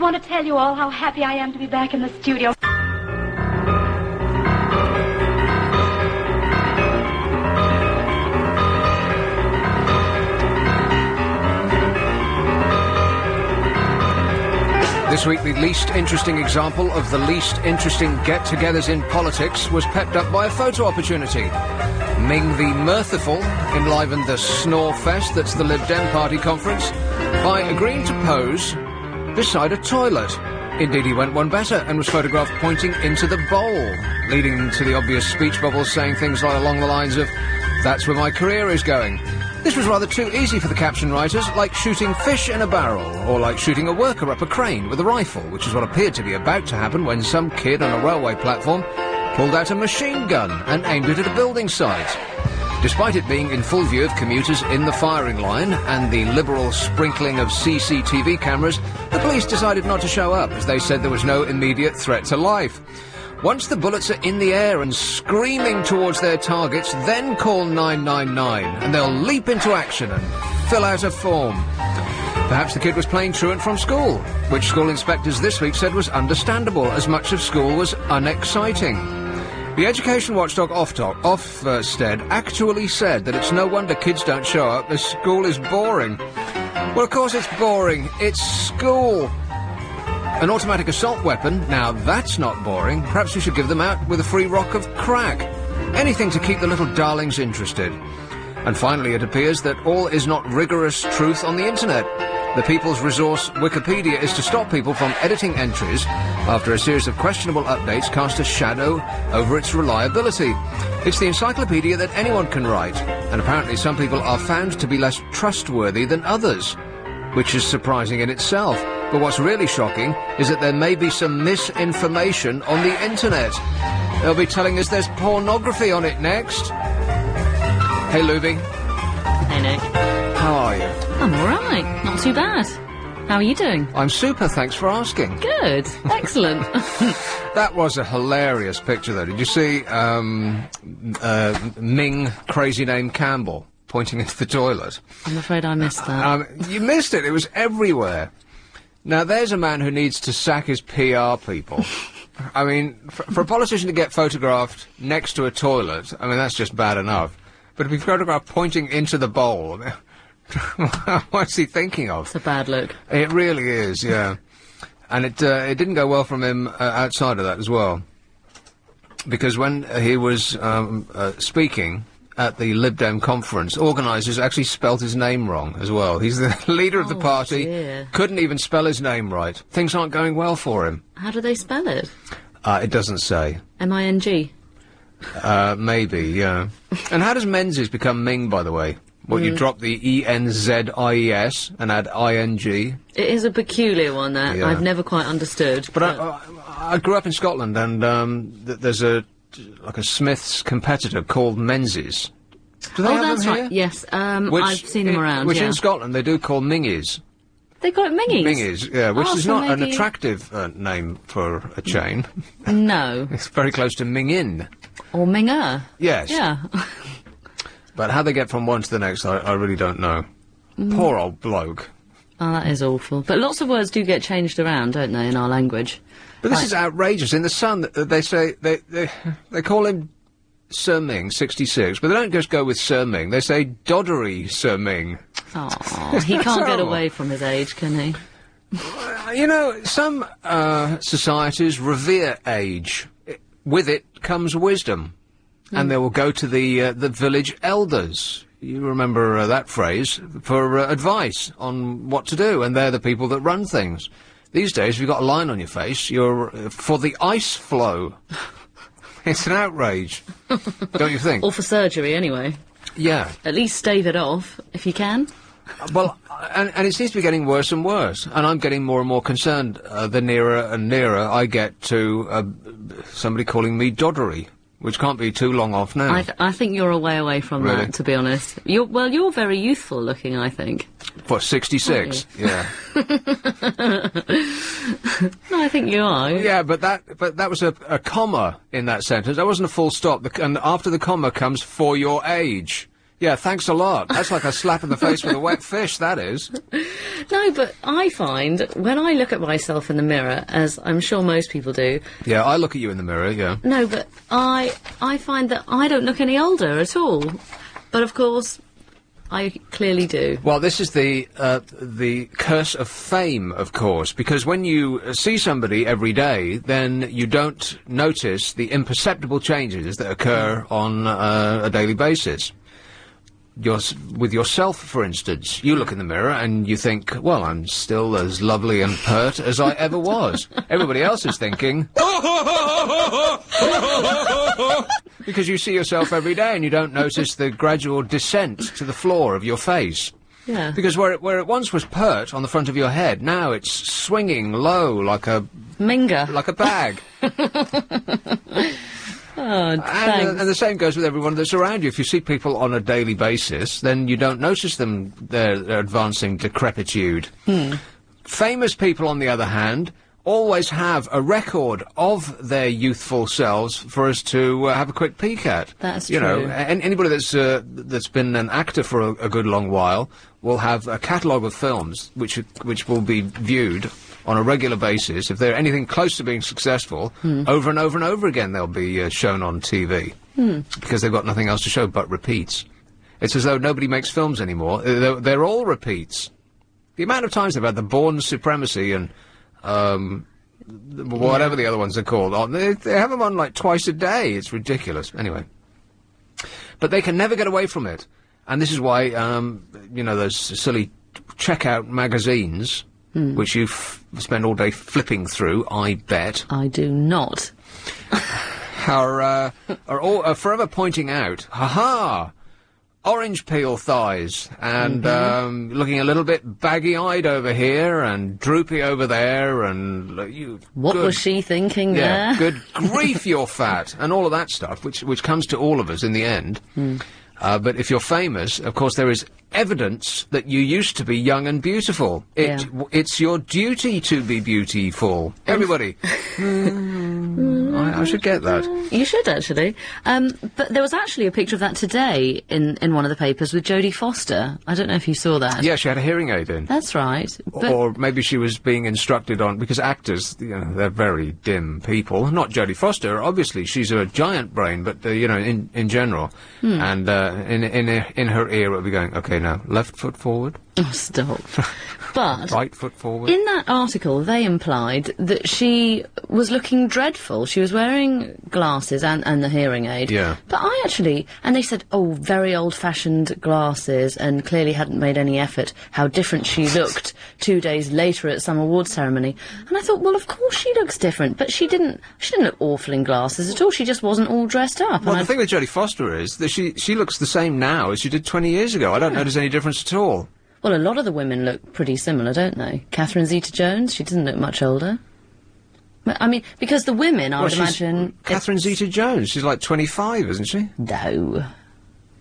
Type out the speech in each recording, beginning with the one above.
want to tell you all how happy I am to be back in the studio. This week, the least interesting example of the least interesting get-togethers in politics was pepped up by a photo opportunity. Ming the Mirthful enlivened the snore fest that's the Lib Dem Party conference by agreeing to pose beside a toilet. Indeed, he went one better and was photographed pointing into the bowl, leading to the obvious speech bubbles saying things like along the lines of, "That's where my career is going." This was rather too easy for the caption writers, like shooting fish in a barrel, or like shooting a worker up a crane with a rifle, which is what appeared to be about to happen when some kid on a railway platform pulled out a machine gun and aimed it at a building site. Despite it being in full view of commuters in the firing line and the liberal sprinkling of CCTV cameras, the police decided not to show up, as they said there was no immediate threat to life. Once the bullets are in the air and screaming towards their targets, then call 999, and they'll leap into action and fill out a form. Perhaps the kid was playing truant from school, which school inspectors this week said was understandable, as much of school was unexciting. The education watchdog Ofsted actually said that it's no wonder kids don't show up, as school is boring. Well, of course it's boring. It's school. An automatic assault weapon, now that's not boring. Perhaps we should give them out with a free rock of crack. Anything to keep the little darlings interested. And finally, it appears that all is not rigorous truth on the internet. The people's resource Wikipedia is to stop people from editing entries after a series of questionable updates cast a shadow over its reliability. It's the encyclopedia that anyone can write, and apparently some people are found to be less trustworthy than others, which is surprising in itself. But what's really shocking is that there may be some misinformation on the internet. They'll be telling us there's pornography on it next. Hey, Luby. Hey, Nick. How are you? I'm alright. Not too bad. How are you doing? I'm super, thanks for asking. Good. Excellent. That was a hilarious picture, though. Did you see Ming, crazy name Campbell, pointing into the toilet? I'm afraid I missed that. You missed it. It was everywhere. Now, there's a man who needs to sack his PR people. I mean, for a politician to get photographed next to a toilet, I mean, that's just bad enough. But to be photographed pointing into the bowl, what's he thinking of? It's a bad look. It really is, yeah. And it didn't go well from him outside of that as well. Because when he was speaking at the Lib Dem conference, organisers actually spelt his name wrong as well. He's the leader of the party, dear. Couldn't even spell his name right. Things aren't going well for him. How do they spell it? It doesn't say. M-I-N-G? Maybe, yeah. And how does Menzies become Ming, by the way? Well, you drop the E-N-Z-I-E-S and add I-N-G. It is a peculiar one that I've never quite understood. But I grew up in Scotland, and there's a Smith's competitor called Menzies. Do they have that's them here? right. Yes, I've seen them around. Which yeah. in Scotland they do call Mingies. They call it Mingies? Mingies, yeah, which is so not an maybe... attractive name for a chain. No. It's very close to Ming-in. Or Ming-er. Yes. Yeah. But how they get from one to the next, I really don't know. Poor old bloke. Oh, that is awful. But lots of words do get changed around, don't they, in our language? But this is outrageous. In The Sun, they say, they call him Sir Ming, 66, but they don't just go with Sir Ming, they say Doddery Sir Ming. Oh, he can't get away from his age, can he? You know, some societies revere age. With it comes wisdom. And they will go to the village elders. You remember that phrase, for advice on what to do, and they're the people that run things. These days, if you've got a line on your face, you're for the ice flow. It's an outrage, don't you think? Or for surgery, anyway. Yeah. At least stave it off, if you can. Well, and it seems to be getting worse and worse, and I'm getting more and more concerned the nearer and nearer I get to somebody calling me Doddery, which can't be too long off now. I think you're a way away from Really? that, to be honest. You're very youthful looking, I think. For 66, yeah. No, I think you are. Yeah, but that was a comma in that sentence. That wasn't a full stop. And after the comma comes "for your age." Yeah, thanks a lot. That's like a slap in the face with a wet fish, that is. No, but I find, when I look at myself in the mirror, as I'm sure most people do... Yeah, I look at you in the mirror, yeah. No, but I find that I don't look any older at all. But, of course, I clearly do. Well, this is the curse of fame, of course, because when you see somebody every day, then you don't notice the imperceptible changes that occur on a daily basis. With yourself, for instance, you look in the mirror and you think, well, I'm still as lovely and pert as I ever was. Everybody else is thinking... because you see yourself every day and you don't notice the gradual descent to the floor of your face. Yeah. Because where it once was pert on the front of your head, now it's swinging low like a... Minger. Like a bag. Oh, thanks. And the same goes with everyone that's around you. If you see people on a daily basis, then you don't notice their advancing decrepitude. Famous people, on the other hand, always have a record of their youthful selves for us to have a quick peek at. That's you true. know, anybody that's been an actor for a good long while will have a catalogue of films which will be viewed on a regular basis. If they're anything close to being successful, over and over and over again they'll be shown on TV. Because they've got nothing else to show but repeats. It's as though nobody makes films anymore. They're all repeats. The amount of times they've had the Bourne Supremacy and whatever the other ones are called on, they have them on like twice a day. It's ridiculous. Anyway. But they can never get away from it. And this is why, you know, those silly checkout magazines... which you spend all day flipping through, I bet. I do not. are all forever pointing out, ha-ha, orange peel thighs, and looking a little bit baggy-eyed over here, and droopy over there, and... What was she thinking there? Yeah, good grief, you're fat, and all of that stuff, which comes to all of us in the end. But if you're famous, of course, there is evidence that you used to be young and beautiful. It's your duty to be beautiful. Everybody. I should get that. You should, actually. But there was actually a picture of that today in one of the papers with Jodie Foster. I don't know if you saw that. Yeah, she had a hearing aid in. That's right. Or maybe she was being instructed on... Because actors, you know, they're very dim people. Not Jodie Foster, obviously. She's a giant brain, but, you know, in general. And in her ear, it'll be going, OK, now, left foot forward. Oh, stop. But... right foot forward. In that article, they implied that she was looking dreadful. She was wearing glasses and the hearing aid. Yeah. But I actually... And they said, oh, very old-fashioned glasses, and clearly hadn't made any effort. How different she looked 2 days later at some awards ceremony. And I thought, well, of course she looks different, but she didn't look awful in glasses at all. She just wasn't all dressed up. Well, the thing with Jodie Foster is that she looks the same now as she did 20 years ago. I don't notice any difference at all. Well, a lot of the women look pretty similar, don't they? Catherine Zeta-Jones, she doesn't look much older. I mean, because the women, I would imagine... Catherine Zeta-Jones, she's like 25, isn't she? No.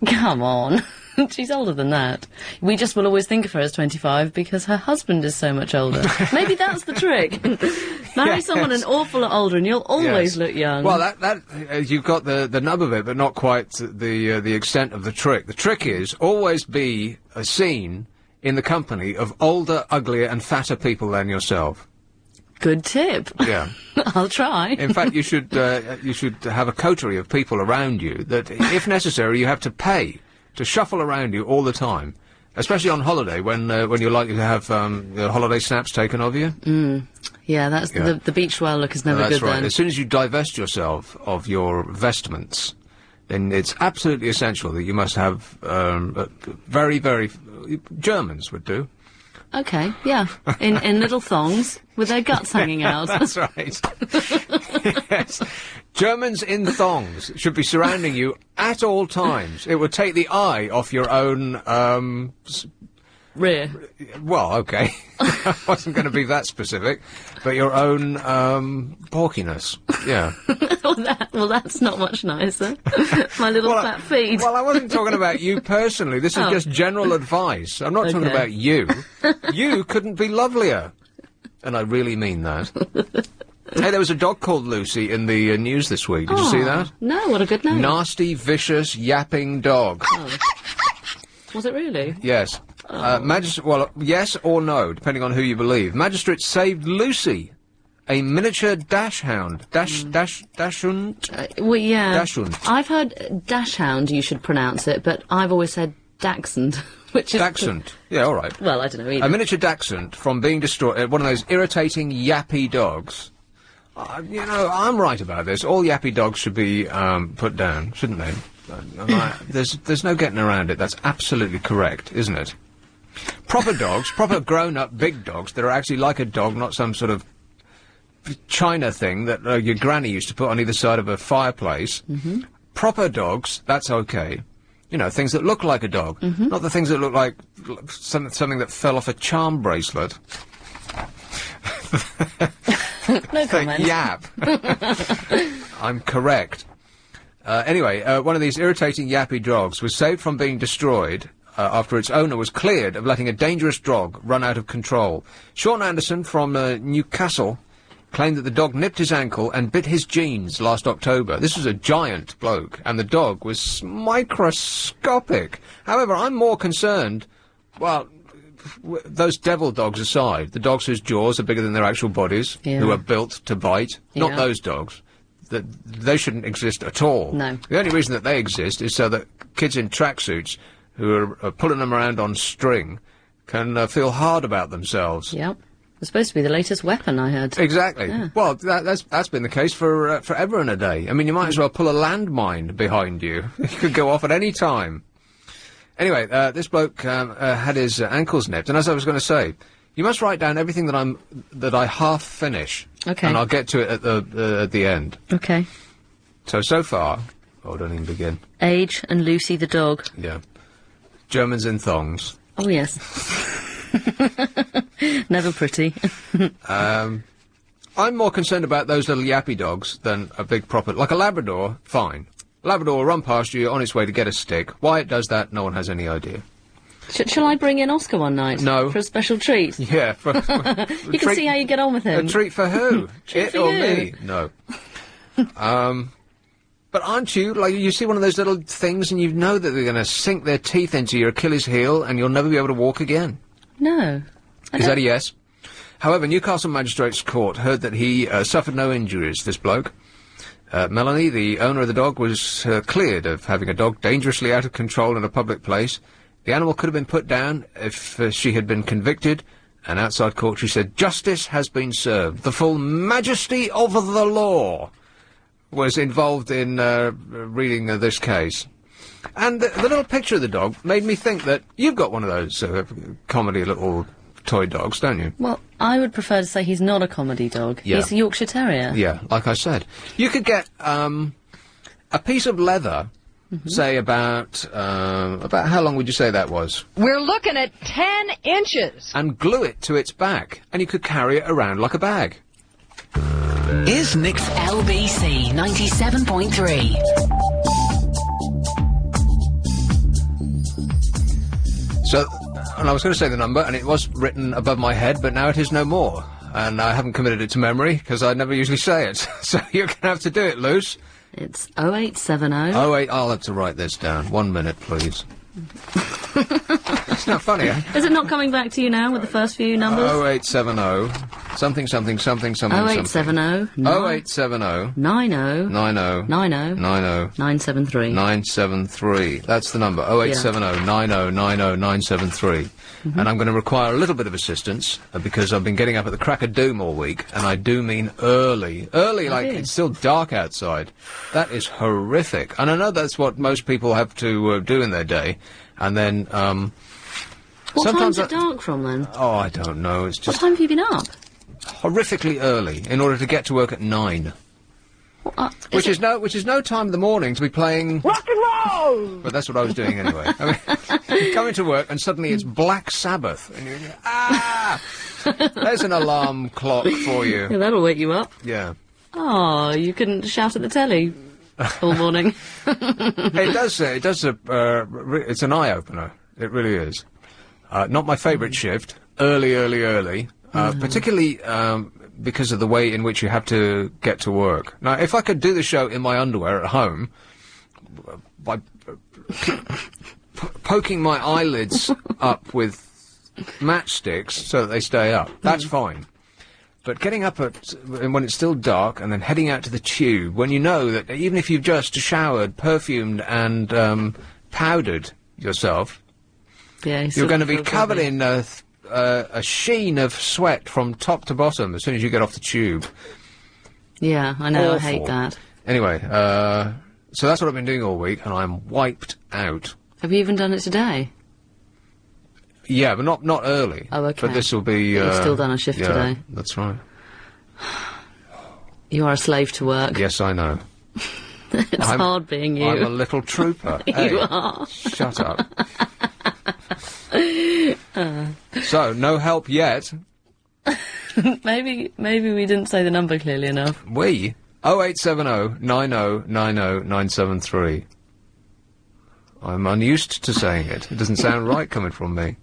Come on. She's older than that. We just will always think of her as 25 because her husband is so much older. Maybe that's the trick. Marry someone an awful lot older and you'll always look young. Well, that you've got the nub of it, but not quite the extent of the trick. The trick is always be seen in the company of older, uglier and fatter people than yourself. Good tip. Yeah. I'll try. In fact, you should have a coterie of people around you that, if necessary, you have to pay to shuffle around you all the time, especially on holiday when you're likely to have holiday snaps taken of you. Yeah, that's the beach well look is never that's good right. then. As soon as you divest yourself of your vestments, then it's absolutely essential that you must have very, very... Germans would do. Okay, yeah. In little thongs with their guts hanging out. That's right. Yes. Germans in thongs should be surrounding you at all times. It would take the eye off your own, rear. Well, okay. I wasn't going to be that specific. But your own, porkiness. Yeah. well, that's not much nicer. My little fat feet. Well, I wasn't talking about you personally. This is just general advice. I'm not talking about you. You couldn't be lovelier. And I really mean that. Hey, there was a dog called Lucy in the news this week. Did you see that? No, what a good name. Nasty, vicious, yapping dog. Was it really? Yes. Well, yes or no, depending on who you believe. Magistrates saved Lucy, a miniature dachshund. Dachshund? Well, yeah. Dachshund. I've heard dachshund, you should pronounce it, but I've always said dachshund, which is... Dachshund. Yeah, all right. Well, I don't know either. A miniature dachshund from being destroyed, one of those irritating, yappy dogs. You know, I'm right about this. All yappy dogs should be put down, shouldn't they? There's no getting around it. That's absolutely correct, isn't it? Proper dogs, proper grown-up big dogs that are actually like a dog, not some sort of China thing that your granny used to put on either side of a fireplace. Proper dogs, that's okay. You know, things that look like a dog, not the things that look like something that fell off a charm bracelet. No comment. Yap. I'm correct. Anyway, one of these irritating yappy dogs was saved from being destroyed after its owner was cleared of letting a dangerous dog run out of control. Sean Anderson from Newcastle claimed that the dog nipped his ankle and bit his jeans last October. This was a giant bloke, and the dog was microscopic. However, I'm more concerned, well, those devil dogs aside, the dogs whose jaws are bigger than their actual bodies, who are built to bite, not those dogs. They shouldn't exist at all. No. The only reason that they exist is so that kids in tracksuits who are pulling them around on string can feel hard about themselves. Yep. It's supposed to be the latest weapon, I heard. Exactly. Yeah. Well, that's been the case for forever and a day. I mean, you might as well pull a landmine behind you. It could go off at any time. Anyway, this bloke had his ankles nipped, and as I was going to say, you must write down everything that I half finish. Okay. And I'll get to it at the end. Okay. So far, I don't even begin. Age and Lucy the dog. Yeah. Germans in thongs. Oh yes. Never pretty. I'm more concerned about those little yappy dogs than a big proper, like a Labrador. Fine. Labrador will run past you on its way to get a stick. Why it does that, no one has any idea. Shall I bring in Oscar one night? No. For a special treat? Yeah. You can see how you get on with him. A treat for who? Treat it for or you. me? No. But aren't you, like, you see one of those little things and you know that they're going to sink their teeth into your Achilles heel and you'll never be able to walk again? No. Is that a yes? However, Newcastle Magistrates Court heard that he suffered no injuries, this bloke. Melanie, the owner of the dog, was cleared of having a dog dangerously out of control in a public place. The animal could have been put down if she had been convicted, and outside court she said, "Justice has been served. The full majesty of the law was involved in reading this case." And the little picture of the dog made me think that you've got one of those comedy little toy dogs, don't you? Well, I would prefer to say he's not a comedy dog. Yeah. He's a Yorkshire Terrier. Yeah, like I said. You could get a piece of leather, say about how long would you say that was? We're looking at 10 inches. And glue it to its back, and you could carry it around like a bag. Is Nick's LBC 97.3. So, and I was going to say the number, and it was written above my head, but now it is no more. And I haven't committed it to memory, because I never usually say it. So you're going to have to do it, Luce. It's 0870... I'll have to write this down. 1 minute, please. It's not funny, eh? Is it not coming back to you now with the first few numbers? 0870... something, something, something, something, 0870... 0870... 90... 90... 90... 90... 973. 973. That's the number. 0870 90 90 973. And I'm going to require a little bit of assistance because I've been getting up at the crack of doom all week, and I do mean early. Early, like it's still dark outside. That is horrific. And I know that's what most people have to do in their day. And then, What time's it dark from, then? Oh, I don't know. It's just... What time have you been up? Horrifically early, in order to get to work at 9. Which is no time in the morning to be playing rock and roll. But that's what I was doing anyway. I mean, coming to work and suddenly it's Black Sabbath, and you there's an alarm clock for you. Yeah, that'll wake you up. Yeah. Oh, you couldn't shout at the telly all morning. It does. It's an eye opener. It really is. Not my favourite shift. Early. Particularly because of the way in which you have to get to work. Now, if I could do the show in my underwear at home, poking my eyelids up with matchsticks so that they stay up. That's fine. But getting up when it's still dark and then heading out to the tube, when you know that even if you've just showered, perfumed and powdered yourself, you're going to be covered in a sheen of sweat from top to bottom as soon as you get off the tube. Yeah, I know, Awful. I hate that. Anyway, so that's what I've been doing all week, and I'm wiped out. Have you even done it today? Yeah, but not early. Oh, okay. But this will be... You've still done a shift today. That's right. You are a slave to work. Yes, I know. It's hard being you. I'm a little trooper. You are. Shut up. So, no help yet. Maybe we didn't say the number clearly enough. We? 0870 90 90 973. I'm unused to saying it. It doesn't sound right coming from me.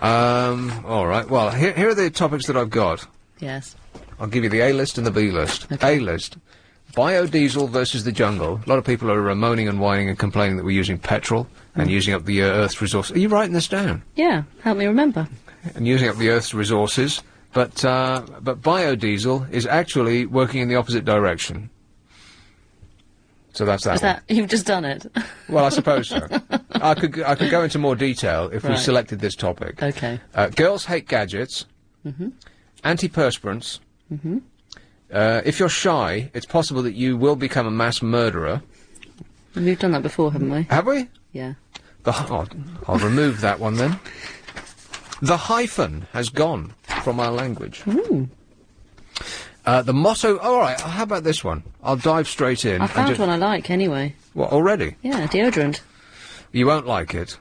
All right. Well, here are the topics that I've got. Yes. I'll give you the A list and the B list. Okay. A list. Biodiesel versus the jungle. A lot of people are moaning and whining and complaining that we're using petrol and using up the Earth's resources. Are you writing this down? Yeah, help me remember. And using up the Earth's resources. But biodiesel is actually working in the opposite direction. So that's that. Is that you've just done it? Well, I suppose so. I could go into more detail if we Right. selected this topic. Okay. Girls hate gadgets. Antiperspirants. If you're shy, it's possible that you will become a mass murderer. We've done that before, haven't we? Have we? Yeah. I'll remove that one then. The hyphen has gone from our language. The motto... All right, how about this one? I'll dive straight in. I found one I like anyway. What, already? Yeah, deodorant. You won't like it.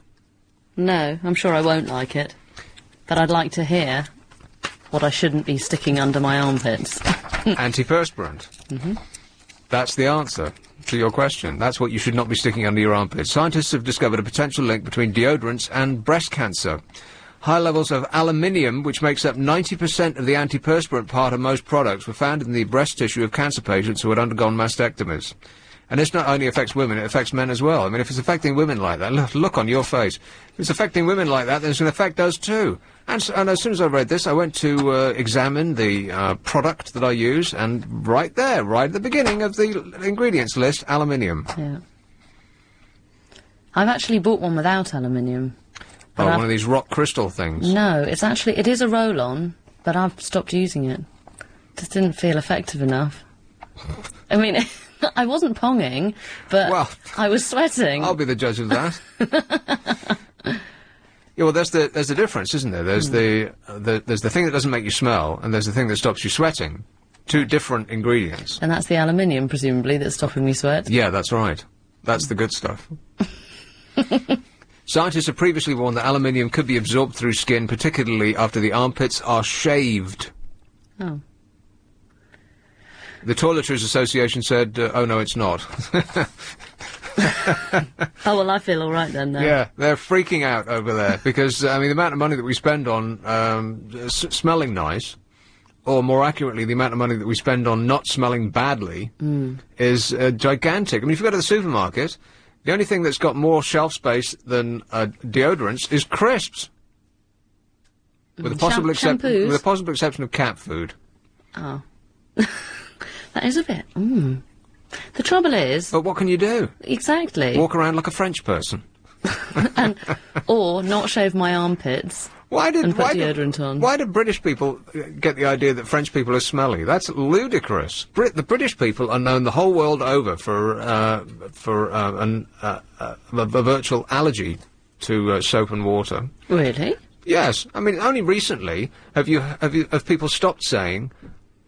No, I'm sure I won't like it. But I'd like to hear what I shouldn't be sticking under my armpits. Antiperspirant. That's the answer to your question. That's what you should not be sticking under your armpits. Scientists have discovered a potential link between deodorants and breast cancer. High levels of aluminium, which makes up 90% of the antiperspirant part of most products, were found in the breast tissue of cancer patients who had undergone mastectomies. And this not only affects women, it affects men as well. I mean, if it's affecting women like that, look on your face. If it's affecting women like that, then it's going to affect us too. And as soon as I read this, I went to examine the product that I use, and right there, right at the beginning of the ingredients list, aluminium. Yeah. I've actually bought one without aluminium. Oh, one of these rock crystal things. No, it is a roll-on, but I've stopped using it. Just didn't feel effective enough. I mean, I wasn't ponging, but Well, I was sweating. I'll be the judge of that. Yeah, well, there's the difference, isn't there? There's there's the thing that doesn't make you smell, and there's the thing that stops you sweating. Two different ingredients. And that's the aluminium, presumably, that's stopping me sweat. Yeah, that's right. That's the good stuff. Scientists have previously warned that aluminium could be absorbed through skin, particularly after the armpits are shaved. Oh. The Toiletries Association said, oh no, it's not. Oh, well, I feel all right then, though. Yeah, they're freaking out over there, because, I mean, the amount of money that we spend on smelling nice, or more accurately, the amount of money that we spend on not smelling badly, is gigantic. I mean, if you go to the supermarket, the only thing that's got more shelf space than deodorants is crisps. With the possible exception of cat food. Oh. That is a bit... The trouble is... But what can you do? Exactly. Walk around like a French person. Or not shave my armpits and put deodorant on. Why do British people get the idea that French people are smelly? That's ludicrous. The British people are known the whole world over for a virtual allergy to soap and water. Really? Yes. I mean, only recently have people stopped saying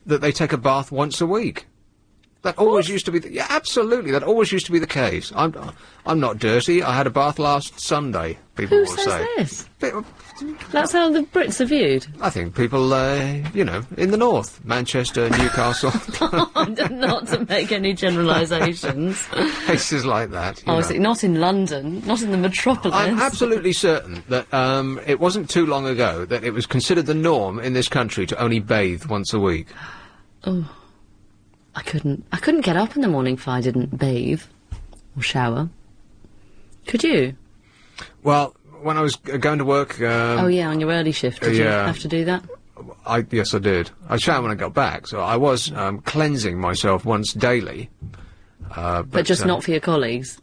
that they take a bath once a week. That always used to be... yeah, absolutely. That always used to be the case. I'm not dirty. I had a bath last Sunday, people Who will says say. this? That's how the Brits are viewed. I think people, you know, in the north. Manchester, Newcastle. Not to make any generalisations. Places like that. Obviously, not in London, not in the metropolis. I'm absolutely certain that it wasn't too long ago that it was considered the norm in this country to only bathe once a week. Oh. I couldn't get up in the morning if I didn't bathe or shower. Could you? Well, when I was going to work... Oh, yeah, on your early shift. Did you yeah. have to do that? Yes, I did. I showered when I got back, so I was cleansing myself once daily. But just not for your colleagues.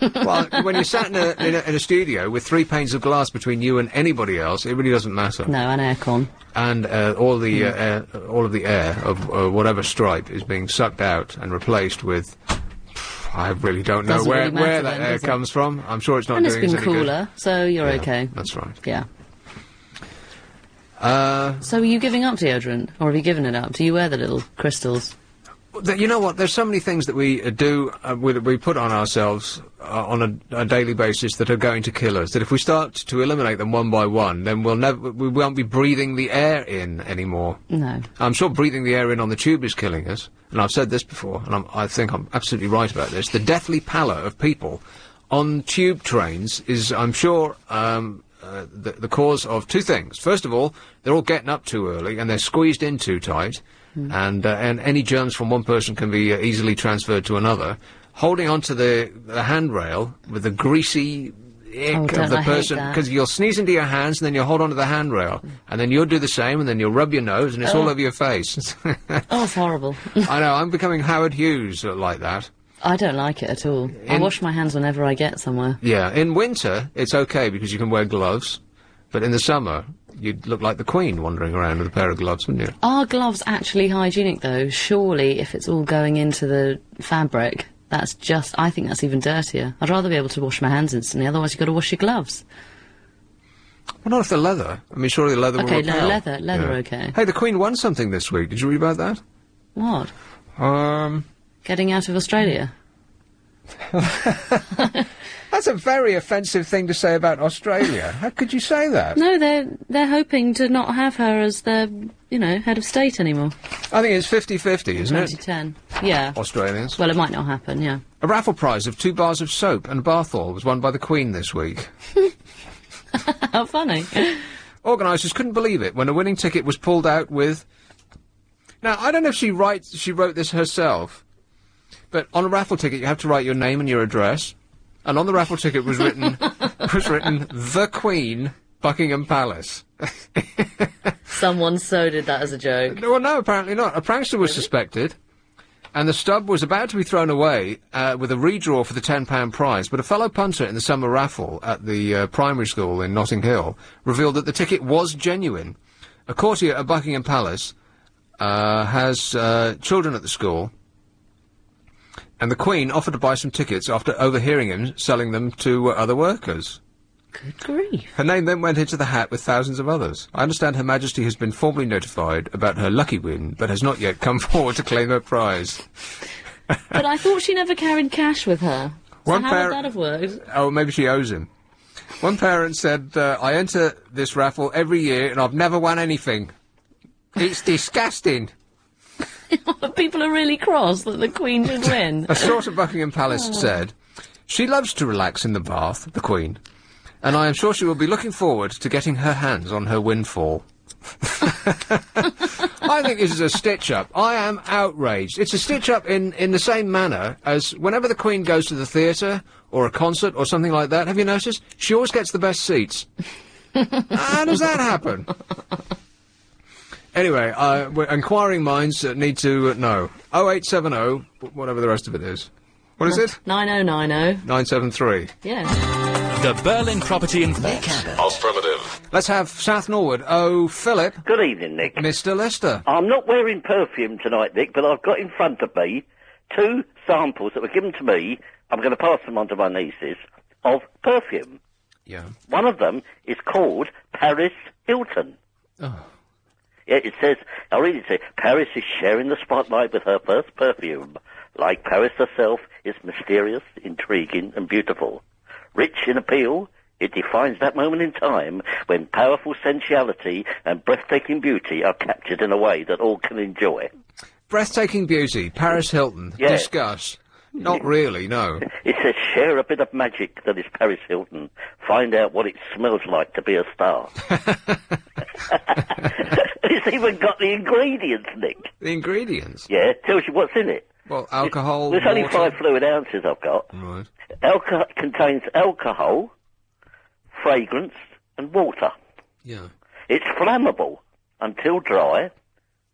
Well, when you're sat in a studio with 3 panes of glass between you and anybody else, it really doesn't matter. No, and aircon. And all of the air of whatever stripe is being sucked out and replaced with... I really don't know where that air comes from. I'm sure it's not doing us any good. And it's been cooler, so you're okay. That's right. Yeah. So are you giving up deodorant, or have you given it up? Do you wear the little crystals? You know what? There's so many things that we do, we put on ourselves on a daily basis that are going to kill us. That if we start to eliminate them one by one, then we won't be breathing the air in anymore. No. I'm sure breathing the air in on the tube is killing us. And I've said this before, and I think I'm absolutely right about this. The deathly pallor of people on tube trains is, I'm sure, the cause of 2 things. First of all, they're all getting up too early, and they're squeezed in too tight. And any germs from one person can be easily transferred to another. Holding onto the handrail with the greasy ick of the person, because you'll sneeze into your hands and then you'll hold onto the handrail, and then you'll do the same, and then you'll rub your nose and it's all over your face. Oh, it's horrible. I know, I'm becoming Howard Hughes like that. I don't like it at all. I wash my hands whenever I get somewhere. Yeah, in winter it's okay because you can wear gloves, but in the summer you'd look like the Queen wandering around with a pair of gloves, wouldn't you? Are gloves actually hygienic, though? Surely, if it's all going into the fabric, I think that's even dirtier. I'd rather be able to wash my hands instantly, otherwise you've got to wash your gloves. Well, not if they're leather. I mean, surely leather will repel. Okay, leather, okay. Hey, the Queen won something this week. Did you read about that? What? Getting out of Australia. That's a very offensive thing to say about Australia. How could you say that? No, they're hoping to not have her as their, head of state anymore. I think it's 50-50, isn't it? 2010. Yeah. Australians. Well, it might not happen, yeah. A raffle prize of 2 bars of soap and bath oil was won by the Queen this week. How funny. Organisers couldn't believe it when a winning ticket was pulled out with... Now, I don't know if she wrote this herself, but on a raffle ticket you have to write your name and your address. And on the raffle ticket was written, The Queen, Buckingham Palace. Someone so did that as a joke. Well, no, apparently not. A prankster was suspected, and the stub was about to be thrown away with a redraw for the £10 prize, but a fellow punter in the summer raffle at the primary school in Notting Hill revealed that the ticket was genuine. A courtier at Buckingham Palace has children at the school, and the Queen offered to buy some tickets after overhearing him selling them to other workers. Good grief. Her name then went into the hat with thousands of others. I understand Her Majesty has been formally notified about her lucky win, but has not yet come forward to claim her prize. But I thought she never carried cash with her. So how would that have worked? Oh, maybe she owes him. One parent said, I enter this raffle every year and I've never won anything. It's disgusting. People are really cross that the Queen should win. A source at Buckingham Palace said, she loves to relax in the bath, the Queen, and I am sure she will be looking forward to getting her hands on her windfall. I think this is a stitch-up. I am outraged. It's a stitch-up in the same manner as whenever the Queen goes to the theatre or a concert or something like that, have you noticed? She always gets the best seats. How does that happen? Anyway, inquiring minds need to know. 0870, whatever the rest of it is. What is it? 9090. 973. Yeah. The Berlin Property Invest. Affirmative. Let's have South Norwood. Oh, Philip. Good evening, Nick. Mr. Lister. I'm not wearing perfume tonight, Nick, but I've got in front of me 2 samples that were given to me. I'm going to pass them on to my nieces, of perfume. Yeah. One of them is called Paris Hilton. Oh. Yeah, it says, I'll read it, Paris is sharing the spotlight with her first perfume. Like Paris herself, it's mysterious, intriguing, and beautiful. Rich in appeal, it defines that moment in time when powerful sensuality and breathtaking beauty are captured in a way that all can enjoy. Breathtaking beauty, Paris Hilton. Yeah. Discuss. Not really, no. It says, share a bit of magic that is Paris Hilton. Find out what it smells like to be a star. It's even got the ingredients, Nick. The ingredients? Yeah, tells you what's in it. Well, alcohol, There's only water. 5 fluid ounces I've got. Right. Contains alcohol, fragrance and water. Yeah. It's flammable until dry.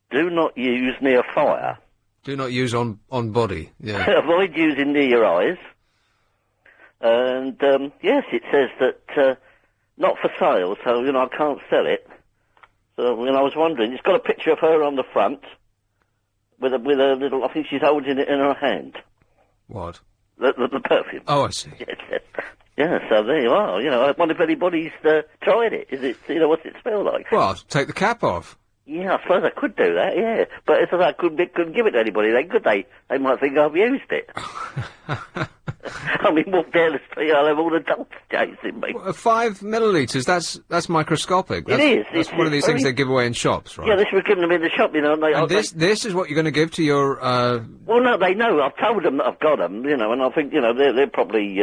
Do not use near fire. Do not use on body. Yeah. Avoid using near your eyes. And, yes, it says that, not for sale, so, I can't sell it. So, I was wondering, it's got a picture of her on the front with a little, I think she's holding it in her hand. What? The perfume. Oh, I see. Yes. Yeah, so there you are. I wonder if anybody's tried it. Is it, what's it smell like? Well, take the cap off. Yeah, I suppose I could do that, yeah. But if I couldn't give it to anybody, then could they? They might think I've used it. I mean, walk down the street, I'll have all the dogs chasing me. Well, 5 millilitres, that's microscopic. It is. That's one of these things they give away in shops, right? Yeah, this was giving them in the shop, And this is what you're going to give to your, Well, no, they know. I've told them that I've got them, and I think, they'll probably,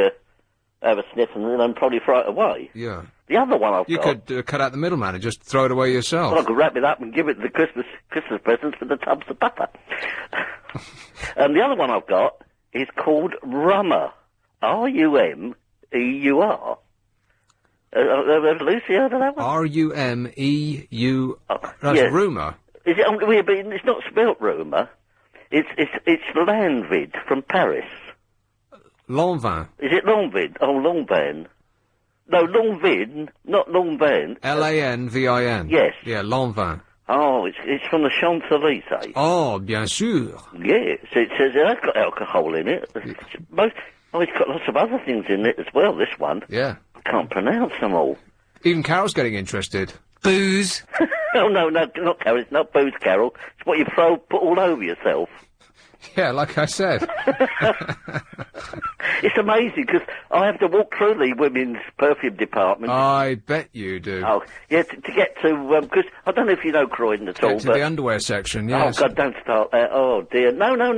have a sniff and probably throw it away. Yeah. The other one I've got... You could cut out the middleman and just throw it away yourself. Well, I could wrap it up and give it to the Christmas presents with the tubs of butter. The other one I've got is called Rummer. R-U-M-E-U-R. Have Lucy heard of that one? R-U-M-E-U... That's yeah. rumour. Is it? It's not spelt rumour. It's Lanvid from Paris. Lanvin. Is it Lanvid? Oh, Lanvin. No, Lanvin, not Lanvin. L-A-N-V-I-N. Yes. Yeah, Lanvin. Oh, it's from the Champs-Élysées. Oh, bien sûr. Yes, it says it has got alcohol in it. It's got lots of other things in it as well, this one. Yeah. I can't pronounce them all. Even Carol's getting interested. Booze. Oh, no, not Carol. It's not booze, Carol. It's what you put all over yourself. Yeah, like I said. It's amazing, because I have to walk through the women's perfume department. I bet you do. Oh, yeah, to get to, because I don't know if you know Croydon at all, Get to the underwear section, yes. Oh, God, don't start that. Oh, dear. No, no,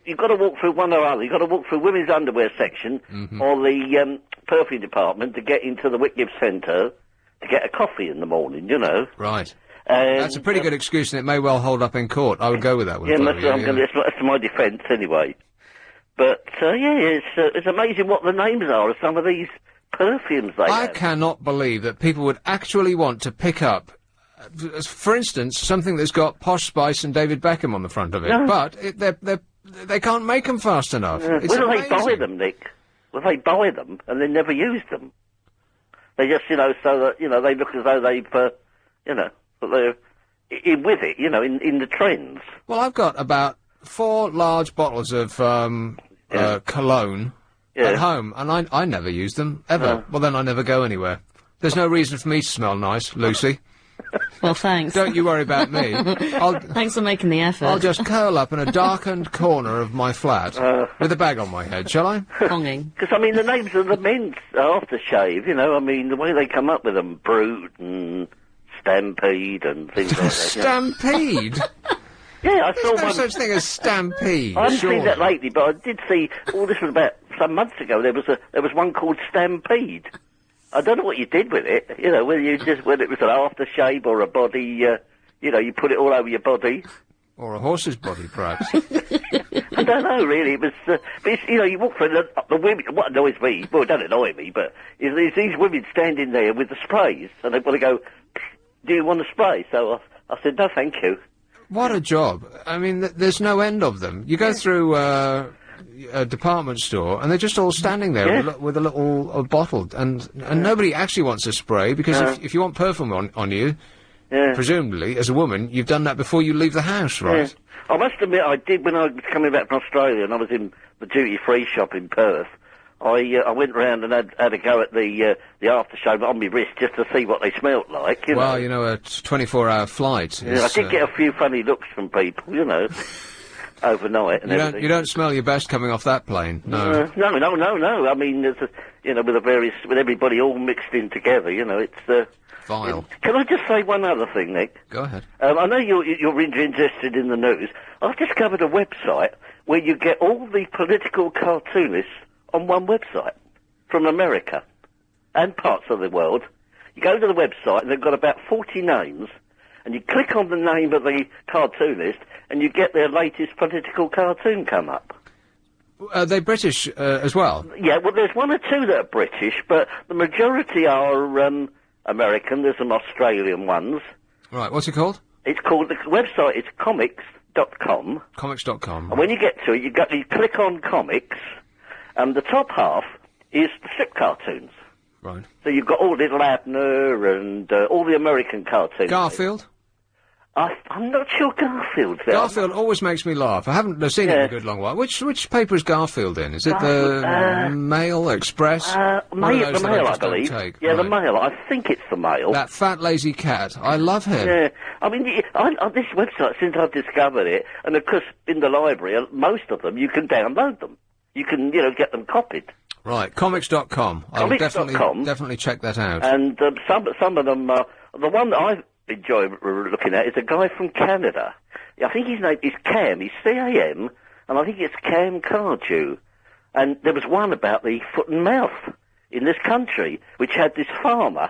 you've got to walk through one or other. You've got to walk through women's underwear section or the perfume department to get into the Whitgift Centre to get a coffee in the morning, Right. That's a pretty good excuse, and it may well hold up in court. I would go with that one. Yeah, that's my defence, anyway. But, it's amazing what the names are of some of these perfumes they I have. cannot believe that people would actually want to pick up, for instance, something that's got Posh Spice and David Beckham on the front of it. No. But they can't make them fast enough. Where do they buy them, Nick? Well, they buy them and they never use them. They just, so that, they look as though they've, but they're with it, in the trends. Well, I've got about 4 large bottles of cologne at home, and I never use them, ever. Well, then I never go anywhere. There's no reason for me to smell nice, Lucy. Well, thanks. Don't you worry about me. Thanks for making the effort. I'll just curl up in a darkened corner of my flat with a bag on my head, shall I? Honging. Because, the names of the men's aftershave, the way they come up with them, Brute and Stampede and things like that. Stampede? Yeah, I saw There's no such thing as Stampede. I haven't seen that lately, but I did see. This was about some months ago. There was one called Stampede. I don't know what you did with it. Whether it was an aftershave or a body. You put it all over your body. Or a horse's body, perhaps. I don't know, really. It was. But you walk through the women. What annoys me? Well, it doesn't annoy me, but is these women standing there with the sprays, and they want to go. Do you want a spray? So I said no, thank you. What a job. There's no end of them. You go through a department store, and they're just all standing there with a little bottle, and nobody actually wants a spray, because if you want perfume on you, presumably, as a woman, you've done that before you leave the house, right? Yeah. I must admit, I did when I was coming back from Australia, and I was in the duty-free shop in Perth. I went round and had a go at the aftershave on my wrist just to see what they smelt like, Well, a 24-hour flight is, I did get a few funny looks from people, overnight and everything. You don't smell your best coming off that plane, no. No. There's with everybody all mixed in together, it's... Vile. Can I just say one other thing, Nick? Go ahead. I know you're interested in the news. I've discovered a website where you get all the political cartoonists on one website from America and parts of the world. You go to the website and they've got about 40 names, and you click on the name of the cartoonist and you get their latest political cartoon come up. Are they British as well? Yeah, well, there's one or two that are British, but the majority are American. There's some Australian ones. Right, what's it called? It's called, the website is comics.com. Comics.com. And when you get to it, you click on comics, and the top half is the strip cartoons. Right. So you've got all Little Abner and all the American cartoons. Garfield? I'm not sure Garfield's there. Garfield always makes me laugh. I haven't seen it in a good long while. Which paper is Garfield in? Is it the Mail, Express? The Mail, I believe. Yeah, right. The Mail. I think it's the Mail. That fat, lazy cat. I love him. Yeah. I mean, on this website, since I've discovered it, and of course, in the library, most of them, you can download them. You can, get them copied. Right, comics.com. I'll definitely check that out. And some of them, the one that I enjoy looking at is a guy from Canada. I think his name is Cam. He's C-A-M, and I think it's Cam Cardew. And there was one about the foot and mouth in this country, which had this farmer,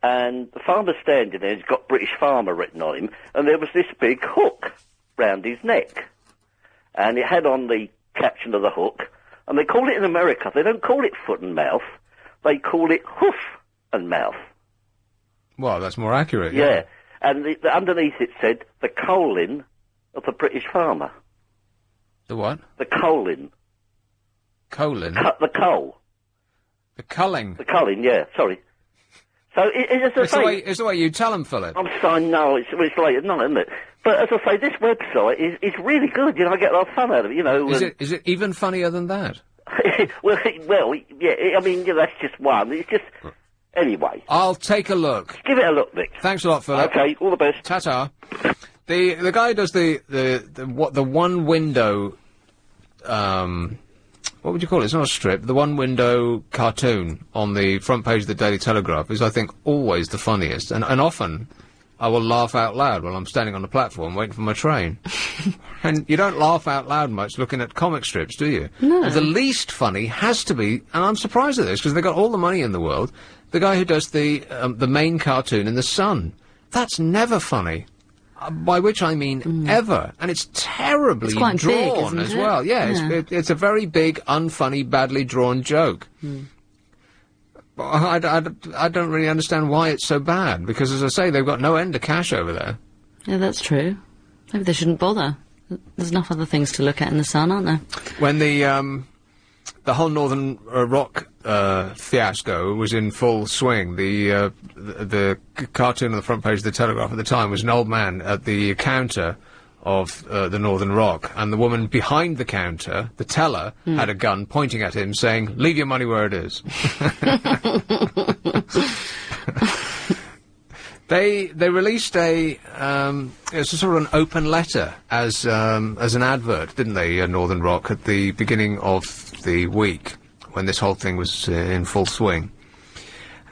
and the farmer's standing there, he's got British Farmer written on him, and there was this big hook round his neck. And it had on the caption of the hook, and they call it in America, they don't call it foot and mouth, they call it hoof and mouth. Well, that's more accurate, yeah. And underneath it said, the colon of the British farmer. The what? The colon. Colon? The coal. The culling. The culling, yeah, sorry. So, it's the way you tell them, Philip. I'm sorry, no, it's late at night, isn't it? But as I say, this website is really good, I get a lot of fun out of it, Is it even funnier than that? well, yeah, I mean, that's just one. It's just... Anyway. I'll take a look. Give it a look, Nick. Thanks a lot, Philip. Okay, all the best. Ta-ta. The guy who does the one window, what would you call it? It's not a strip. The one window cartoon on the front page of the Daily Telegraph is, I think, always the funniest. And often I will laugh out loud while I'm standing on the platform waiting for my train. And you don't laugh out loud much looking at comic strips, do you? No. Well, the least funny has to be, and I'm surprised at this, because they've got all the money in the world, the guy who does the main cartoon in The Sun. That's never funny. By which I mean ever. And it's terribly drawn big, as well. Yeah, it's a very big, unfunny, badly drawn joke. I don't really understand why it's so bad, because, as I say, they've got no end of cash over there. Yeah, that's true. Maybe they shouldn't bother. There's enough other things to look at in The Sun, aren't there? When the whole Northern Rock fiasco was in full swing, the cartoon on the front page of the Telegraph at the time was an old man at the counter of the Northern Rock, and the woman behind the counter, the teller, had a gun pointing at him saying, "Leave your money where it is." They released it's a sort of an open letter as an advert, didn't they, Northern Rock, at the beginning of the week when this whole thing was in full swing,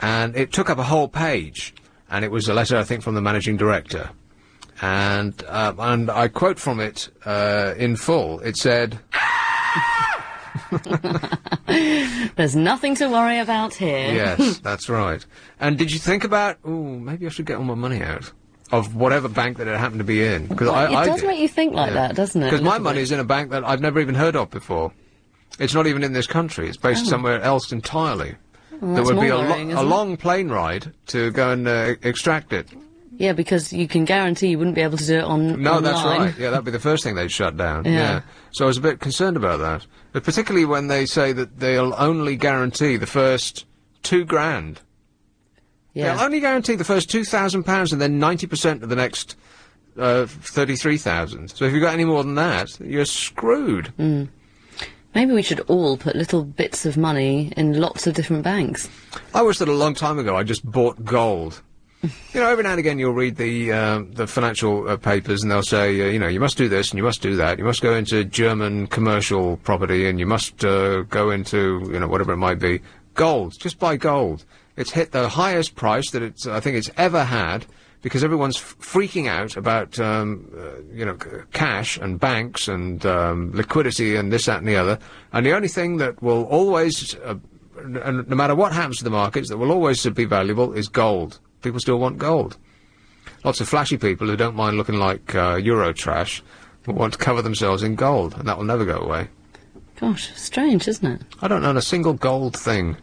and it took up a whole page, and it was a letter, I think, from the managing director, and I quote from it in full. It said, "There's nothing to worry about here." Yes, that's right. And did you think about, maybe I should get all my money out of whatever bank that it happened to be in? Because it does make you think like that, doesn't it? Because my money's in a bank that I've never even heard of before. It's not even in this country. It's based somewhere else entirely. Well, there would be worrying, a long plane ride to go and extract it. Yeah, because you can guarantee you wouldn't be able to do it online. That's right. Yeah, that'd be the first thing they'd shut down. Yeah. So I was a bit concerned about that. But particularly when they say that they'll only guarantee the first £2,000. Yeah. They'll only guarantee the first £2,000 and then 90% of the next 33,000. So if you've got any more than that, you're screwed. Maybe we should all put little bits of money in lots of different banks. I wish that a long time ago I just bought gold. Every now and again you'll read the financial papers, and they'll say, you must do this and you must do that. You must go into German commercial property, and you must go into, whatever it might be. Gold. Just buy gold. It's hit the highest price that I think it's ever had, because everyone's freaking out about, cash and banks and liquidity and this, that, and the other. And the only thing that will always, no matter what happens to the markets, that will always be valuable is gold. People still want gold. Lots of flashy people who don't mind looking like Euro trash will want to cover themselves in gold, and that will never go away. Gosh, strange, isn't it? I don't own a single gold thing.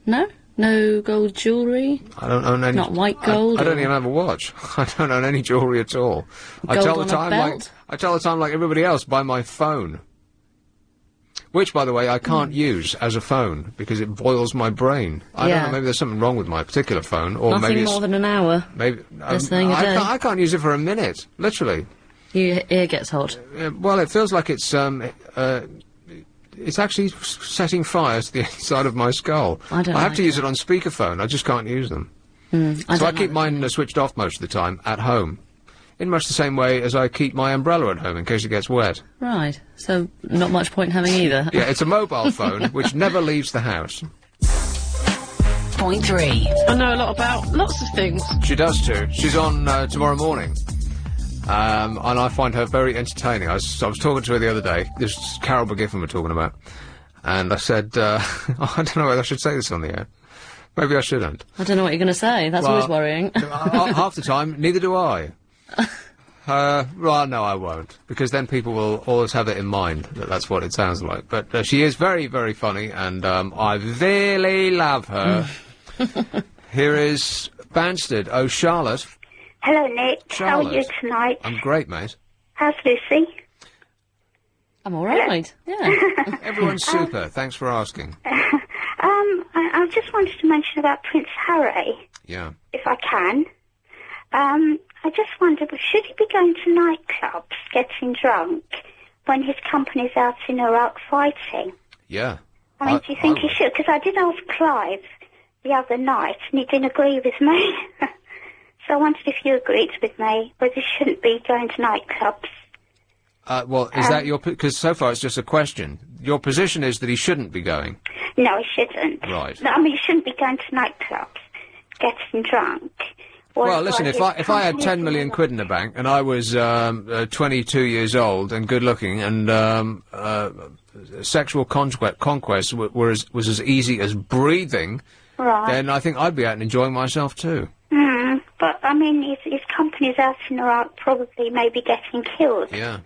No? No gold jewellery? I don't own any... Not white gold? I don't even have a watch. I don't own any jewellery at all. I Gold tell the on a time belt? I tell the time like everybody else by my phone. Which, by the way, I can't use as a phone because it boils my brain. I don't know, maybe there's something wrong with my particular phone, or Nothing maybe it's... more than an hour. Maybe... Best thing a day. I can't use it for a minute, literally. Your ear gets hot. Well, it feels like it's actually setting fire to the inside of my skull. I don't have like to use it on speakerphone. I just can't use them. So I keep mine switched off most of the time at home, in much the same way as I keep my umbrella at home in case it gets wet. Right, so not much point having either. Yeah, it's a mobile phone which never leaves the house. Point 3. I know a lot about lots of things. She does too. She's on tomorrow morning. And I find her very entertaining. I was talking to her the other day. This is Carol McGiffin we're talking about. And I said, I don't know whether I should say this on the air. Maybe I shouldn't. I don't know what you're going to say. That's always worrying. Half the time, neither do I. Well, no, I won't. Because then people will always have it in mind that that's what it sounds like. But she is very, very funny, and I really love her. Here is Banstead. Oh, Charlotte. Hello, Nick. Charlotte. How are you tonight? I'm great, mate. How's Lucy? I'm all right. Yeah. Everyone's super. Thanks for asking. I just wanted to mention about Prince Harry, Yeah. if I can. I just wondered, should he be going to nightclubs, getting drunk, when his company's out in Iraq fighting? Yeah. I mean, do you think he should? Because I did ask Clive the other night, and he didn't agree with me. So I wondered if you agreed with me, whether he shouldn't be going to nightclubs. Well, is that your... Because so far it's just a question. Your position is that he shouldn't be going. No, he shouldn't. Right. No, I mean, he shouldn't be going to nightclubs, getting drunk. Well, listen, if I had 10 million quid in the bank and I was 22 years old and good-looking and sexual conquest was as easy as breathing, then I think I'd be out and enjoying myself too. But, I mean, his company's out in Iraq probably maybe getting killed. Yeah.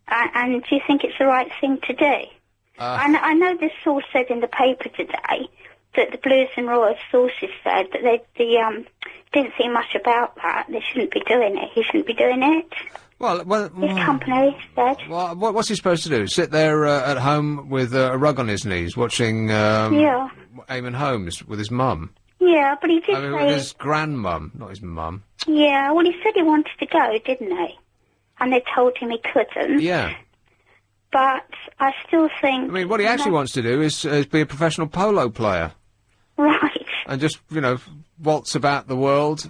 And do you think it's the right thing to do? I know this source said in the paper today that the Blues and Royals sources said that they didn't see much about that. They shouldn't be doing it. He shouldn't be doing it. Well, his company said. Well, what's he supposed to do? Sit there at home with a rug on his knees, watching Eamon Holmes with his mum? Yeah, but he did say... with his grandmum, not his mum. Yeah, well, he said he wanted to go, didn't he? And they told him he couldn't. Yeah. But I still think... I mean, what he actually wants to do is be a professional polo player. Right. And just, waltz about the world,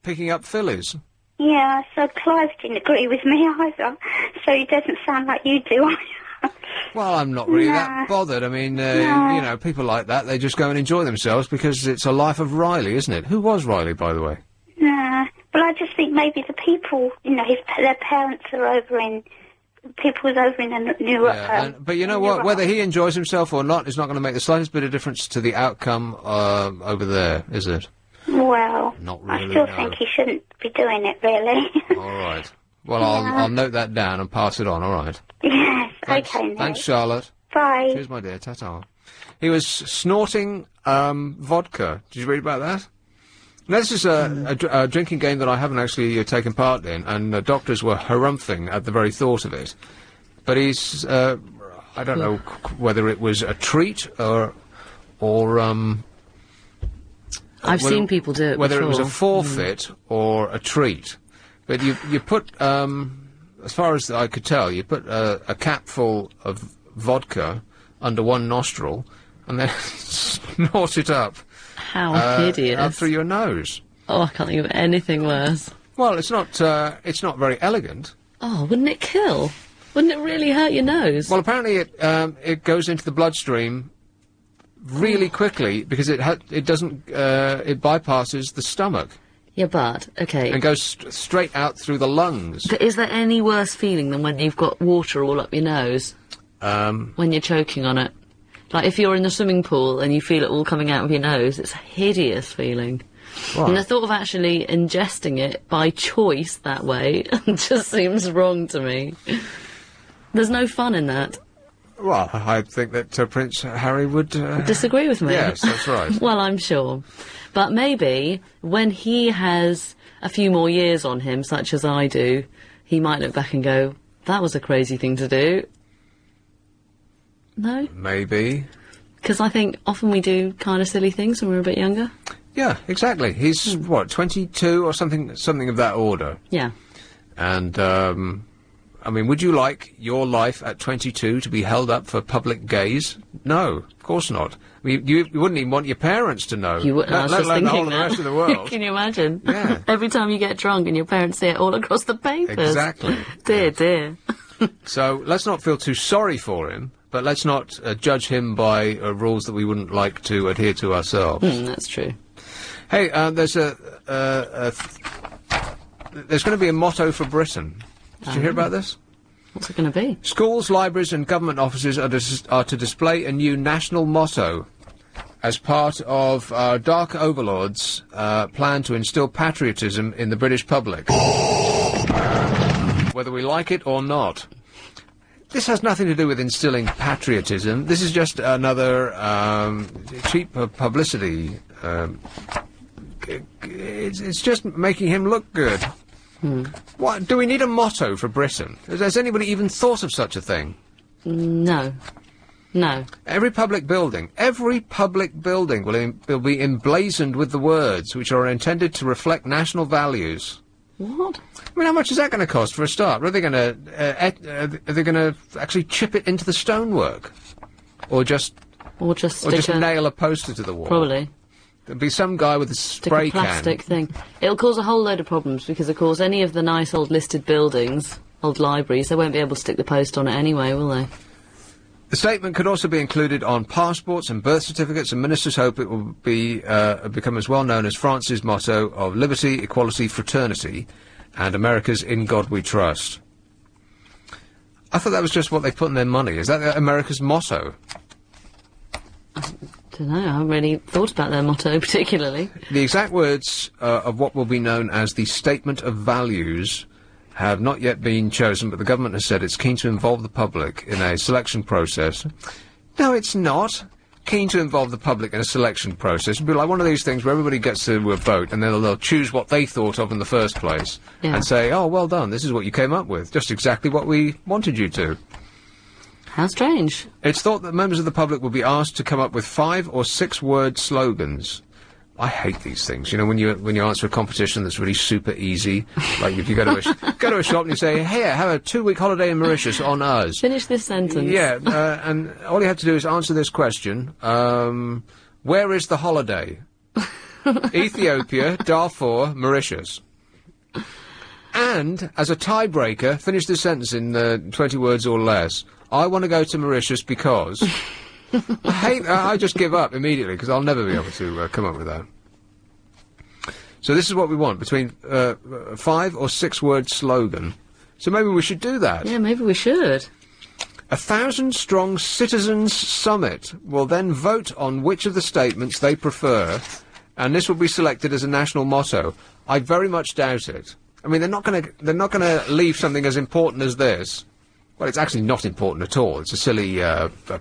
picking up fillies. Yeah, so Clive didn't agree with me either, so he doesn't sound like you do. Well, I'm not really that bothered. I mean, people like that, they just go and enjoy themselves because it's a life of Riley, isn't it? Who was Riley, by the way? But I just think maybe the people, their parents are over in... People was over in New York. But you know what? Whether he enjoys himself or not is not going to make the slightest bit of difference to the outcome over there, is it? Well, not really, I still think he shouldn't be doing it, really. All right. Well, I'll note that down and pass it on, all right? Yes, Thanks, okay, Nick. Thanks, Charlotte. Bye. Cheers, my dear. Ta-ta. He was snorting vodka. Did you read about that? Now, this is a drinking game that I haven't actually taken part in, and doctors were harumphing at the very thought of it. But he's, I don't know whether it was a treat or I've seen people do it whether before. it was a forfeit or a treat. But you put, as far as I could tell, you put a capful of vodka under one nostril and then snort it up. How hideous. Up through your nose. Oh, I can't think of anything worse. Well, it's not very elegant. Oh, wouldn't it kill? Wouldn't it really hurt your nose? Well, apparently it goes into the bloodstream really quickly because it bypasses the stomach. Yeah, but, okay. And goes straight out through the lungs. But is there any worse feeling than when you've got water all up your nose? When you're choking on it? Like, if you're in the swimming pool and you feel it all coming out of your nose, it's a hideous feeling. Right. And the thought of actually ingesting it by choice that way just seems wrong to me. There's no fun in that. Well, I think that Prince Harry would... Disagree with me? Yes, that's right. Well, I'm sure. But maybe when he has a few more years on him, such as I do, he might look back and go, that was a crazy thing to do. No? Maybe. Because I think often we do kind of silly things when we're a bit younger. Yeah, exactly. He's, 22 or something of that order. Yeah. And, I mean, would you like your life at 22 to be held up for public gaze? No, of course not. I mean, you wouldn't even want your parents to know. You wouldn't. Let alone the whole of the rest of the world. Can you imagine? Yeah. Every time you get drunk and your parents see it all across the papers. Exactly. Dear, dear. So let's not feel too sorry for him, but let's not judge him by rules that we wouldn't like to adhere to ourselves. That's true. Hey, there's there's going to be a motto for Britain. Did you hear about this? What's it going to be? Schools, libraries and government offices are to display a new national motto as part of our Dark Overlord's plan to instill patriotism in the British public. Whether we like it or not. This has nothing to do with instilling patriotism. This is just another cheap publicity. It's just making him look good. What, do we need a motto for Britain? Has anybody even thought of such a thing? No. No. Every public building will be emblazoned with the words which are intended to reflect national values. What? I mean, how much is that going to cost for a start? Are they going to actually chip it into the stonework, or just nail a poster to the wall? Probably. There'll be some guy with a spray can. Stick a plastic thing. It'll cause a whole load of problems because, of course, any of the nice old listed buildings, old libraries, they won't be able to stick the post on it anyway, will they? The statement could also be included on passports and birth certificates, and ministers hope it will be become as well known as France's motto of liberty, equality, fraternity, and America's In God We Trust. I thought that was just what they put in their money. Is that America's motto? I don't know. I haven't really thought about their motto particularly. The exact words of what will be known as the Statement of Values have not yet been chosen, but the government has said it's keen to involve the public in a selection process. No, it's not keen to involve the public in a selection process. It'd be like one of these things where everybody gets to vote, and then they'll choose what they thought of in the first place, and say, oh, well done, this is what you came up with, just exactly what we wanted you to. How strange. It's thought that members of the public will be asked to come up with 5 or 6 word slogans. I hate these things. You know, when you answer a competition that's really super easy, like if you go to a shop and you say, "Hey, have a 2-week holiday in Mauritius on us." Finish this sentence. Yeah, and all you have to do is answer this question: where is the holiday? Ethiopia, Darfur, Mauritius. And as a tiebreaker, finish this sentence in 20 words or less. I want to go to Mauritius because. I just give up immediately because I'll never be able to come up with that. So this is what we want, between 5 or 6 word slogan. So maybe we should do that. Yeah, maybe we should. 1,000-strong citizens' summit will then vote on which of the statements they prefer, and this will be selected as a national motto. I very much doubt it. I mean, they're not going to leave something as important as this. Well, it's actually not important at all. It's a silly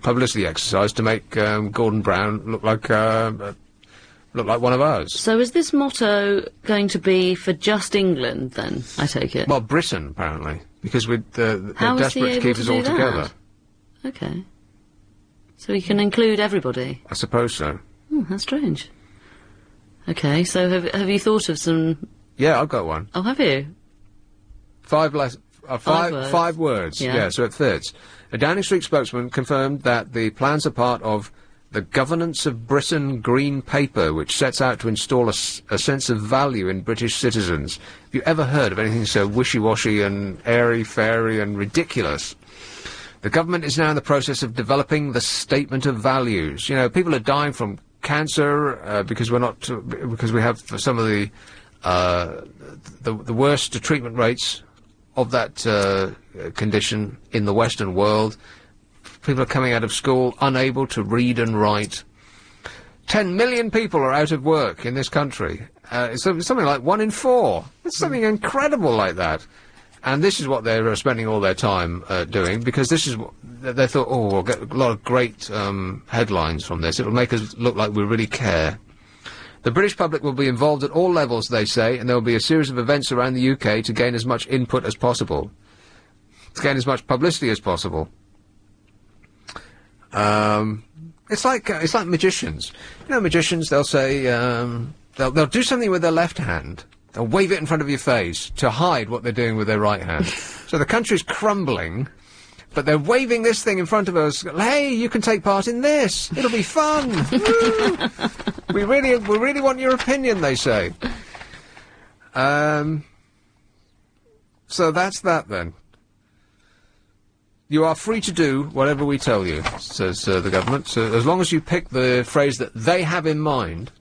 publicity exercise to make Gordon Brown look like one of ours. So is this motto going to be for just England, then, I take it? Well, Britain, apparently, because they're desperate to keep us all together. Okay. So we can include everybody? I suppose so. Oh, that's strange. Okay, so have you thought of some... Yeah, I've got one. Oh, have you? 5 words. Yeah, so it fits. A Downing Street spokesman confirmed that the plans are part of the Governance of Britain Green Paper, which sets out to install a sense of value in British citizens. Have you ever heard of anything so wishy-washy and airy-fairy and ridiculous? The government is now in the process of developing the Statement of Values. You know, people are dying from cancer because we have some of the worst treatment rates of that condition in the Western world. People are coming out of school unable to read and write. 10 million people are out of work in this country. It's something like 1 in 4. It's something incredible like that. And this is what they're spending all their time doing, because this is what they thought, oh, we'll get a lot of great headlines from this. It'll make us look like we really care. The British public will be involved at all levels, they say, and there will be a series of events around the UK to gain as much input as possible, to gain as much publicity as possible. It's like magicians. You know, magicians, they'll say, they'll do something with their left hand. They'll wave it in front of your face to hide what they're doing with their right hand. So the country's crumbling, but they're waving this thing in front of us. Hey, you can take part in this. It'll be fun. We really want your opinion, they say. So that's that then. You are free to do whatever we tell you, says the government. So as long as you pick the phrase that they have in mind,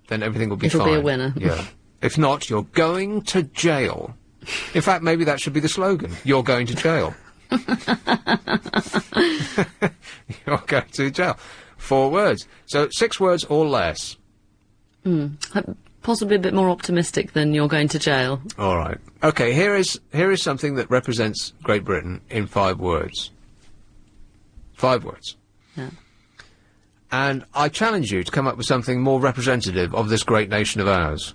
then everything will be fine. It'll be a winner. Yeah. If not, you're going to jail. In fact, maybe that should be the slogan. You're going to jail. You're going to jail. 4 words. So 6 words or less. Possibly a bit more optimistic than you're going to jail. All right. Okay, here is something that represents Great Britain in 5 words. 5 words. Yeah. And I challenge you to come up with something more representative of this great nation of ours.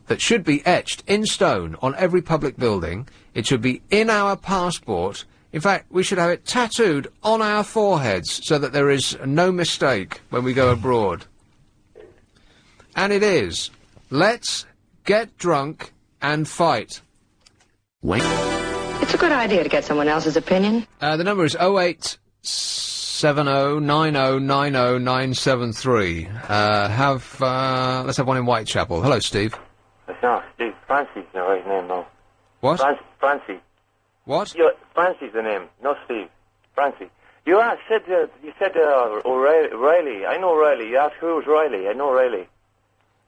That should be etched in stone on every public building. It should be in our passport. In fact, we should have it tattooed on our foreheads so that there is no mistake when we go abroad. And it is, let's get drunk and fight. Wait. It's a good idea to get someone else's opinion. The number is 08709090973. Let's have one in Whitechapel. Hello, Steve. It's not Steve. Francie's the right name, no. What? Francie. What? Francie's the name, not Steve. Francie. You said Riley. I know Riley. You asked who was Riley. I know Riley.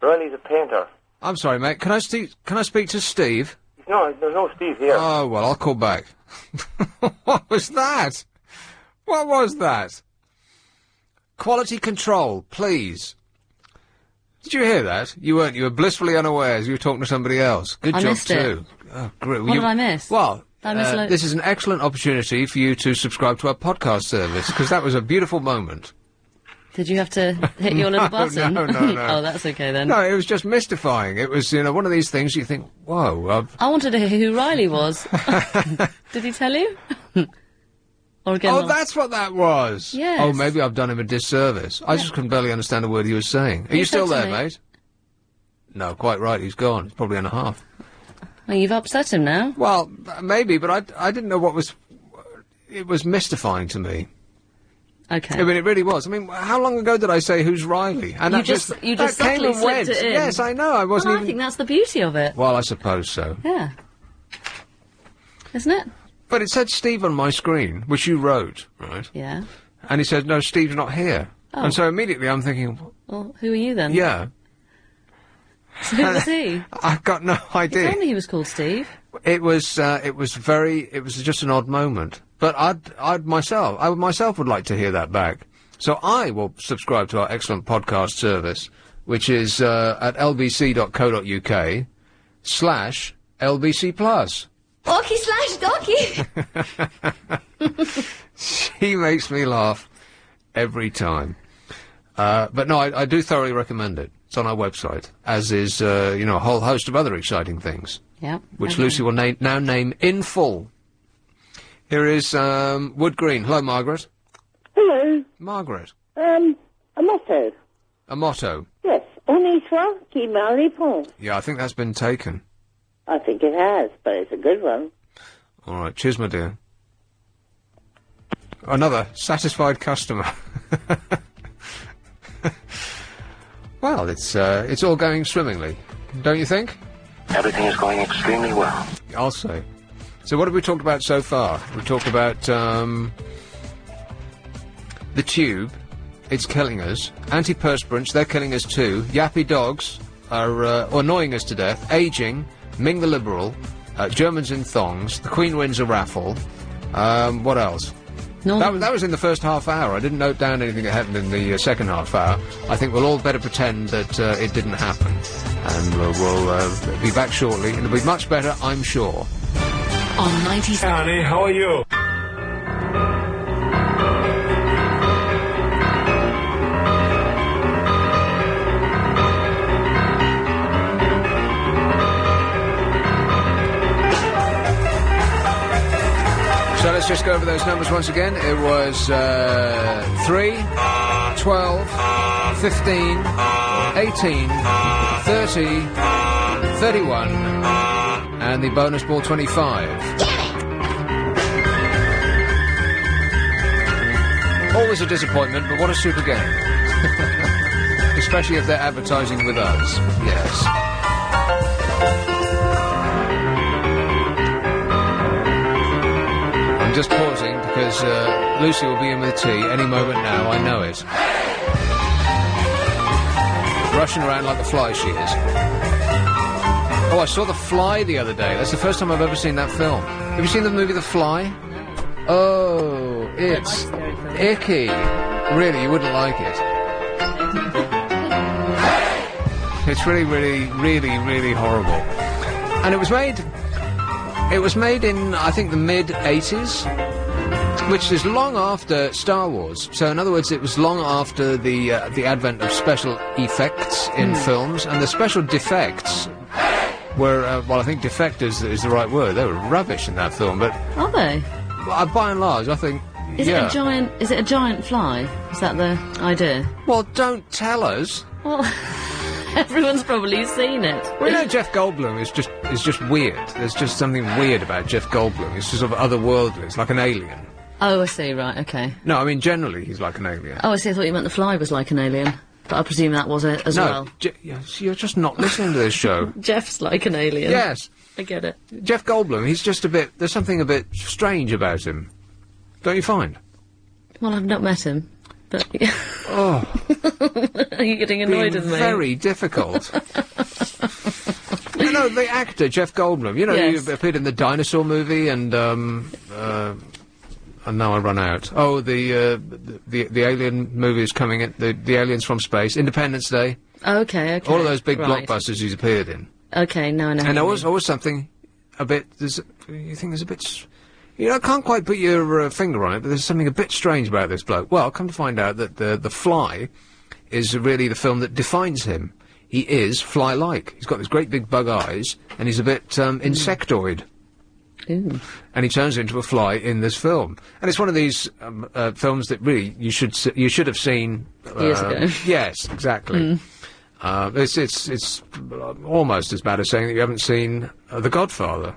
Riley's a painter. I'm sorry, mate. Can I speak to Steve? No, there's no Steve here. Oh, well, I'll call back. What was that? What was that? Quality control, please. Did you hear that? You weren't. You were blissfully unawares. You were talking to somebody else. Good I job, missed too. It. Oh, great. What did I miss? Well, this is an excellent opportunity for you to subscribe to our podcast service, because that was a beautiful moment. Did you have to hit your little button? No. Oh, that's okay then. No, it was just mystifying. It was, one of these things you think, whoa. I wanted to hear who Riley was. Did he tell you? Or again? Oh, that's what that was. Yes. Oh, maybe I've done him a disservice. I just couldn't barely understand a word he was saying. Are you still there, mate? No, quite right. He's gone. He's probably in a half. Well, you've upset him now. Well, maybe, but I didn't know what was... It was mystifying to me. Okay. I mean, it really was. I mean, how long ago did I say who's Riley? And you just came subtly and went. slipped it in. Yes, I know. I wasn't I think that's the beauty of it. Well, I suppose so. Yeah. Isn't it? But it said Steve on my screen, which you wrote, right? Yeah. And he said, no, Steve's not here. Oh. And so immediately I'm thinking... Well, who are you then? Yeah. So who was he? I've got no idea. You told me he was called Steve. It was just an odd moment. But I myself would like to hear that back. So I will subscribe to our excellent podcast service, which is at lbc.co.uk/LBC+. Orky/Docky. She makes me laugh every time. But no, I do thoroughly recommend it. It's on our website, as is, a whole host of other exciting things. Yeah. Which Lucy will now name in full. Here is Wood Green. Hello, Margaret. Hello. Margaret. A motto. A motto? Yes. On y soit qui mal répond. Yeah, I think that's been taken. I think it has, but it's a good one. All right, cheers, my dear. Another satisfied customer. Well, it's all going swimmingly, don't you think? Everything is going extremely well. I'll say. So what have we talked about so far? We've talked about the tube. It's killing us. Antiperspirants, they're killing us too. Yappy dogs are annoying us to death. Ageing, Ming the Liberal, Germans in thongs, the Queen wins a raffle. What else? That was in the first half hour. I didn't note down anything that happened in the second half hour. I think we'll all better pretend that it didn't happen. And we'll be back shortly. It'll be much better, I'm sure. On 90... Honey, how are you? So let's just go over those numbers once again. It was 3, 12, 15, 18, 30, 31, and the bonus ball 25. Always a disappointment, but what a super game. Especially if they're advertising with us. Yes. I'm just pausing because Lucy will be in with tea any moment now, I know it. Rushing around like a fly she is. Oh, I saw The Fly the other day. That's the first time I've ever seen that film. Have you seen the movie The Fly? Oh, it's icky. Really, you wouldn't like it. It's really, really, really, really horrible. And it was made in, I think, the mid-80s, which is long after Star Wars. So, in other words, it was long after the advent of special effects in films, and the special defects were, well, I think defect is the right word. They were rubbish in that film, but... Are they? By and large, I think, Is it a giant fly? Is that the idea? Well, don't tell us. Well, everyone's probably seen it. Well, you know, Jeff Goldblum is just weird. There's just something weird about Jeff Goldblum. He's just sort of otherworldly. It's like an alien. Oh, I see, right, okay. No, I mean, generally, he's like an alien. Oh, I see, I thought you meant the fly was like an alien. But I presume that was it as well. No, you're just not listening to this show. Jeff's like an alien. Yes. I get it. Jeff Goldblum, he's just a bit... There's something a bit strange about him. Don't you find? Well, I've not met him, but... Oh. Are you getting annoyed with me? Very difficult. You know, the actor, Jeff Goldblum, you know, Yes. he appeared in the Dinosaur movie and now I run out. Oh, the Alien movie is coming in, the Aliens from Space, Independence Day. Okay. All of those big right. blockbusters he's appeared in. Okay, now I know. And always something a bit, you think there's a bit, you know, I can't quite put your finger on it, but there's something a bit strange about this bloke. Well, come to find out that The Fly is really the film that defines him. He is fly-like. He's got these great big bug eyes, and he's a bit insectoid. Ooh. And he turns into a fly in this film. And it's one of these films that really you should have seen years ago. Yes, exactly. It's almost as bad as saying that you haven't seen The Godfather.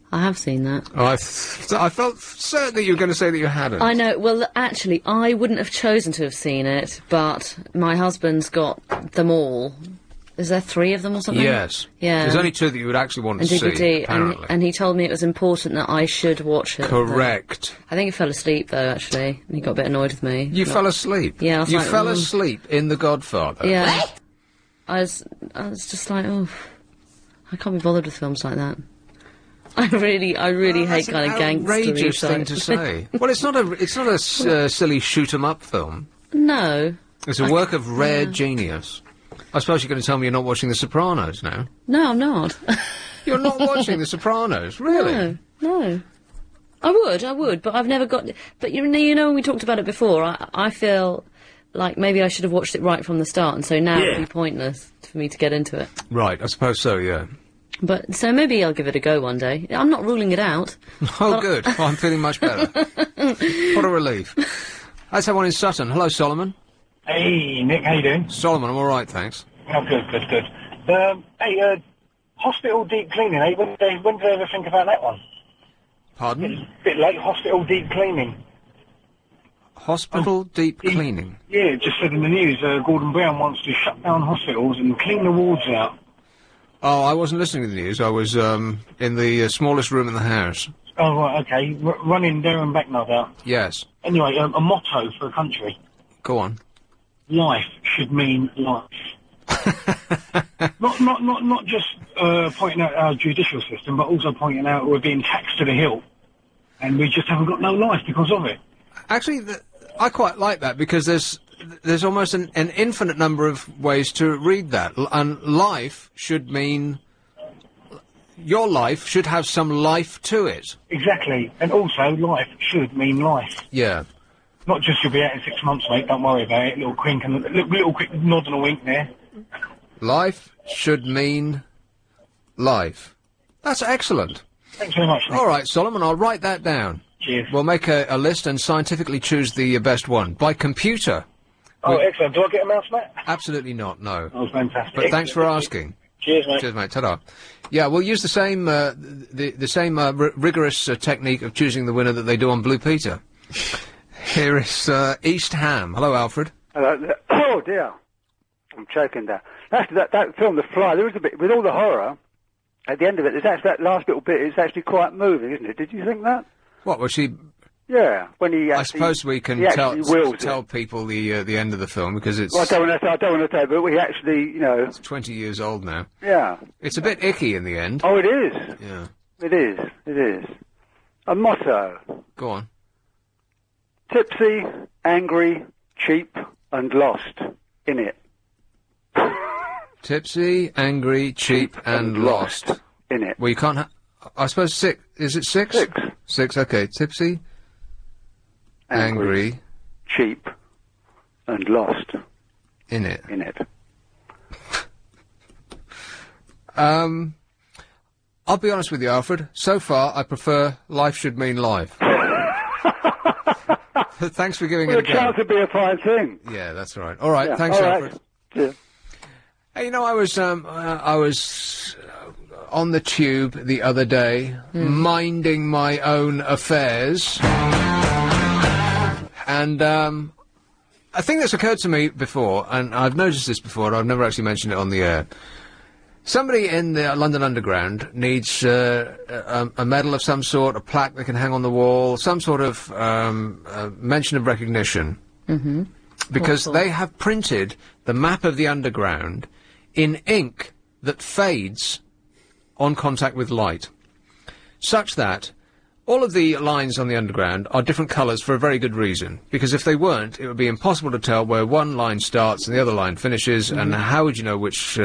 I have seen that. Oh, I felt certain that you were going to say that you hadn't. I know. Well, actually, I wouldn't have chosen to have seen it, but my husband's got them all. Is there 3 of them or something? Yes. Yeah. There's only 2 that you would actually want to DVD, see, apparently. and he told me it was important that I should watch it. Correct. I think he fell asleep, though, actually. He got a bit annoyed with me. You fell asleep? Yeah, I was You like, fell asleep in The Godfather? Yeah. I was just like, oh, I can't be bothered with films like that. I really hate kind of gangster outrageous thing to say. Well, it's not a silly shoot 'em up film. No. It's a work of rare genius. I suppose you're going to tell me you're not watching The Sopranos now. No, I'm not. You're not watching The Sopranos, really? No. I would, but I've never got... But you know, when we talked about it before, I feel like maybe I should have watched it right from the start, and so now it'd be pointless for me to get into it. Right, I suppose so, yeah. But, so maybe I'll give it a go one day. I'm not ruling it out. Oh, good. Well, I'm feeling much better. What a relief. Let's have one in Sutton. Hello, Solomon. Hey, Nick, how you doing? Solomon, I'm all right, thanks. Oh, good. Hey, hospital deep cleaning, eh? When did they ever think about that one? Pardon? It's a bit late, hospital deep cleaning. Hospital deep cleaning? Yeah, it just said in the news, Gordon Brown wants to shut down hospitals and clean the wards out. Oh, I wasn't listening to the news. I was in the smallest room in the house. Oh, right, okay. Running there and back, no doubt. Yes. Anyway, a motto for a country. Go on. Life should mean life. not just pointing out our judicial system, but also pointing out we're being taxed to the hilt. and we just haven't got no life because of it. Actually, I quite like that, because there's almost an infinite number of ways to read that. And life should mean... Your life should have some life to it. Exactly. And also, life should mean life. Yeah. Not just you'll be out in 6 months, mate, don't worry about it. Little quick nod and a wink there. Life should mean life. That's excellent. Thanks very much, Nick. All right, Solomon, I'll write that down. Cheers. We'll make a list and scientifically choose the best one. By computer. Oh, excellent. Do I get a mouse mat? Absolutely not, no. Oh, fantastic. But thanks for asking. Cheers, mate. Cheers, mate. Ta-da. Yeah, we'll use the same, rigorous technique of choosing the winner that they do on Blue Peter. Here is East Ham. Hello, Alfred. Hello. Oh, dear. I'm choking there. That film, The Fly, there is a bit, with all the horror, at the end of it, there's actually, that last little bit is actually quite moving, isn't it? Did you think that? What, was she... Yeah, when he actually... I suppose we can tell people the end of the film, because it's... Well, I don't want to tell, but we actually, you know... It's 20 years old now. Yeah. It's a bit icky in the end. Oh, it is. Yeah. It is. A motto. Go on. Tipsy, angry, cheap, and lost. In it. Tipsy, angry, cheap, and lost. In it. Well, you can't I suppose 6. Is it 6? 6. 6, okay. Tipsy... Angry, cheap, and lost. In it. I'll be honest with you, Alfred. So far, I prefer life should mean life. Thanks for giving it a go. A chance to be a fine thing. Yeah, that's right. All right, yeah. Thanks, all Alfred. Right. Yeah. Hey, you know, I was on the tube the other day, minding my own affairs. And, a thing that's occurred to me before, and I've noticed this before, I've never actually mentioned it on the air. Somebody in the London Underground needs, a medal of some sort, a plaque that can hang on the wall, some sort of, mention of recognition. Mm-hmm. Because they have printed the map of the Underground in ink that fades on contact with light. Such that all of the lines on the Underground are different colours for a very good reason, because if they weren't, it would be impossible to tell where one line starts and the other line finishes, and how would you know which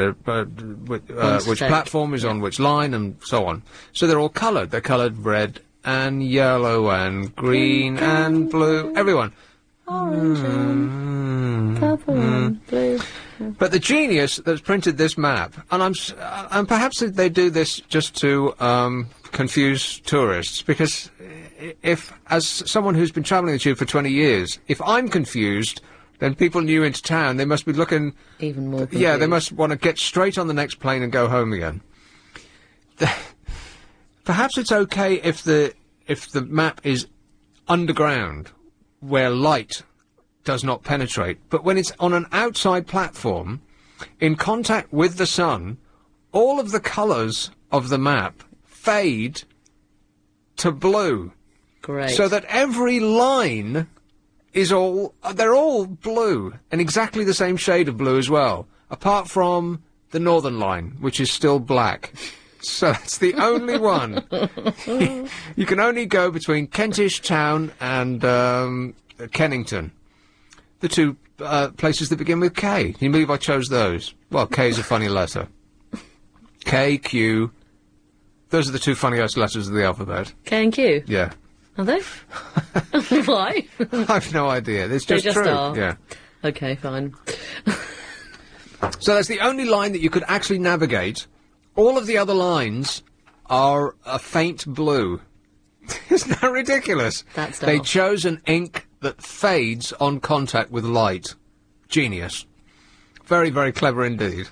platform is on which line, and so on. So they're all coloured. They're coloured red and yellow and green and blue. Everyone. Orange and purple and blue. But the genius that's printed this map, and perhaps they do this just to confuse tourists, because if, as someone who's been travelling the tube for 20 years, if I'm confused, then people new into town, they must be looking... Even more confused. Yeah, they must want to get straight on the next plane and go home again. Perhaps it's okay if the map is underground, where light does not penetrate, but when it's on an outside platform, in contact with the sun, all of the colours of the map fade to blue. Great. So that every line is they're all blue, and exactly the same shade of blue as well, apart from the northern line, which is still black. So that's the only one. You can only go between Kentish Town and Kennington. The two places that begin with K. Can you believe I chose those? Well, K is a funny letter. K, Q. Those are the two funniest letters of the alphabet. K and Q? Yeah. Are they? Why? I've no idea. It's just true. Are. Yeah. Okay, fine. So that's the only line that you could actually navigate. All of the other lines are a faint blue. Isn't that ridiculous? That's They daft. chose an ink that fades on contact with light. Genius. Very, very clever indeed.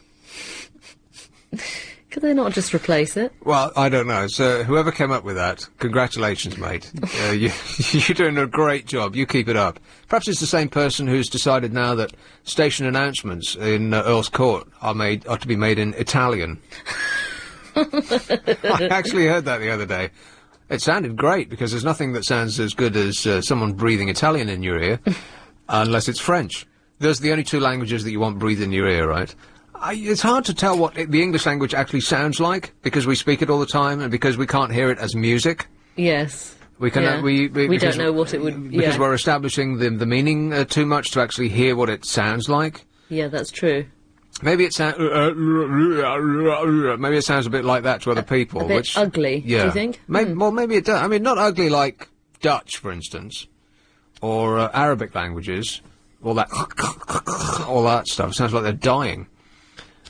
Could they not just replace it? Well, I don't know. So whoever came up with that, congratulations, mate. You're doing a great job. You keep it up. Perhaps it's the same person who's decided now that station announcements in Earl's Court are to be made in Italian. I actually heard that the other day. It sounded great, because there's nothing that sounds as good as someone breathing Italian in your ear, unless it's French. Those are the only two languages that you want breathed in your ear, right? It's hard to tell what the English language actually sounds like, because we speak it all the time, and because we can't hear it as music. Yes. We can. Yeah. We don't know what it would... because yeah. we're establishing the meaning too much to actually hear what it sounds like. Yeah, that's true. Maybe it sounds. Maybe it sounds a bit like that to other people. A bit which, ugly. Yeah. Do you think? Maybe, well, maybe it does. I mean, not ugly like Dutch, for instance, or Arabic languages. All that stuff. It sounds like they're dying.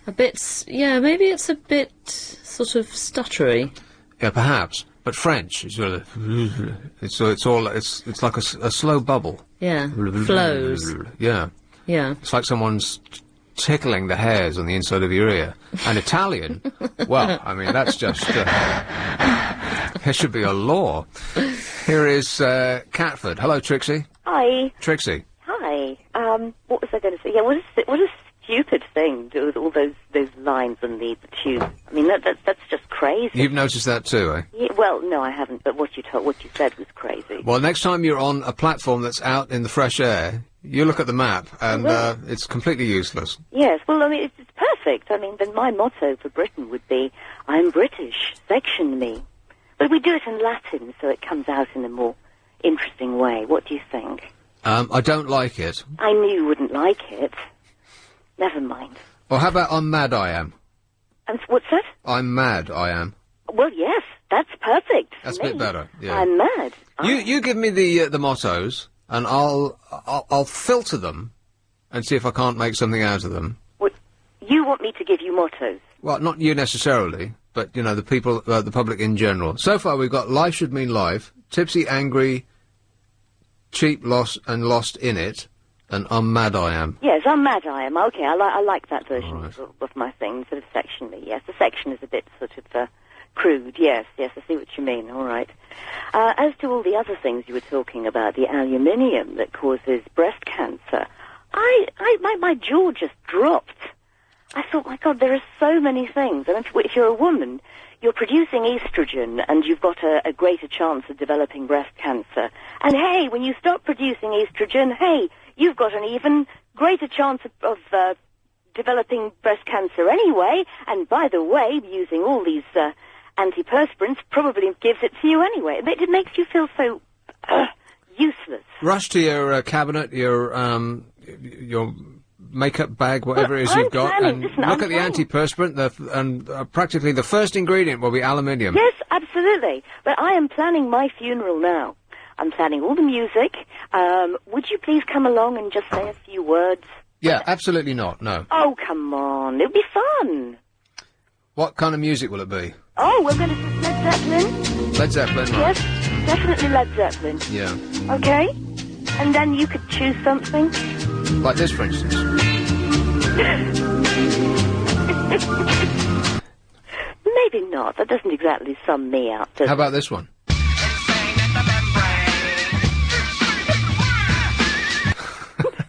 A bit. Yeah, maybe it's a bit sort of stuttery. Yeah, perhaps. But French is sort of. It's like a slow bubble. Yeah. Flows. Yeah. Yeah. It's like someone's tickling the hairs on the inside of your ear. And Italian, well, I mean, that's just... there should be a law. Here is Catford. Hello, Trixie. Hi. Trixie. Hi. What was I going to say? Yeah, what a stupid thing to do with all those lines on the tube. I mean, that's just crazy. You've noticed that too, eh? Yeah, well, no, I haven't, but what you said was crazy. Well, next time you're on a platform that's out in the fresh air, you look at the map, and it's completely useless. Yes, well, I mean, it's perfect. I mean, then my motto for Britain would be, I'm British, section me. But we do it in Latin, so it comes out in a more interesting way. What do you think? I don't like it. I knew you wouldn't like it. Never mind. Or how about I'm mad I am? And what's that? I'm mad I am. Well, yes, that's perfect. That's a bit better, yeah. I'm mad. You give me the mottos, and I'll filter them and see if I can't make something out of them. What, you want me to give you mottos? Well, not you necessarily, but, you know, the people, the public in general. So far we've got life should mean life, tipsy, angry, cheap, lost, and lost in it, and I'm mad I am. Yes, I'm mad I am. Okay, I like that version of my thing, sort of sectionally, yes. The section is a bit sort of crude, yes, I see what you mean, all right. As to all the other things you were talking about, the aluminium that causes breast cancer, my jaw just dropped. I thought, my God, there are so many things. And if you're a woman, you're producing estrogen and you've got a greater chance of developing breast cancer. And hey, when you stop producing estrogen, hey, you've got an even greater chance of developing breast cancer anyway. And by the way, using all these antiperspirants probably gives it to you anyway. It makes you feel so useless. Rush to your cabinet, your makeup bag, whatever it is you've got, and look at the antiperspirant, and practically the first ingredient will be aluminium. Yes, absolutely. But I am planning my funeral now. I'm planning all the music. Would you please come along and just say a few words? Yeah, absolutely not, no. Oh, come on. It'll be fun. What kind of music will it be? Oh, we're going to do Led Zeppelin. Led Zeppelin, right. Yes, definitely Led Zeppelin. Yeah. Okay? And then you could choose something. Like this, for instance. Maybe not. That doesn't exactly sum me up, does How about this one?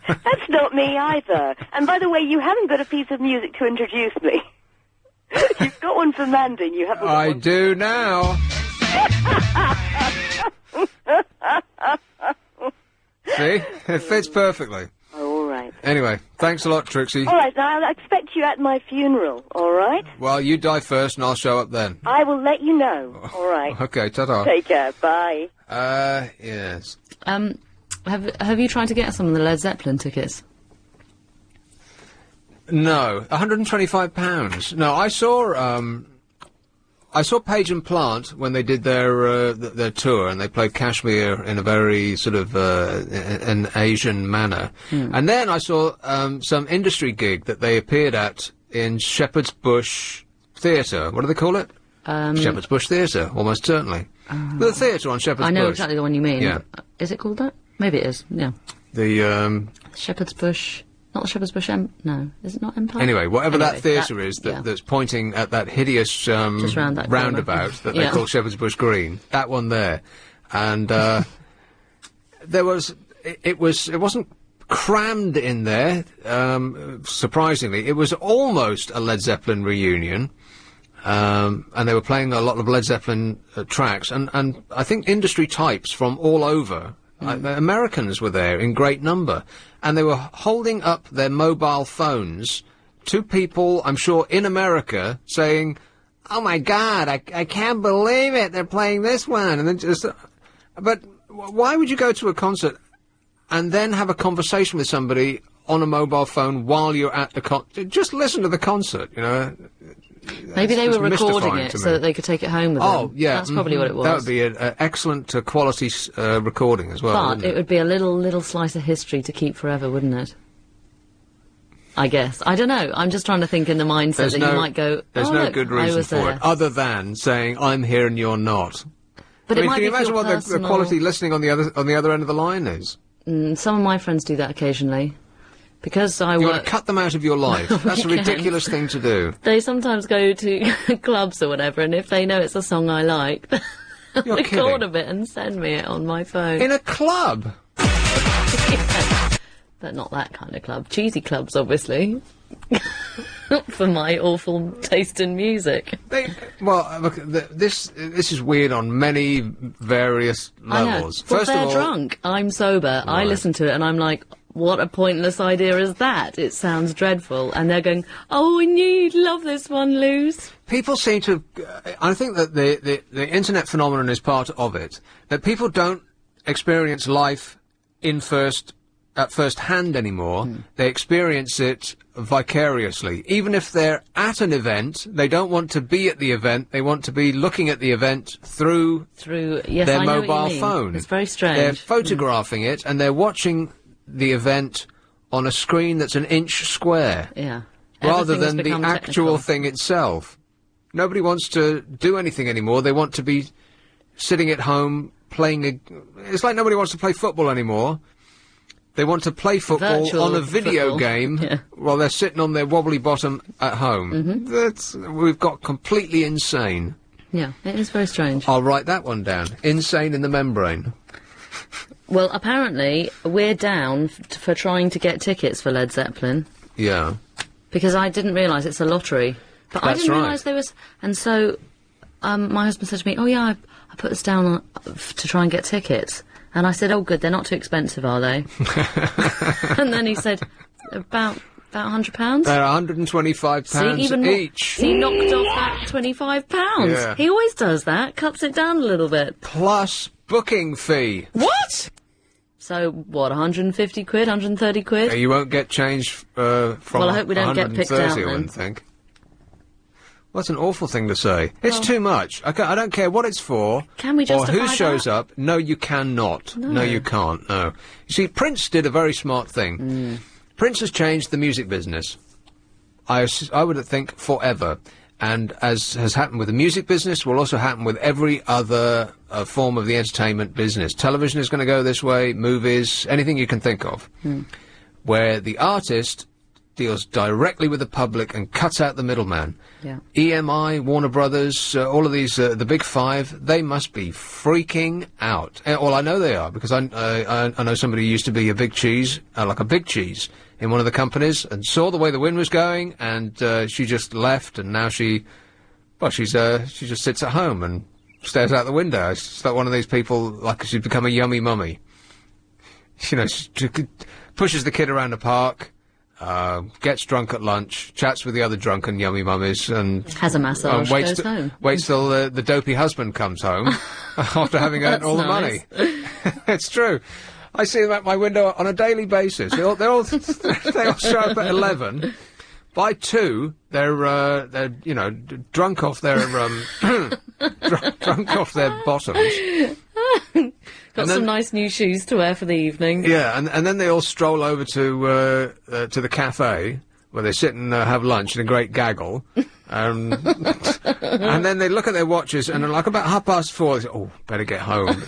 That's not me either. And by the way, you haven't got a piece of music to introduce me. You've got one for Mandy, you haven't got I one. do now. See? It fits perfectly. Oh, all right. Anyway, thanks a lot, Trixie. All right, now I'll expect you at my funeral, all right? Well, you die first and I'll show up then. I will let you know, all right? Okay, ta-ta. Take care, bye. Yes. Have you tried to get some of the Led Zeppelin tickets? No, £125. No, I saw Page and Plant when they did their tour, and they played Kashmir in a very sort of an Asian manner. And then I saw some industry gig that they appeared at in Shepherd's Bush Theatre. What do they call it? Shepherd's Bush Theatre, almost certainly. The theatre on Shepherd's Bush. I know exactly the one you mean. Yeah. Is it called that? Maybe it is, yeah. The Shepherd's Bush... Not the Shepherd's Bush no, is it not Empire? Anyway, whatever that theatre is that's pointing at that hideous just round that roundabout that they call Shepherd's Bush Green, that one there, and it wasn't crammed in there. Surprisingly, it was almost a Led Zeppelin reunion, and they were playing a lot of Led Zeppelin tracks, and I think industry types from all over. Americans were there in great number, and they were holding up their mobile phones to people, I'm sure, in America, saying, "Oh my God, I can't believe it, they're playing this one," and then just, But why would you go to a concert and then have a conversation with somebody on a mobile phone while you're at the concert? Just listen to the concert, you know. Maybe they were recording it so that they could take it home with them. Oh, yeah. That's probably what it was. That would be an excellent quality recording as well. But it would be a little slice of history to keep forever, wouldn't it? I guess. I don't know. I'm just trying to think in the mindset you might go, There's oh, no look, good reason for it, other than saying, I'm here and you're not. But I mean, can you imagine what the quality listening on the other end of the line is? Some of my friends do that occasionally. Because I You work... want to cut them out of your life. That's a ridiculous thing to do. They sometimes go to clubs or whatever, and if they know it's a song I like, they'll record a bit and send me it on my phone. In a club? Yeah. But not that kind of club. Cheesy clubs, obviously. For my awful taste in music. Look, this is weird on many various levels. Well, First they're of all, drunk. I'm sober. I listen to it and I'm like, what a pointless idea is that? It sounds dreadful. And they're going, oh, I knew you'd love this one, Luz. People seem to... I think that the internet phenomenon is part of it. That people don't experience life at first hand anymore. They experience it vicariously. Even if they're at an event, they don't want to be at the event. They want to be looking at the event through yes, their I know mobile what you mean. phone. It's very strange. They're photographing it and they're watching the event on a screen that's an inch square. Yeah. Rather than the actual thing itself. Nobody wants to do anything anymore. They want to be sitting at home playing it's like nobody wants to play football anymore. They want to play football on a video game while they're sitting on their wobbly bottom at home. We've got completely insane. Yeah, it is very strange. I'll write that one down. Insane in the membrane. Well, apparently, we're down for trying to get tickets for Led Zeppelin. Yeah. Because I didn't realise it's a lottery. But I didn't realise there was... And so, my husband said to me, oh yeah, I put this down to try and get tickets. And I said, oh good, they're not too expensive, are they? And then he said, about £100? They're £125 each. He knocked off that £25. Yeah. He always does that, cuts it down a little bit. Plus booking fee. What? So, what, 150 quid, 130 quid? You won't get change from well, I hope we don't get picked out, I wouldn't think. Well, that's an awful thing to say. It's too much. I don't care what it's for. Can we justify or who shows up. No, you cannot. No, you can't. No. You see, Prince did a very smart thing. Prince has changed the music business. I would think forever. And as has happened with the music business, will also happen with every other form of the entertainment business. Television is going to go this way, movies, anything you can think of. Where the artist deals directly with the public and cuts out the middleman. Yeah. EMI, Warner Brothers, all of these, the big five, they must be freaking out. Well, I know they are, because I know somebody who used to be a big cheese, like a big cheese, in one of the companies, and saw the way the wind was going, and she just left, and now she just sits at home and stares out the window. She's like one of these people, like she's become a yummy mummy. You know, she pushes the kid around the park, gets drunk at lunch, chats with the other drunken yummy mummies, and has a massage, goes home. Waits till the dopey husband comes home after having earned all the money. It's true. I see them at my window on a daily basis. They all show up at 11. By 2, they're you know, drunk off their drunk off their bottoms. Got some nice new shoes to wear for the evening. Yeah, and then they all stroll over to the cafe where they sit and have lunch in a great gaggle. And then they look at their watches and like about 4:30, they say, oh, better get home.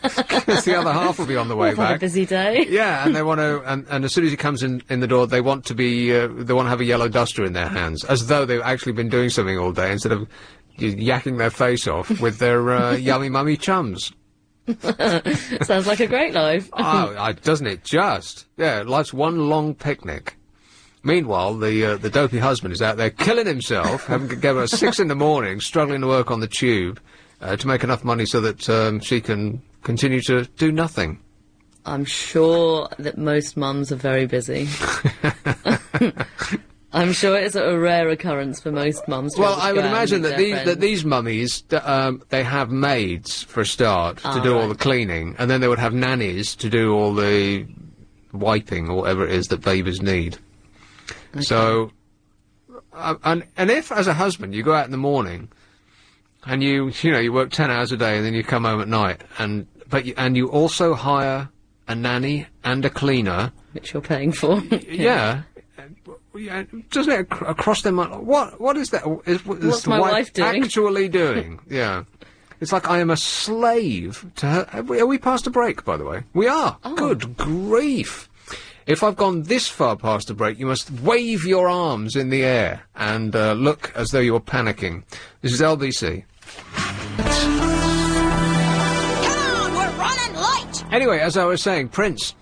Because the other half will be on the way back. Had a busy day. Yeah, and they want to, and as soon as he comes in the door, they want to be, they want to have a yellow duster in their hands, as though they've actually been doing something all day, instead of yakking their face off with their yummy mummy chums. Sounds like a great life. Oh, doesn't it just? Yeah, life's one long picnic. Meanwhile, the dopey husband is out there killing himself, having to go at 6 in the morning, struggling to work on the tube, to make enough money so that she can continue to do nothing. I'm sure that most mums are very busy. I'm sure it's a rare occurrence for most mums. to be Well, able to I go would out and imagine meet that their these mummies, they have maids for a start to Ah, do all right. the cleaning, and then they would have nannies to do all the wiping or whatever it is that babies need. Okay. So, and if as a husband you go out in the morning and you work 10 hours a day and then you come home at night and you also hire a nanny and a cleaner, which you're paying for. yeah. Yeah, doesn't it across their mind? What is that? Is What's the my wife doing? actually doing? Yeah, it's like I am a slave to her. Are we past a break, by the way? We are. Oh. Good grief! If I've gone this far past a break, you must wave your arms in the air and look as though you're panicking. This is LBC. Come on, we're running late. Anyway, as I was saying, Prince.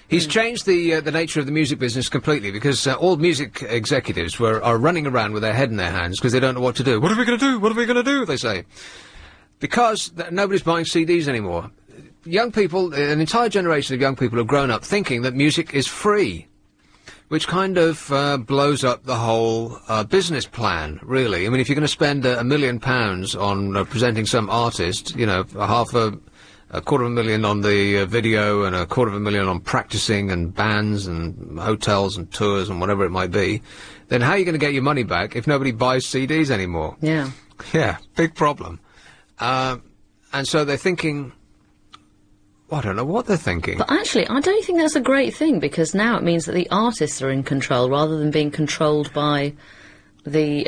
He's changed the nature of the music business completely because all music executives are running around with their head in their hands because they don't know what to do. What are we going to do? What are we going to do? They say. Because nobody's buying CDs anymore. Young people, an entire generation of young people have grown up thinking that music is free, which kind of blows up the whole business plan, really. I mean, if you're going to spend £1 million on presenting some artist, a $250,000 on the video and $250,000 on practicing and bands and hotels and tours and whatever it might be, then how are you going to get your money back if nobody buys CDs anymore? Yeah. Yeah, big problem. And so they're thinking, I don't know what they're thinking. But actually, I don't think that's a great thing, because now it means that the artists are in control rather than being controlled by the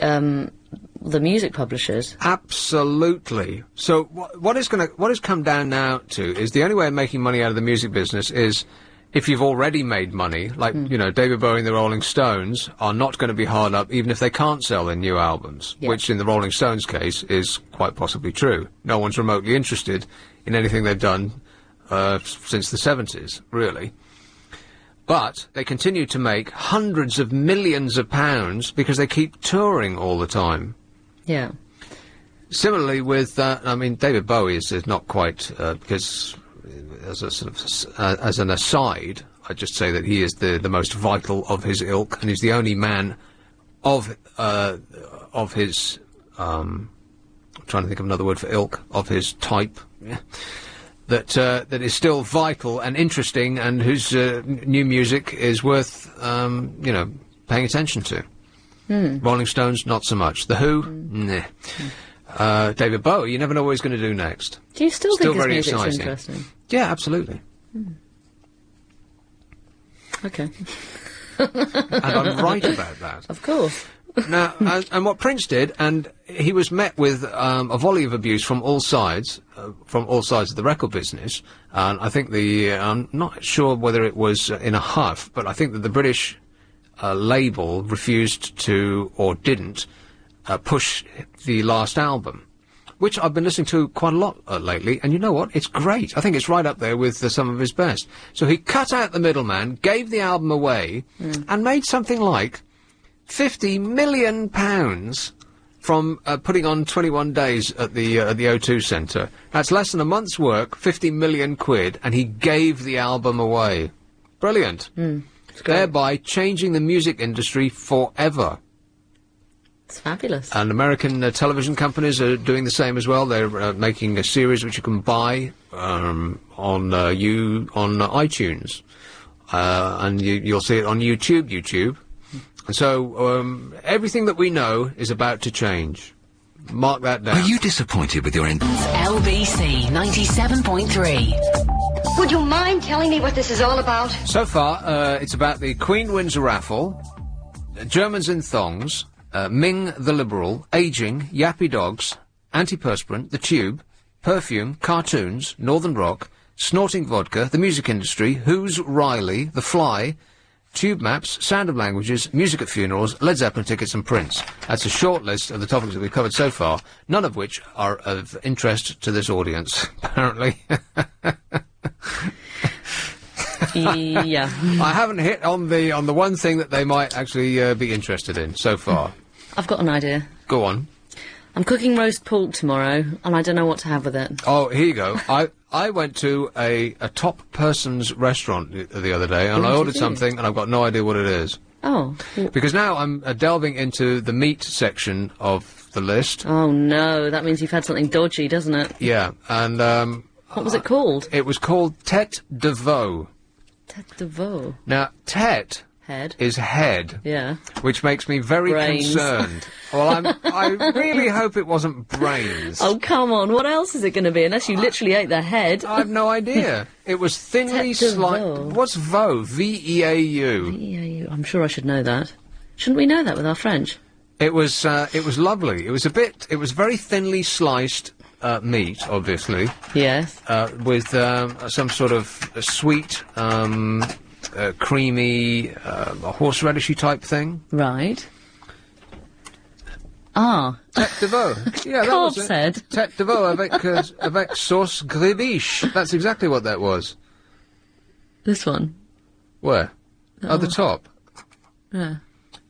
music publishers. Absolutely. So what has come down now to is the only way of making money out of the music business is if you've already made money, like, David Bowie and the Rolling Stones are not going to be hard up even if they can't sell their new albums, which in the Rolling Stones case is quite possibly true. No one's remotely interested in anything they've done since the 70s, really. But they continue to make hundreds of millions of pounds because they keep touring all the time. Yeah. Similarly with, David Bowie is not quite, because as a sort of, as an aside, I'd just say that he is the most vital of his ilk, and he's the only man of his, I'm trying to think of another word for ilk, of his type, that is still vital and interesting, and whose new music is worth, paying attention to. Rolling Stones, not so much. The Who, nah. David Bowie, you never know what he's going to do next. Do you still think his very music's exciting. interesting? Yeah, absolutely. Okay. And I'm right about that. Of course. Now, and what Prince did, and he was met with a volley of abuse from all sides of the record business. And I think I'm not sure whether it was in a huff, but I think that the British label refused to, or didn't, push the last album, which I've been listening to quite a lot lately, and you know what? It's great. I think it's right up there with some of his best. So he cut out the middleman, gave the album away, and made something like £50 million from putting on 21 Days at the O2 Centre. That's less than a month's work, 50 million quid, and he gave the album away. Brilliant. Thereby changing the music industry forever. It's fabulous. And American television companies are doing the same as well. They're making a series which you can buy on iTunes, and you'll see it on YouTube. And so everything that we know is about to change. Mark that down. Are you disappointed with your LBC 97.3. Would you mind telling me what this is all about? So far, it's about the Queen wins a raffle, Germans in thongs, Ming the Liberal, ageing, yappy dogs, antiperspirant, the Tube, perfume, cartoons, Northern Rock, snorting vodka, the music industry, Who's Riley, The Fly, Tube maps, Sound of Languages, music at funerals, Led Zeppelin tickets and Prince. That's a short list of the topics that we've covered so far, none of which are of interest to this audience, apparently. Yeah. I haven't hit on the one thing that they might actually be interested in so far. I've got an idea. Go on. I'm cooking roast pork tomorrow, and I don't know what to have with it. Oh, here you go. I went to a top person's restaurant the other day, and I ordered something, and I've got no idea what it is. Oh. Because now I'm delving into the meat section of the list. Oh, no. That means you've had something dodgy, doesn't it? Yeah, and, what was it called? It was called tête de veau. Tête de veau. Now, tête... Head. Is head. Yeah. Which makes me very Brains. concerned. Well, I really hope it wasn't brains. Oh, come on. What else is it going to be? Unless you literally ate the head. I have no idea. It was thinly sliced. What's veau? V-E-A-U. V-E-A-U. I'm sure I should know that. Shouldn't we know that with our French? It was lovely. It was very thinly sliced meat, obviously. Yes. With some sort of sweet, creamy, horseradishy type thing. Right. Ah. Tête de veau. Yeah, that was it. Head. Tête de veau avec sauce gribiche. That's exactly what that was. This one? Where? Oh. At the top. Yeah.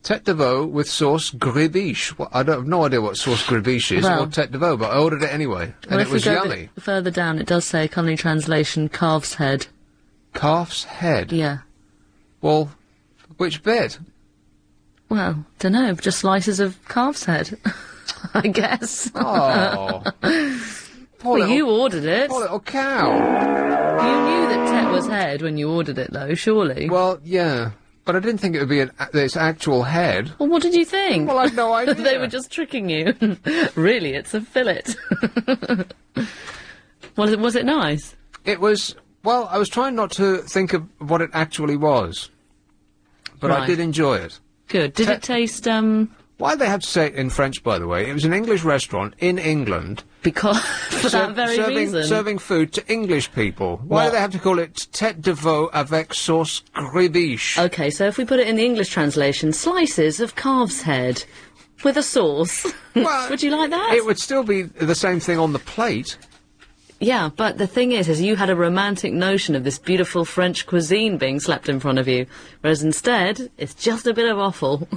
Tête de veau with sauce gribiche. Well, I have no idea what sauce gribiche is, Well, or tête de veau, but I ordered it anyway, and it was yummy. Further down, it does say, culinary translation, calf's head. Calf's head? Yeah. Well, which bit? Well, dunno, just slices of calf's head, I guess. Oh. Well, you ordered it. Poor little cow. You knew that Tet was head when you ordered it, though, surely? Well, yeah. But I didn't think it would be its actual head. Well, what did you think? Well, I had no idea. They were just tricking you. Really, it's a fillet. Was it nice? It was... Well, I was trying not to think of what it actually was. But Right. I did enjoy it. Good. Did it taste, Why did they have to say it in French, by the way? It was an English restaurant in England. Because... for that very reason. Serving food to English people. Why do they have to call it tête de veau avec sauce gribiche? Okay, so if we put it in the English translation, slices of calf's head with a sauce. Well, would you like that? It would still be the same thing on the plate. Yeah, but the thing is you had a romantic notion of this beautiful French cuisine being slapped in front of you, whereas instead, it's just a bit of offal.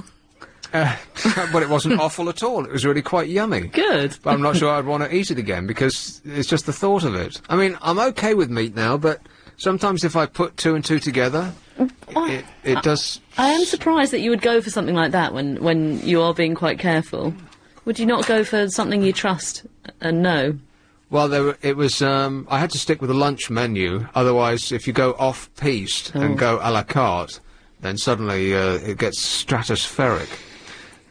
But it wasn't awful at all. It was really quite yummy. Good. But I'm not sure I'd want to eat it again, because it's just the thought of it. I mean, I'm okay with meat now, but sometimes if I put two and two together, it does... I am surprised that you would go for something like that when you are being quite careful. Would you not go for something you trust and know? Well, I had to stick with the lunch menu, otherwise if you go off-piste and go à la carte, then suddenly it gets stratospheric.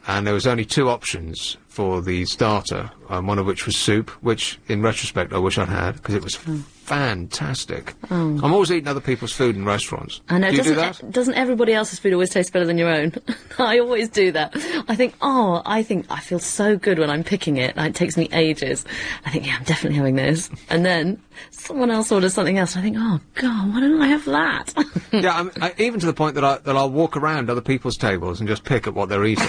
And there was only two options for the starter, one of which was soup, which, in retrospect, I wish I'd had, because it was fantastic. I'm always eating other people's food in restaurants. I know. Do you do that? Doesn't everybody else's food always taste better than your own? I always do that. I think I feel so good when I'm picking it. It takes me ages. I think, yeah, I'm definitely having this. And then someone else orders something else. And I think, oh, God, why don't I have that? Yeah, even to the point that I'll walk around other people's tables and just pick at what they're eating.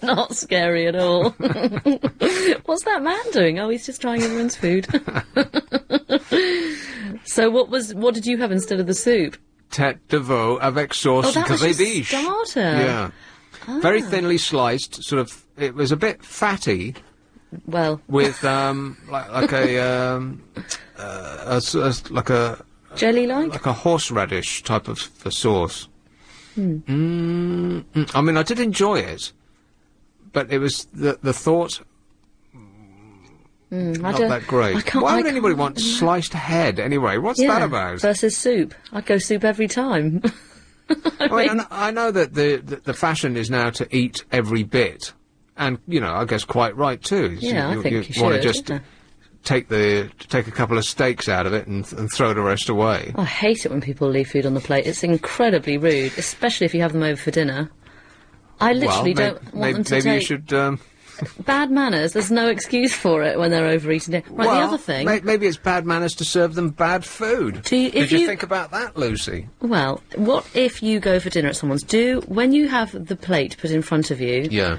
Not scary at all. What's that man doing? Oh, he's just trying everyone's food. So what did you have instead of the soup? Tête de veau avec sauce gribiche. Starter. Yeah. Very thinly sliced, sort of, it was a bit fatty. Well. With, like a jelly-like? Like a horseradish type of sauce. I mean, I did enjoy it, but it was the thought not that great. Why would anybody want sliced head anyway? What's that about? Versus soup. I'd go soup every time. I know that the fashion is now to eat every bit, and I guess quite right too. Yeah, I think you want to should. just take a couple of steaks out of it and throw the rest away. I hate it when people leave food on the plate. It's incredibly rude, especially if you have them over for dinner. I literally don't want them to take... Maybe you should... Bad manners, there's no excuse for it when they're overeating dinner. Right, well, the other thing... maybe it's bad manners to serve them bad food. Did you think about that, Lucy? Well, what if you go for dinner at someone's? When you have the plate put in front of you... Yeah.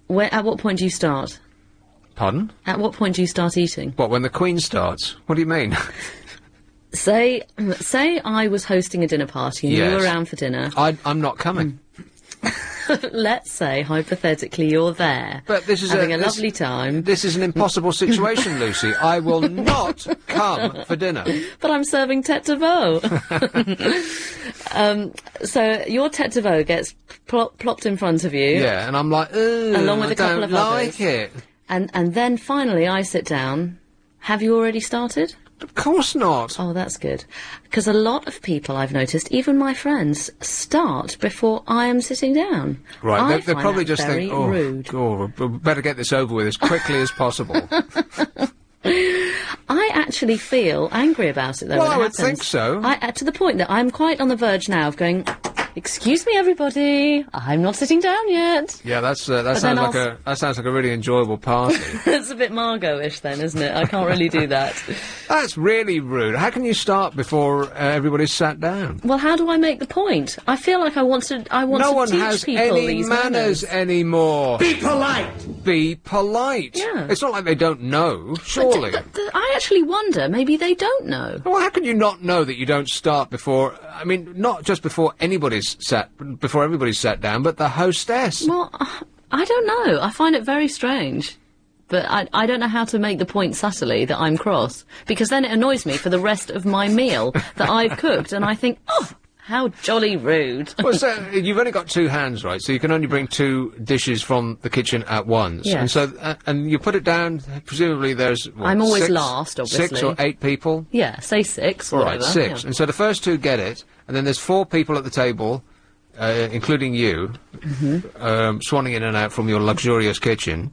At what point do you start? Pardon? At what point do you start eating? What, when the Queen starts? What do you mean? Say I was hosting a dinner party and you were around for dinner. I'm not coming. let's say, hypothetically, you're there. But this is having a lovely time. This is an impossible situation, Lucy. I will not come for dinner. But I'm serving tête de veau. So your tête de veau gets plopped in front of you. Yeah, and I'm like, along with a couple of others. like it. And then finally I sit down. Have you already started? Of course not. Oh, that's good. Because a lot of people I've noticed, even my friends, start before I am sitting down. Right, they find probably that just very think, rude. we better get this over with as quickly as possible. I actually feel angry about it, though, Well, when it I would happens. think so. To the point that I'm quite on the verge now of going, excuse me, everybody, I'm not sitting down yet. Yeah, that sounds like a really enjoyable party. It's a bit Margot-ish then, isn't it? I can't really do that. That's really rude. How can you start before everybody's sat down? Well, how do I make the point? I feel like I want to No one teach has people any these manners anymore. Be polite! Be polite. Yeah. It's not like they don't know, surely. I actually wonder, maybe they don't know. Well, how can you not know that you don't start before, I mean, not just before everybody's sat down, but the hostess? Well, I don't know. I find it very strange. But I don't know how to make the point subtly that I'm cross, because then it annoys me for the rest of my meal that I've cooked, and I think, oh, how jolly rude. Well, so you've only got 2 hands, right? So you can only bring 2 dishes from the kitchen at once. Yes. And so, and you put it down, presumably there's, what, I'm always 6, last, obviously. 6 or 8 people? Yeah, say 6, All whatever. right, 6. Yeah. And so the first 2 get it, and then there's 4 people at the table, including you, swanning in and out from your luxurious kitchen,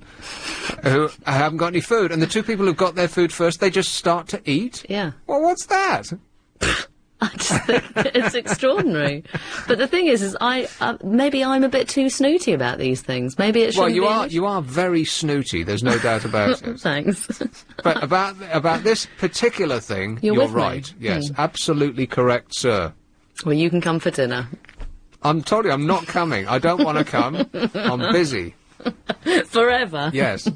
who haven't got any food. And the 2 people who've got their food first, they just start to eat? Yeah. Well, what's that? I just think it's extraordinary. But the thing is maybe I'm a bit too snooty about these things. Maybe it shouldn't be you are very snooty, there's no doubt about it. Thanks. But about this particular thing, You're with me? right. Yes, absolutely correct, sir. Well, you can come for dinner. I'm told you I'm not coming. I don't want to come. I'm busy. Forever? Yes.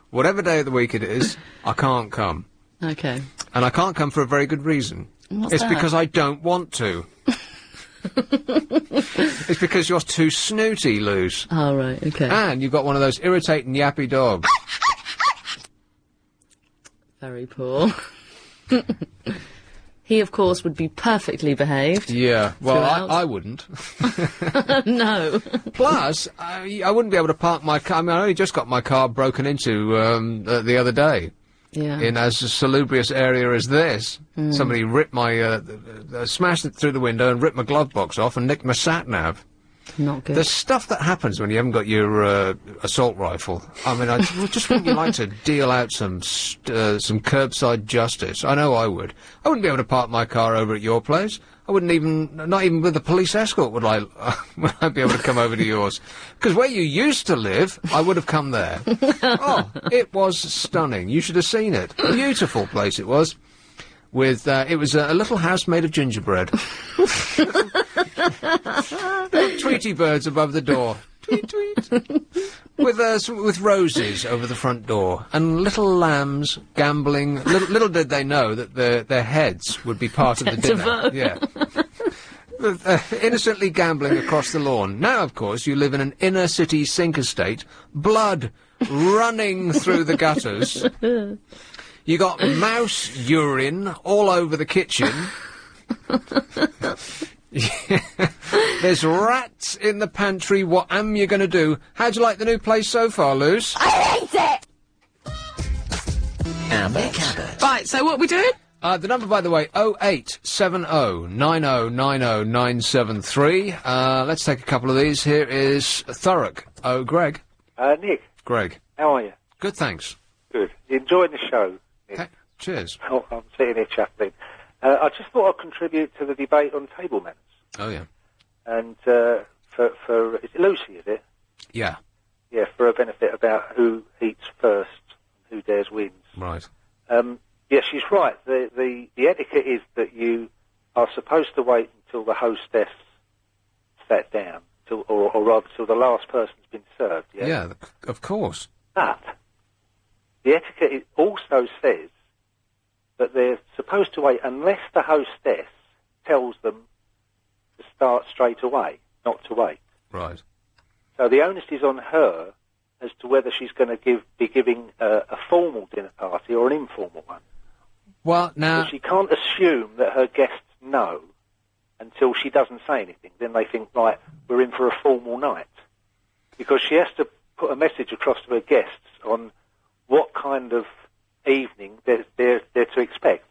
Whatever day of the week it is, I can't come. Okay. And I can't come for a very good reason. What's that? Because I don't want to. It's because you're too snooty, Luz. Oh, right, okay. And you've got one of those irritating yappy dogs. Very poor. He, of course, would be perfectly behaved. Yeah, well, throughout. I wouldn't. No. Plus, I wouldn't be able to park my car. I mean, I only just got my car broken into the other day. Yeah. In as salubrious area as this. Somebody ripped my, smashed it through the window and ripped my glove box off and nicked my sat-nav. Not good. The stuff that happens when you haven't got your assault rifle. I mean, I just wouldn't you like to deal out some curbside justice? I know I would. I wouldn't be able to park my car over at your place. I wouldn't not even with a police escort would I be able to come over to yours. Because where you used to live, I would have come there. Oh, it was stunning. You should have seen it. Beautiful place it was. With, it was a little house made of gingerbread. Little Tweety birds above the door. Tweet, tweet. With roses over the front door. And little lambs gambling. Little did they know that their heads would be part of the dinner. Yeah. Innocently gambling across the lawn. Now, of course, you live in an inner city sink estate. Blood running through the gutters. You got mouse urine all over the kitchen. There's rats in the pantry. What am you going to do? How'd you like the new place so far, Luz? I hate it! Abbot. Right, so what are we doing? The number, by the way, 0870 9090973. Let's take a couple of these. Here is Thurrock. Oh, Greg. Nick. Greg. How are you? Good, thanks. Good. Enjoying the show. Okay. Cheers. Oh, I'm sitting here chuckling. I just thought I'd contribute to the debate on table manners. Oh, yeah. And is it Lucy, is it? Yeah. Yeah, for a benefit about who eats first, who dares wins. Right. Yeah, she's right. The etiquette is that you are supposed to wait until the hostess sat down, or rather till the last person's been served. Yeah, Yeah, of course. But the etiquette also says that they're supposed to wait unless the hostess tells them to start straight away, not to wait. Right. So the onus is on her as to whether she's going to be giving a formal dinner party or an informal one. Well, now... So she can't assume that her guests know until she doesn't say anything. Then they think, right, we're in for a formal night. Because she has to put a message across to her guests on what kind of evening they're to expect.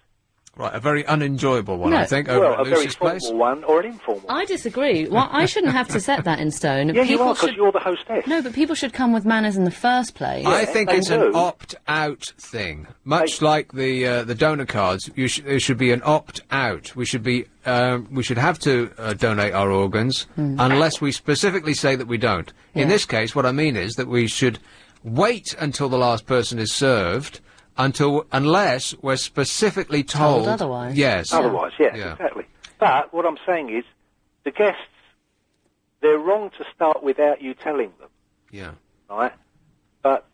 Right, a very unenjoyable one, No. I think, over at Lucy's a very place. formal one or an informal one. I disagree. Well, I shouldn't have to set that in stone. Yeah, you People are, because should... you're the hostess. No, but people should come with manners in the first place. I think they it's do. an opt-out thing. Much like the donor cards, there should be an opt-out. We should have to donate our organs unless we specifically say that we don't. Yeah. In this case, what I mean is that we should wait until the last person is served unless we're specifically told otherwise. Yes. Otherwise, yes, Yeah. exactly. But what I'm saying is, the guests, they're wrong to start without you telling them, Yeah. right? But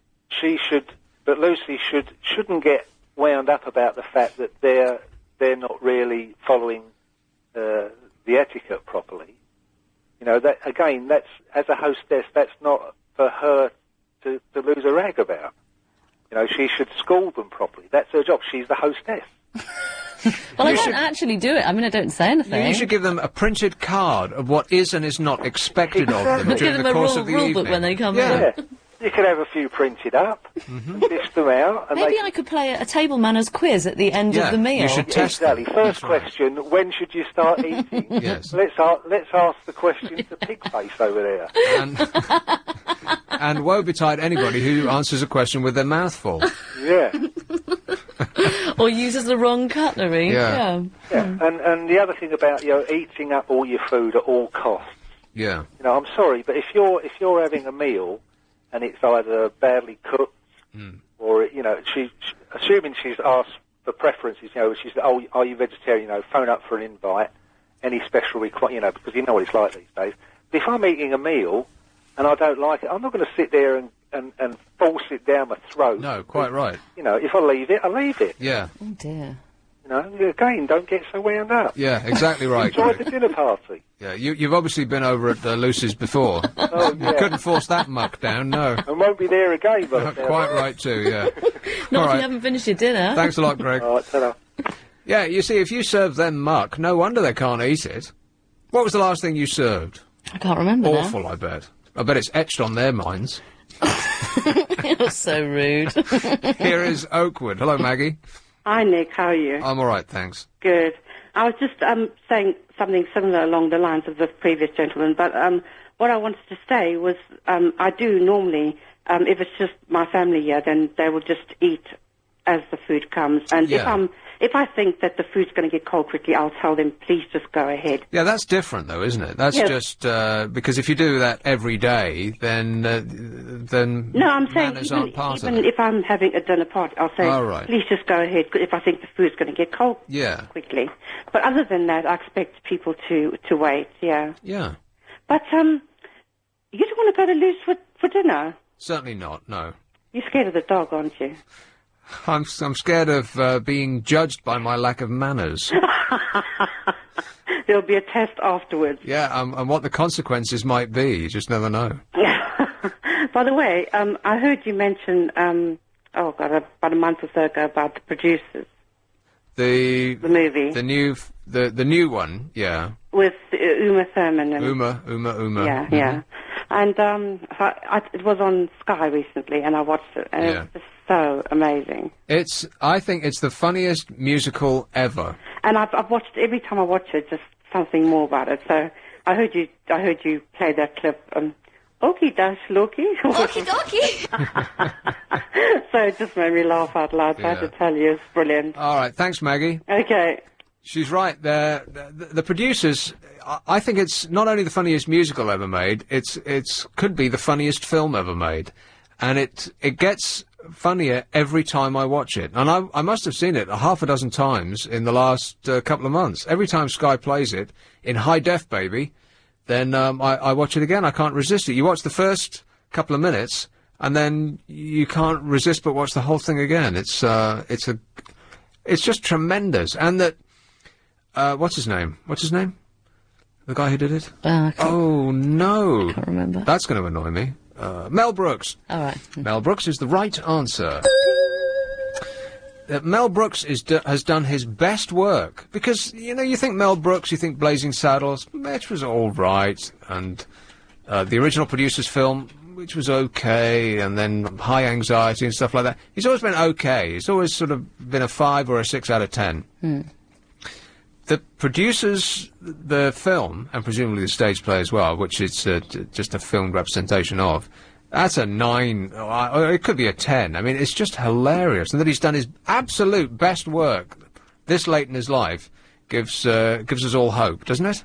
Lucy shouldn't get wound up about the fact that they're not really following the etiquette properly. You know, that again, that's as a hostess, that's not for her to lose a rag about. You know, she should school them properly. That's her job. She's the hostess. Well, I don't actually do it. I mean, I don't say anything. You should give them a printed card of what is and is not expected of them Give during them the a course of the rule evening. book when they come Yeah. in. You could have a few printed up, and dish them out. And Maybe I could play a table manners quiz at the end of the meal. You should test Exactly. them. First question: when should you start eating? Yes. Let's ask the question to Pigface over there. And woe betide anybody who answers a question with their mouth full. Yeah. Or uses the wrong cutlery. Yeah. Yeah. And the other thing about eating up all your food at all costs. Yeah. You know, I'm sorry, but if you're having a meal and it's either badly cooked or assuming she's asked for preferences, she's are you vegetarian? Phone up for an invite. Any special request? Because you know what it's like these days. But if I'm eating a meal and I don't like it, I'm not going to sit there and force it down my throat. No, quite right. If I leave it, I leave it. Yeah. Oh dear. Again, don't get so wound up. Yeah, exactly right. Enjoy Greg. the dinner party. Yeah, you've obviously been over at Lucy's before. Oh, You couldn't force that muck down, no. And won't be there again, but Quite right too, yeah. Not All if right. you haven't finished your dinner. Thanks a lot, Greg. All right, ta-da. Yeah, you see, if you serve them muck, no wonder they can't eat it. What was the last thing you served? I can't remember now. Awful, I bet. I bet it's etched on their minds. You're so rude. Here is Oakwood. Hello, Maggie. Hi, Nick. How are you? I'm all right, thanks. Good. I was just saying something similar along the lines of the previous gentleman, but what I wanted to say was I do normally, if it's just my family here, then they will just eat as the food comes. And if I think that the food's going to get cold quickly, I'll tell them, please just go ahead. Yeah, that's different, though, isn't it? That's just because if you do that every day, then No, I'm saying manners aren't part of even it. if I'm having a dinner party, I'll say, Oh, right. please just go ahead if I think the food's going to get cold Yeah. quickly. But other than that, I expect people to wait, yeah. Yeah. But you don't want to go to Loose for dinner? Certainly not, no. You're scared of the dog, aren't you? I'm scared of being judged by my lack of manners. There'll be a test afterwards. Yeah, and what the consequences might be, you just never know. By the way, I heard you mention, about a month or so ago about the producers. The movie. The new one, yeah. With Uma Thurman. And Uma. Yeah, Mhm. yeah. And it was on Sky recently, and I watched it, and it was just so amazing. I think it's the funniest musical ever. And I've watched every time I watch it, just something more about it. So I heard you play that clip. Okie dash Loki. Okie dokie. So it just made me laugh out loud. So I had to tell you, it's brilliant. All right, thanks, Maggie. Okay. She's right. The producers, I think it's not only the funniest musical ever made, it's could be the funniest film ever made. And it gets funnier every time I watch it. And I must have seen it a half a dozen times in the last couple of months. Every time Sky plays it, in high def, baby, then I watch it again. I can't resist it. You watch the first couple of minutes, and then you can't resist but watch the whole thing again. It's just tremendous. And that, what's his name? The guy who did it? Oh, no. I can't remember. That's going to annoy me. Mel Brooks. All right. Mel Brooks is the right answer. Mel Brooks has done his best work, because, you know, you think Mel Brooks, you think Blazing Saddles, which was all right, and the original producer's film, which was okay, and then High Anxiety and stuff like that. He's always been okay. He's always sort of been a 5 or a 6 out of 10. The producers, the film, and presumably the stage play as well, which it's just a filmed representation of, that's a 9, or it could be a 10. I mean, it's just hilarious. And that he's done his absolute best work this late in his life gives us all hope, doesn't it?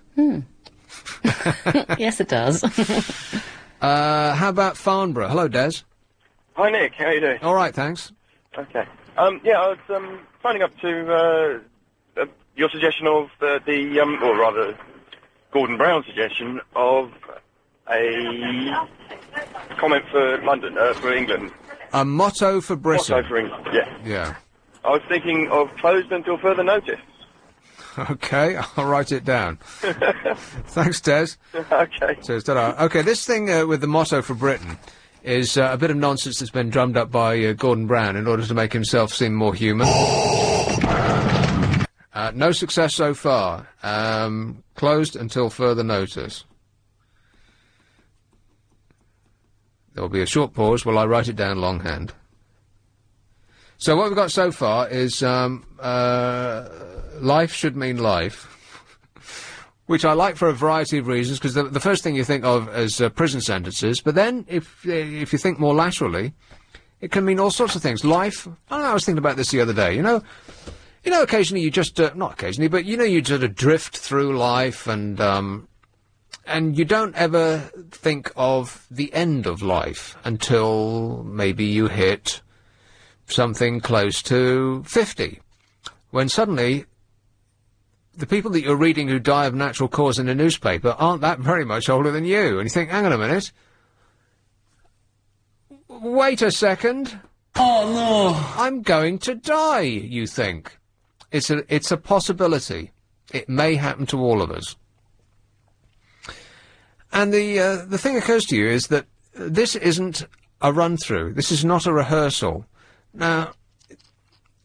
Yes, it does. How about Farnborough? Hello, Des. Hi, Nick. How are you doing? All right, thanks. Okay. Yeah, I was phoning up to your suggestion of or rather, Gordon Brown's suggestion of a comment for London, for England. A motto for Britain. Motto for England, yeah. Yeah. I was thinking of closed until further notice. Okay, I'll write it down. Thanks, Des. Okay. Cheers, ta-da. Okay, this thing with the motto for Britain is a bit of nonsense that's been drummed up by Gordon Brown in order to make himself seem more human. No success so far. Closed until further notice. There will be a short pause while I write it down longhand. So what we've got so far is life should mean life, which I like for a variety of reasons, because the first thing you think of is prison sentences, but then if you think more laterally, it can mean all sorts of things. Life, I don't know, I was thinking about this the other day, you know, occasionally you just, not occasionally, but you know, you sort of drift through life and you don't ever think of the end of life until maybe you hit something close to 50, when suddenly the people that you're reading who die of natural cause in a newspaper aren't that very much older than you, and you think, hang on a minute, wait a second, oh no, I'm going to die, you think. It's a possibility. It may happen to all of us. And the thing occurs to you is that this isn't a run-through. This is not a rehearsal. Now,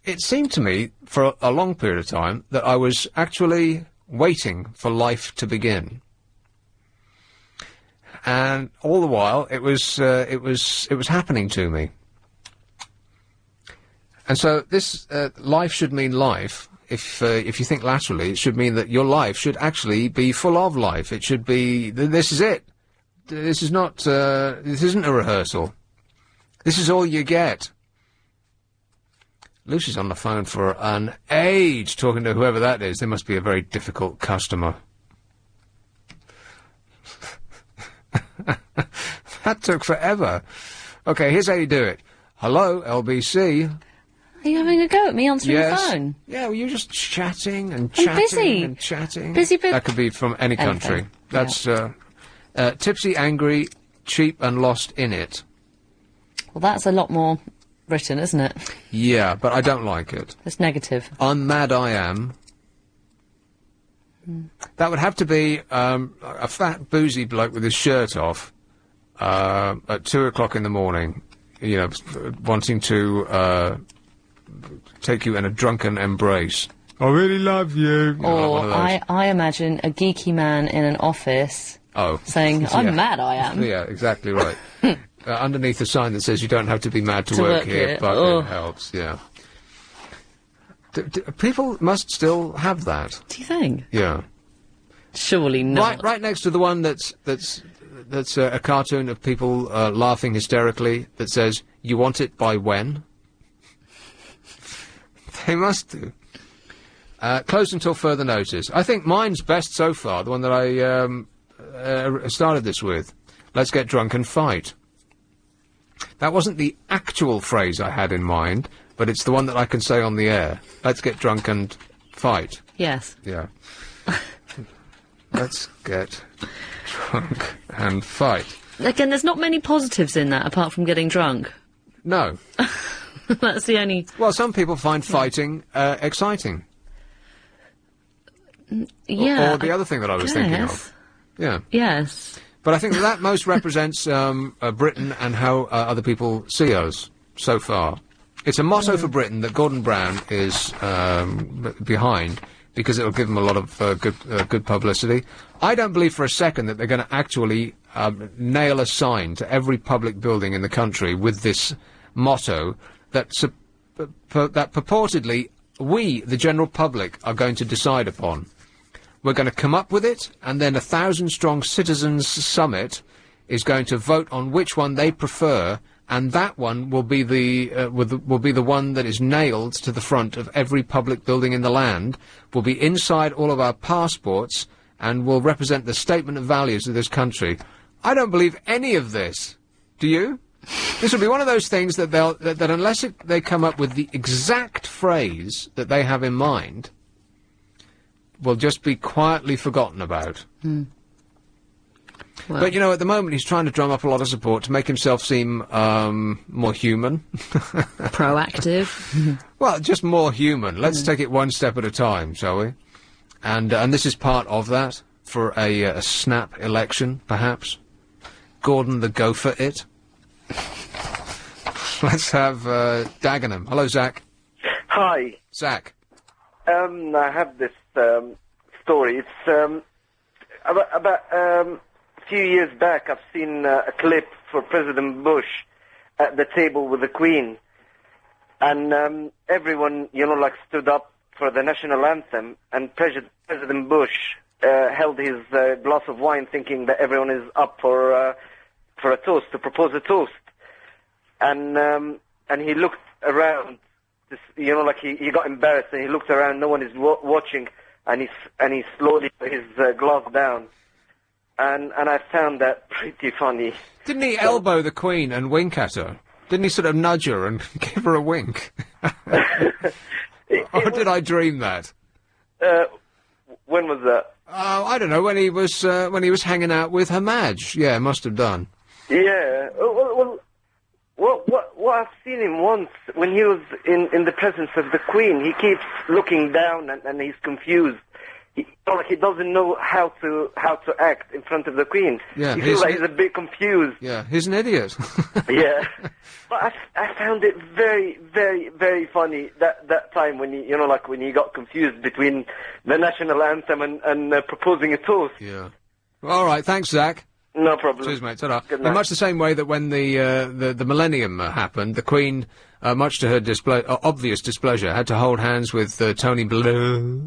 it seemed to me, for a long period of time, that I was actually waiting for life to begin. And all the while, it was happening to me. And so this, life should mean life. If you think laterally, it should mean that your life should actually be full of life. It should be, this is it. This is not, this isn't a rehearsal. This is all you get. Lucy's on the phone for an age talking to whoever that is. They must be a very difficult customer. That took forever. Okay, here's how you do it. Hello, LBC. Are you having a go at me answering the phone? Yeah, well, you're just chatting and chatting busy. and chatting. Busy. That could be from any country. That's, tipsy, angry, cheap and lost in it. Well, that's a lot more Britain, isn't it? Yeah, but I don't like it. It's negative. I'm mad I am. That would have to be a fat, boozy bloke with his shirt off at 2 o'clock in the morning, you know, wanting to take you in a drunken embrace. I really love you. Or I imagine a geeky man in an office saying, I'm mad I am. Yeah, exactly right. Underneath a sign that says you don't have to be mad to work here, but it helps, yeah. People must still have that. Do you think? Yeah. Surely not. Right next to the one that's a cartoon of people laughing hysterically that says, you want it by when? They must do. Closed until further notice. I think mine's best so far, the one that I started this with. Let's get drunk and fight. That wasn't the actual phrase I had in mind, but it's the one that I can say on the air. Let's get drunk and fight. Yes. Yeah. Let's get drunk and fight. Again, there's not many positives in that, apart from getting drunk. No. That's the only... Well, some people find fighting exciting. Yeah. Or the other thing that I was thinking of. Yeah. Yes. But I think that most represents Britain and how other people see us so far. It's a motto for Britain that Gordon Brown is behind, because it will give him a lot of good publicity. I don't believe for a second that they're going to actually nail a sign to every public building in the country with this motto that purportedly we, the general public, are going to decide upon. We're going to come up with it, and then a 1,000-strong citizens' summit is going to vote on which one they prefer, and that one will be the one that is nailed to the front of every public building in the land, will be inside all of our passports, and will represent the statement of values of this country. I don't believe any of this. Do you? This will be one of those things that that unless they come up with the exact phrase that they have in mind, will just be quietly forgotten about. Well. But, you know, at the moment he's trying to drum up a lot of support to make himself seem more human. Proactive. Well, just more human. Let's take it one step at a time, shall we? And this is part of that, for a snap election, perhaps. Gordon the Gopher It. Let's have Dagenham. Hello, Zach. Hi. Zach. I have this story. It's about a few years back. I've seen a clip for President Bush at the table with the Queen, and everyone, stood up for the national anthem, and President Bush held his glass of wine, thinking that everyone is up for a toast, to propose a toast, and he looked around. He got embarrassed, and he looked around. No one is watching, and he slowly put his glass down, and I found that pretty funny. Didn't he elbow the Queen and wink at her? Didn't he sort of nudge her and give her a wink? Or did I dream that? When was that? Oh, I don't know. When he was hanging out with Her Madge. Yeah, must have done. Yeah. What I've seen him once, when he was in the presence of the Queen, he keeps looking down and he's confused. He doesn't know how to act in front of the Queen. Yeah, he feels like he's a bit confused. Yeah, he's an idiot. Yeah, but I found it very, very, very funny that time when he when he got confused between the national anthem and proposing a toast. Yeah. All right, thanks, Zach. No problem. Cheers, mate. Ta-da. Good night. In much the same way that when the millennium happened, the Queen, much to her obvious displeasure, had to hold hands with Tony Blair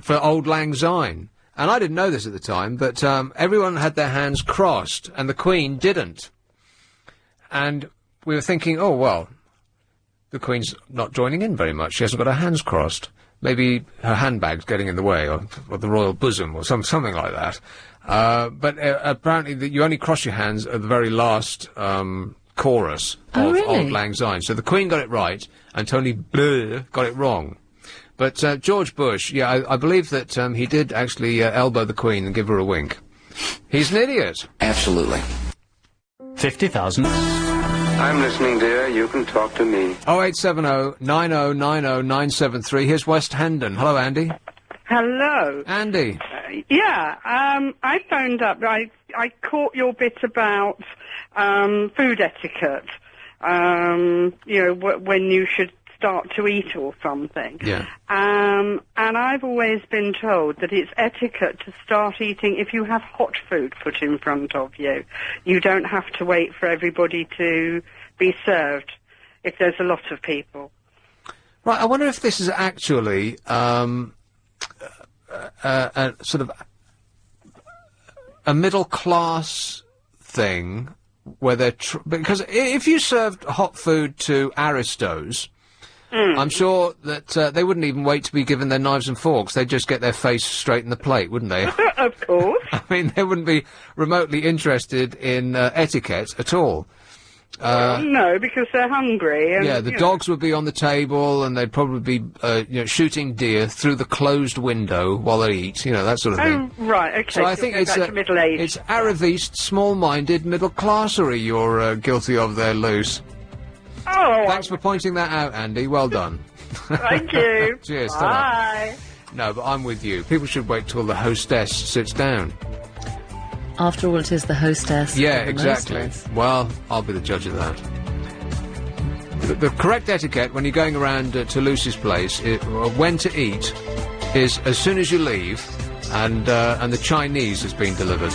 for Auld Lang Syne. And I didn't know this at the time, but everyone had their hands crossed, and the Queen didn't. And we were thinking, oh, well, the Queen's not joining in very much. She hasn't got her hands crossed. Maybe her handbag's getting in the way, or the royal bosom, or something like that. But apparently you only cross your hands at the very last chorus of Auld Lang Syne. So the Queen got it right, and Tony Blair got it wrong. But George Bush, yeah, I believe that he did actually elbow the Queen and give her a wink. He's an idiot. Absolutely. 50,000. I'm listening, dear. You can talk to me. 0870 9090 973. Here's West Hendon. Hello, Andy. Hello. Andy. Yeah, I phoned up. I caught your bit about food etiquette. When you should start to eat or something. Yeah. And I've always been told that it's etiquette to start eating if you have hot food put in front of you. You don't have to wait for everybody to be served if there's a lot of people. Right, I wonder if this is actually a sort of a middle-class thing where they're... because if you served hot food to aristos... I'm sure that they wouldn't even wait to be given their knives and forks. They'd just get their face straight in the plate, wouldn't they? Of course. I mean, they wouldn't be remotely interested in etiquette at all. No, because they're hungry. And, yeah, the dogs would be on the table, and they'd probably be shooting deer through the closed window while they eat, that sort of thing. Oh, right, okay. So I think it's Arivist, small-minded, middle-classery you're guilty of there, Luce. Oh, thanks for pointing that out, Andy. Well done. Thank you. Cheers. Bye. No, but I'm with you. People should wait till the hostess sits down. After all, it is the hostess. Yeah, and the exactly. mostess. Well, I'll be the judge of that. The correct etiquette when you're going around to Lucy's place, when to eat, is as soon as you leave, and the Chinese has been delivered.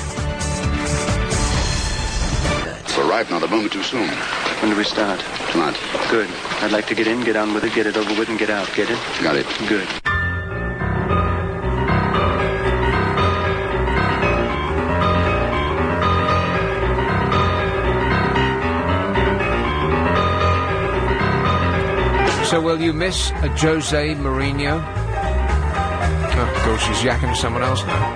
We're right, not a moment too soon. When do we start? Tonight. Good. I'd like to get in, get on with it, get it over with, and get out. Get it? Got it. Good. So will you miss a Jose Mourinho? Oh, of course, she's yakking to someone else now.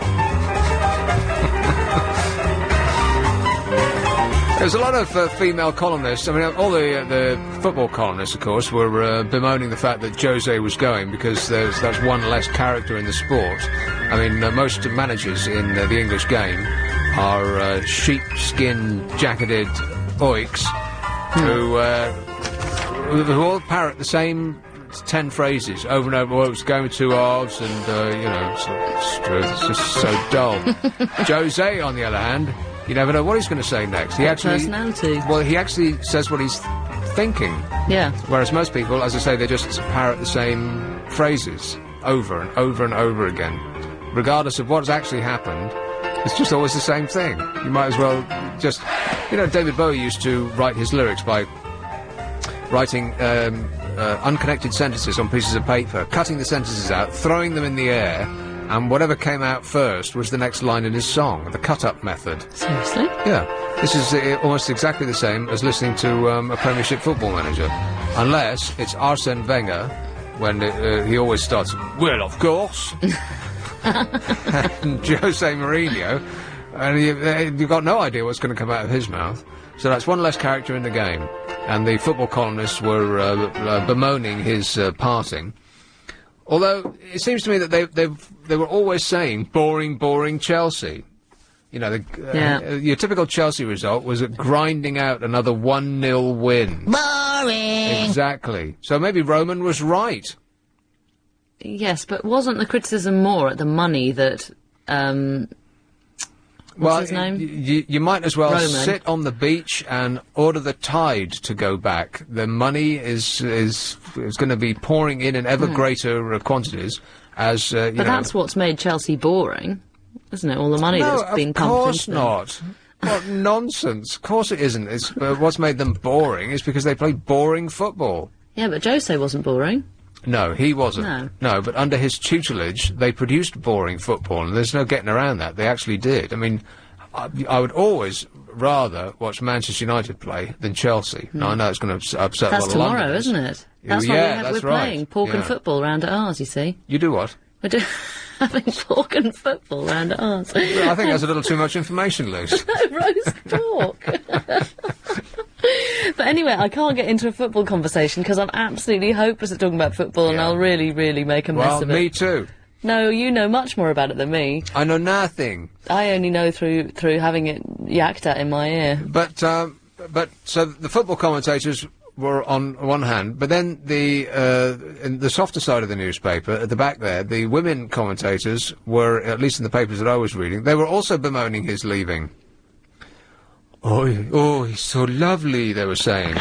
There's a lot of female columnists. I mean, all the football columnists, of course, were bemoaning the fact that Jose was going because that's one less character in the sport. I mean, most managers in the English game are sheepskin jacketed oiks who all parrot the same 10 phrases over and over. Well, it's going with 2 R's and, it's just so dull. Jose, on the other hand, you never know what he's going to say next. He personality. Well, he actually says what he's thinking. Yeah. Whereas most people, as I say, they just parrot the same phrases over and over and over again. Regardless of what's actually happened, it's just always the same thing. You might as well just... David Bowie used to write his lyrics by writing unconnected sentences on pieces of paper, cutting the sentences out, throwing them in the air, and whatever came out first was the next line in his song, the cut-up method. Seriously? Yeah. This is almost exactly the same as listening to a Premiership football manager. Unless it's Arsene Wenger, when he always starts, well, of course, and Jose Mourinho, and you've got no idea what's going to come out of his mouth. So that's one less character in the game. And the football columnists were bemoaning his parting. Although, it seems to me that they were always saying, boring Chelsea. Your typical Chelsea result was grinding out another 1-0 win. Boring! Exactly. So maybe Roman was right. Yes, but wasn't the criticism more at the money that, what's his name? You might as well Roman. sit on the beach and order the tide to go back. The money is going to be pouring in ever greater quantities as But that's what's made Chelsea boring, isn't it? All the money that's been pumped into them. Of course not. What nonsense. Of course it isn't. It's, what's made them boring is because they play boring football. Yeah, but Jose wasn't boring. No, he wasn't. No, but under his tutelage, they produced boring football, and there's no getting around that. They actually did. I mean, I would always rather watch Manchester United play than Chelsea. Now, I know it's going to upset That's a lot of tomorrow, Londoners. isn't it? That's Yeah, we're playing pork and football round at ours, you see. You do what? We're having pork and football round at ours. Well, I think that's a little too much information, Luce. Roast pork. But anyway, I can't get into a football conversation because I'm absolutely hopeless at talking about football, and I'll really, really make a mess of it. Well, me too. No, you know much more about it than me. I know nothing. I only know through having it yacked at in my ear. But so the football commentators were on one hand, but then in the softer side of the newspaper, at the back there, the women commentators were, at least in the papers that I was reading, they were also bemoaning his leaving. Oh, he's so lovely, they were saying.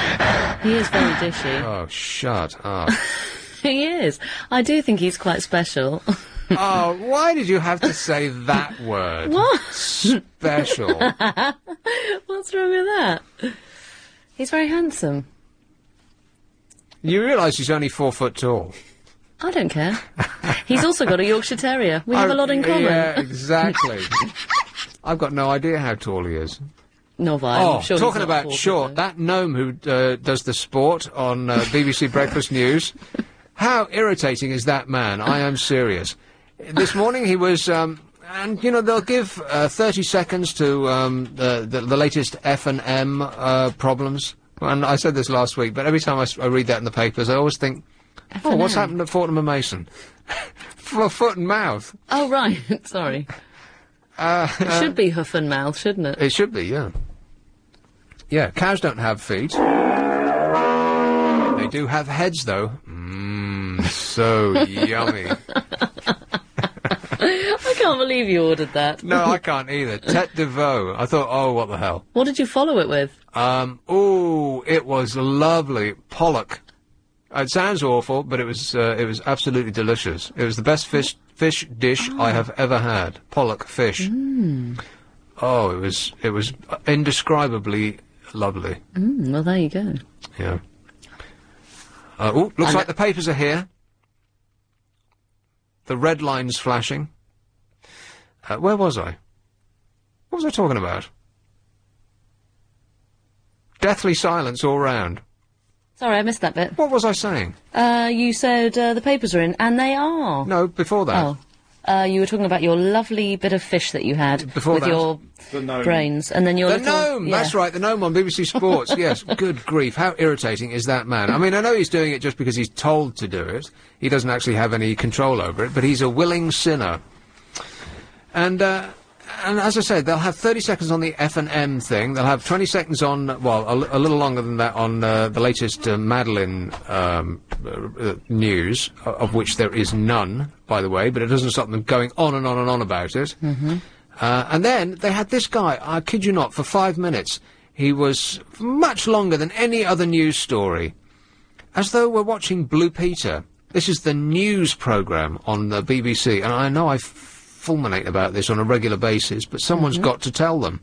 He is very dishy. Oh, shut up. He is. I do think he's quite special. Oh, why did you have to say that word? What? Special. What's wrong with that? He's very handsome. You realise he's only 4 foot tall? I don't care. He's also got a Yorkshire Terrier. We have a lot in common. Yeah, exactly. I've got no idea how tall he is. No, I'm sure talking he's not about short, that gnome who does the sport on BBC Breakfast News, how irritating is that man? I am serious. This morning he was, and they'll give 30 seconds to the latest F&M problems. And I said this last week, but every time I read that in the papers, I always think, F&M. What's happened at Fortnum & Mason? For foot and mouth. Oh, right. Sorry. It should be hoof and mouth, shouldn't it? It should be, yeah. Yeah, cows don't have feet. They do have heads, though. So yummy. can't believe you ordered that. No, I can't either. Tete de veau. I thought, oh, what the hell. What did you follow it with? It was lovely. Pollock. It sounds awful, but it was absolutely delicious. It was the best fish dish I have ever had. Pollock fish. Oh, it was indescribably lovely. Well, there you go. Yeah. Looks like the papers are here. The red line's flashing. Where was I? What was I talking about? Deathly silence all round. Sorry, I missed that bit. What was I saying? You said the papers are in, and they are. No, before that. Oh. You were talking about your lovely bit of fish that you had Before with that. your brains, and then your The little... gnome! Yeah. That's right, the gnome on BBC Sports, yes. Good grief, how irritating is that man? I mean, I know he's doing it just because he's told to do it. He doesn't actually have any control over it, but he's a willing sinner. And as I said, they'll have 30 seconds on the F&M thing. They'll have 20 seconds on, well, a little longer than that on the latest Madeline news, of which there is none, by the way, but it doesn't stop them going on and on and on about it. And then they had this guy, I kid you not, for 5 minutes. He was much longer than any other news story. As though we're watching Blue Peter. This is the news programme on the BBC, and I know I fulminate about this on a regular basis, but someone's got to tell them.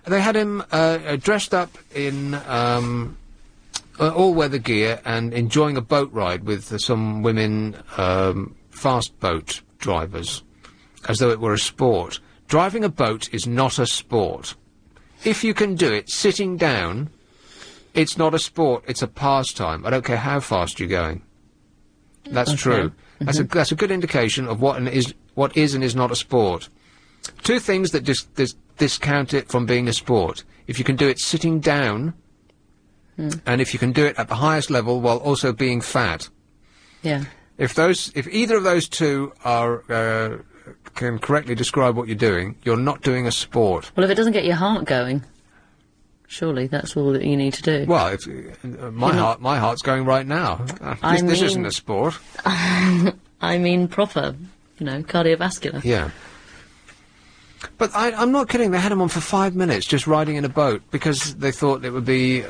They had him dressed up in all-weather gear and enjoying a boat ride with some women fast boat drivers, as though it were a sport. Driving a boat is not a sport. If you can do it sitting down, it's not a sport, it's a pastime. I don't care how fast you're going. That's true. That's a good indication of what is and is not a sport. Two things that discount it from being a sport. If you can do it sitting down, and if you can do it at the highest level while also being fat. Yeah. If either of those two are can correctly describe what you're doing, you're not doing a sport. Well, if it doesn't get your heart going, surely that's all that you need to do. Well, my heart's going right now. This isn't a sport. I mean proper, cardiovascular. Yeah. But I'm not kidding, they had him on for 5 minutes just riding in a boat because they thought it would be,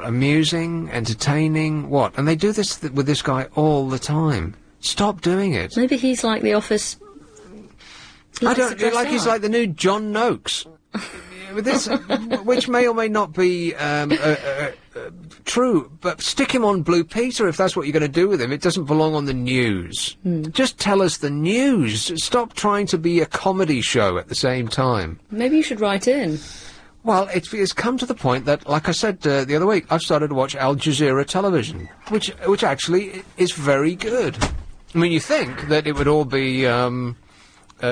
amusing, entertaining, what? And they do this with this guy all the time. Stop doing it. Maybe he's like the Office... He's like the new John Noakes. This, which may or may not be true, but stick him on Blue Peter if that's what you're going to do with him. It doesn't belong on the news. Just tell us the news. Stop trying to be a comedy show at the same time. Maybe you should write in. Well, it's come to the point that, like I said the other week, I've started to watch Al Jazeera television, which actually is very good. I mean, you think that it would all be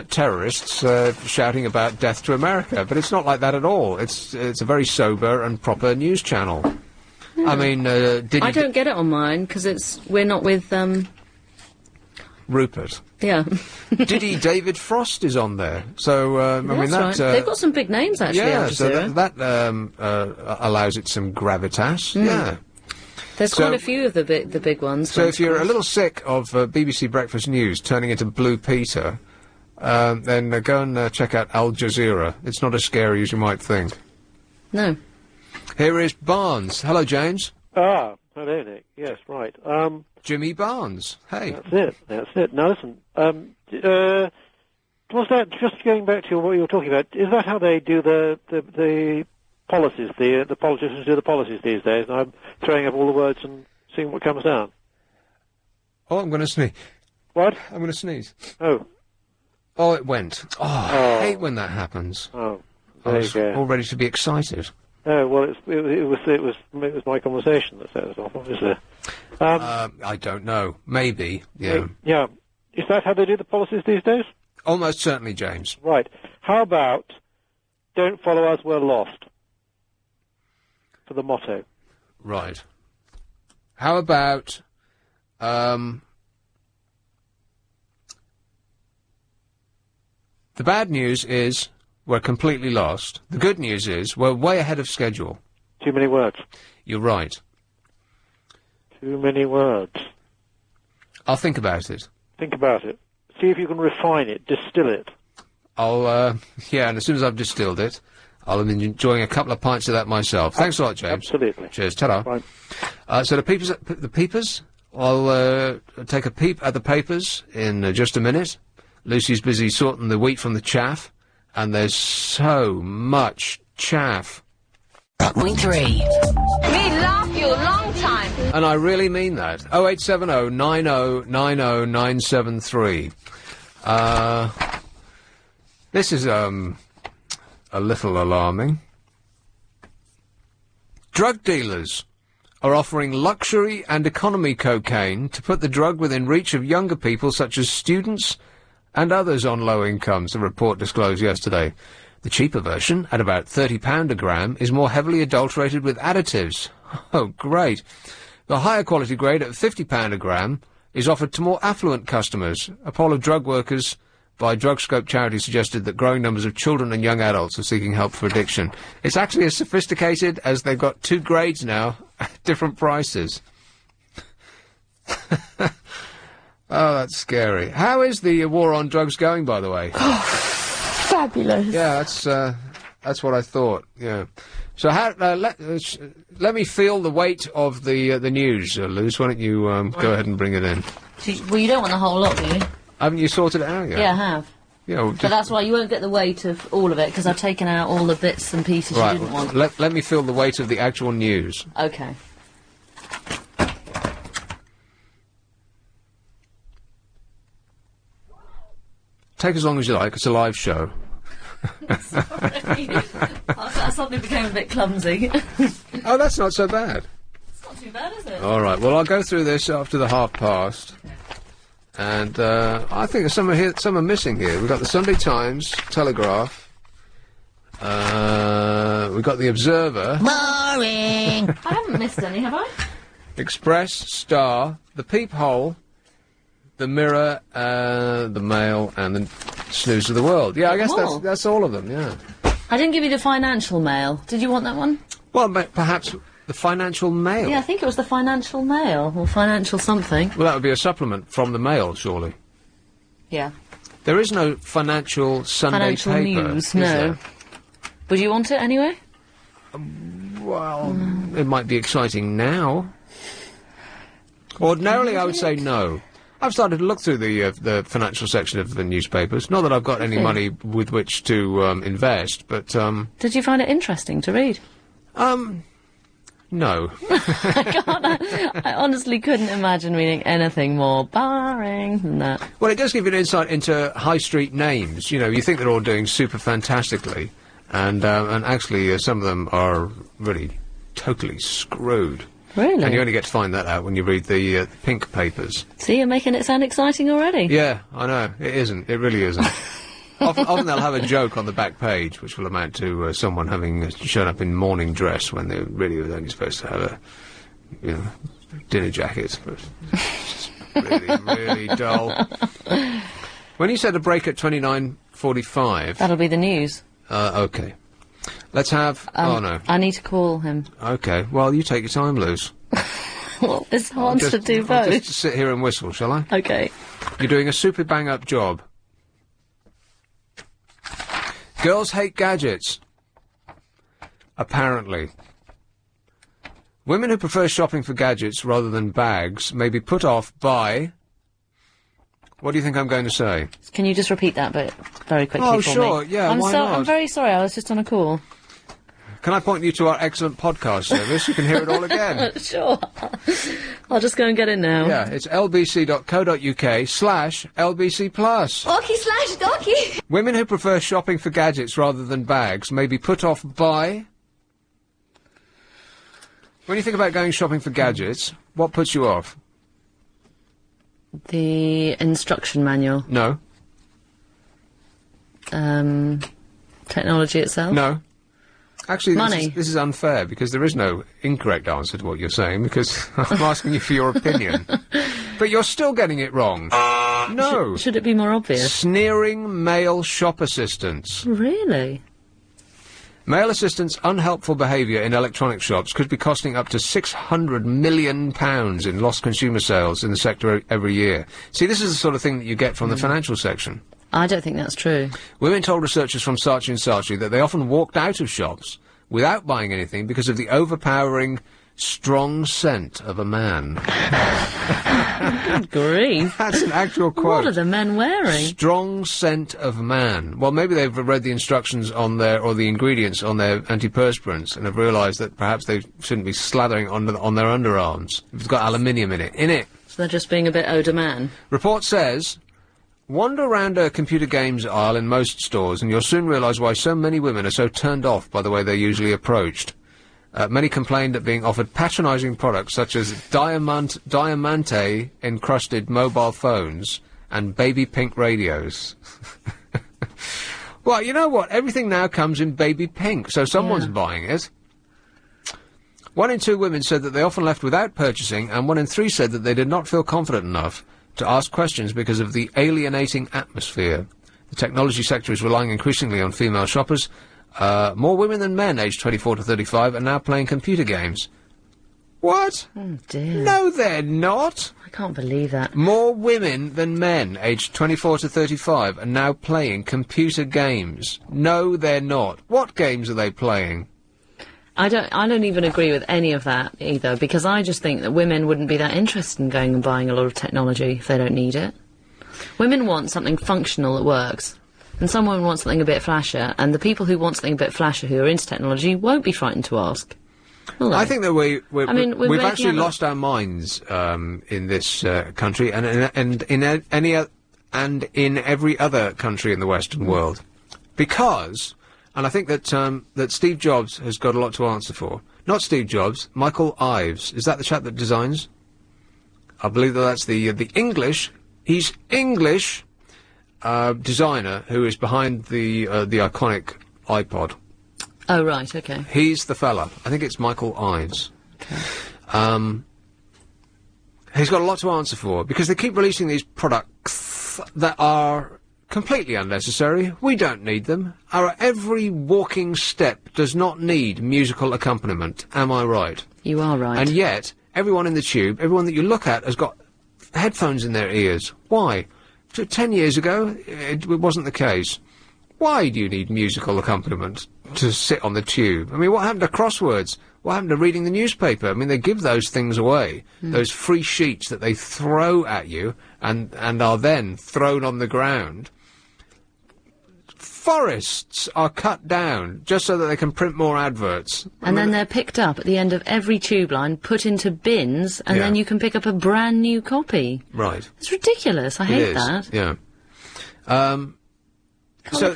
terrorists shouting about death to America, but it's not like that at all. It's a very sober and proper news channel. I mean, I don't get it on mine because we're not with Rupert. Yeah. Diddy David Frost is on there, so I mean that's right. They've got some big names actually. Yeah, so that allows it some gravitas. Yeah. There's quite a few of the big ones. So if you're a little sick of BBC Breakfast News turning into Blue Peter. Then go and check out Al Jazeera. It's not as scary as you might think. No. Here is Barnes. Hello, James. Hello, Nick. Yes, right. Jimmy Barnes. Hey. That's it. Now, listen, was that, just going back to what you were talking about, is that how they do the policies, the politicians do the policies these days? And I'm throwing up all the words and seeing what comes down. Oh, I'm going to sneeze. What? I'm going to sneeze. Oh, it went. I hate when that happens. I was all ready to be excited. Oh, well, it was my conversation that set us off, obviously. I don't know. Maybe. Yeah. Yeah. Is that how they do the policies these days? Almost certainly, James. Right. How about "Don't follow us, we're lost" for the motto? Right. How about the bad news is we're completely lost. The good news is we're way ahead of schedule. Too many words. You're right. Too many words. I'll think about it. Think about it. See if you can refine it, distill it. yeah, and as soon as I've distilled it, I'll be enjoying a couple of pints of that myself. Thanks a lot, James. Absolutely. Cheers. Ta-da. Right. So the peepers, I'll take a peep at the papers in just a minute. Lucy's busy sorting the wheat from the chaff, and there's so much chaff. 0.3. Me love you long time. And I really mean that. 0870 90 90 973. This is, a little alarming. Drug dealers are offering luxury and economy cocaine to put the drug within reach of younger people such as students and others on low incomes, the report disclosed yesterday. The cheaper version, at about £30 a gram, is more heavily adulterated with additives. Oh, great. The higher quality grade at £50 a gram is offered to more affluent customers. A poll of drug workers by Drugscope charity suggested that growing numbers of children and young adults are seeking help for addiction. It's actually as sophisticated as they've got 2 grades now at different prices. Oh, that's scary. How is the war on drugs going, by the way? Fabulous. Yeah, that's what I thought. Yeah. So let me feel the weight of the news, Luz. Why don't you go ahead and bring it in? Well, you don't want the whole lot, do you? Haven't you sorted it out yet? Yeah, I have. Yeah, well, But that's why you won't get the weight of all of it, because I've taken out all the bits and pieces you didn't want. Let me feel the weight of the actual news. Okay. Take as long as you like. It's a live show. Sorry. I suddenly became a bit clumsy. Oh, that's not so bad. It's not too bad, is it? All right. Well, I'll go through this after the past. Okay. And I think there's some are missing here. We've got the Sunday Times, Telegraph. We've got the Observer. Boring. I haven't missed any, have I? Express, Star, the Peephole, the Mirror, the Mail, and the Snooze of the World. Yeah, I guess that's all of them. Yeah. I didn't give you the Financial Mail. Did you want that one? Well, perhaps the Financial Mail. Yeah, I think it was the Financial Mail or Financial something. Well, that would be a supplement from the Mail, surely. Yeah. There is no Financial Sunday Financial paper. News, no. There? Would you want it anyway? Well, it might be exciting now. Ordinarily, I would say no. I've started to look through the financial section of the newspapers. Not that I've got any money with which to invest, but Did you find it interesting to read? No. I honestly couldn't imagine reading anything more boring than that. Well, it does give you an insight into high street names. You know, you think they're all doing super fantastically, and actually some of them are really totally screwed. Really? And you only get to find that out when you read the pink papers. See, you're making it sound exciting already. Yeah, I know. It isn't. It really isn't. Often they'll have a joke on the back page, which will amount to someone having shown up in morning dress when they really were only supposed to have a, dinner jacket. But it's just really dull. When you said a break at 29:45... That'll be the news. Okay. Let's have... oh, no. I need to call him. Okay. Well, you take your time, Luz. Well, it's hard to do both. I'll just sit here and whistle, shall I? Okay. You're doing a super bang-up job. Girls hate gadgets. Apparently. Women who prefer shopping for gadgets rather than bags may be put off by... What do you think I'm going to say? Can you just repeat that bit very quickly for me? Oh, sure, yeah, why not? I'm very sorry, I was just on a call. Can I point you to our excellent podcast service? You can hear it all again. Sure. I'll just go and get in now. Yeah, it's lbc.co.uk/LBC+. Orky/Docky. Women who prefer shopping for gadgets rather than bags may be put off by... When you think about going shopping for gadgets, what puts you off? The instruction manual. No. Technology itself. No. Actually, money. This is unfair, because there is no incorrect answer to what you're saying, because I'm asking you for your opinion. But you're still getting it wrong. No. Should it be more obvious? Sneering male shop assistants. Really? Male assistants' unhelpful behaviour in electronic shops could be costing up to £600 million in lost consumer sales in the sector every year. See, this is the sort of thing that you get from the financial section. I don't think that's true. Women told researchers from Saatchi & Saatchi that they often walked out of shops without buying anything because of the overpowering, strong scent of a man. Good grief. That's an actual quote. What are the men wearing? Strong scent of man. Well, maybe they've read the instructions on their, or the ingredients on their antiperspirants and have realised that perhaps they shouldn't be slathering on their underarms. If it's got aluminium in it. So they're just being a bit older man. Report says, wander around a computer games aisle in most stores and you'll soon realise why so many women are so turned off by the way they're usually approached. Many complained at being offered patronising products such as diamante-encrusted mobile phones and baby pink radios. Well, you know what? Everything now comes in baby pink, so someone's buying it. 1 in 2 women said that they often left without purchasing, and 1 in 3 said that they did not feel confident enough to ask questions because of the alienating atmosphere. The technology sector is relying increasingly on female shoppers. More women than men aged 24 to 35 are now playing computer games. What? Oh, dear. No, they're not. I can't believe that. More women than men aged 24 to 35 are now playing computer games. No, they're not. What games are they playing? I don't even agree with any of that either, because I just think that women wouldn't be that interested in going and buying a lot of technology if they don't need it. Women want something functional that works. And some women want something a bit flashier, and the people who want something a bit flashier who are into technology won't be frightened to ask. I think that we've actually lost our minds in this country and in every other country in the Western world, because, and I think that that Steve Jobs has got a lot to answer for. Not Steve Jobs, Michael Ives. Is that the chap that designs? I believe that's the English. He's English. Designer who is behind the iconic iPod. Oh, right, okay. He's the fella. I think it's Michael Ives. Okay. He's got a lot to answer for, because they keep releasing these products that are completely unnecessary. We don't need them. Our every walking step does not need musical accompaniment. Am I right? You are right. And yet, everyone in the tube, everyone that you look at has got headphones in their ears. Why? 10 years ago, it wasn't the case. Why do you need musical accompaniment to sit on the tube? I mean, what happened to crosswords? What happened to reading the newspaper? I mean, they give those things away, those free sheets that they throw at you and are then thrown on the ground. Forests are cut down just so that they can print more adverts. And then they're picked up at the end of every tube line, put into bins, and then you can pick up a brand new copy. Right. It's ridiculous. I hate that. Yeah. So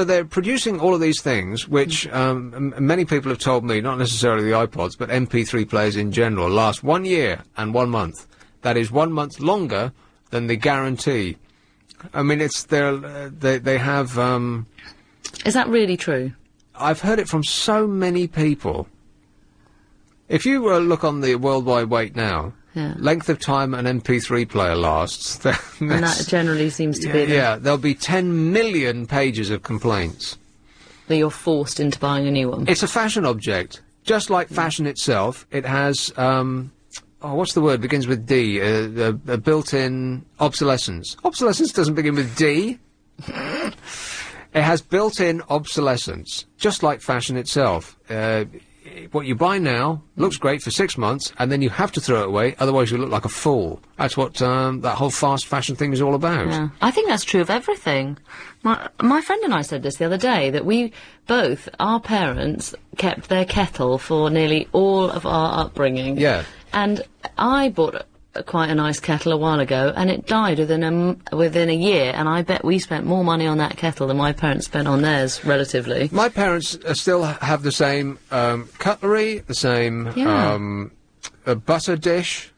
they're producing all of these things, which many people have told me, not necessarily the iPods, but MP3 players in general, last 1 year and 1 month. That is 1 month longer than the guarantee. I mean, they have. Is that really true? I've heard it from so many people. If you look on the World Wide Wait now, length of time an MP3 player lasts, and that generally seems to be. Yeah, there'll be 10 million pages of complaints. That you're forced into buying a new one. It's a fashion object, just like fashion itself. It has. What's the word? Begins with D. A built-in obsolescence. Obsolescence doesn't begin with D. It has built-in obsolescence, just like fashion itself. What you buy now looks great for 6 months, and then you have to throw it away, otherwise you look like a fool. That's what that whole fast fashion thing is all about. Yeah. I think that's true of everything. My friend and I said this the other day, that our parents kept their kettle for nearly all of our upbringing. Yeah. And I bought quite a nice kettle a while ago, and it died within a year, and I bet we spent more money on that kettle than my parents spent on theirs, relatively. My parents still have the same cutlery, the same butter dish,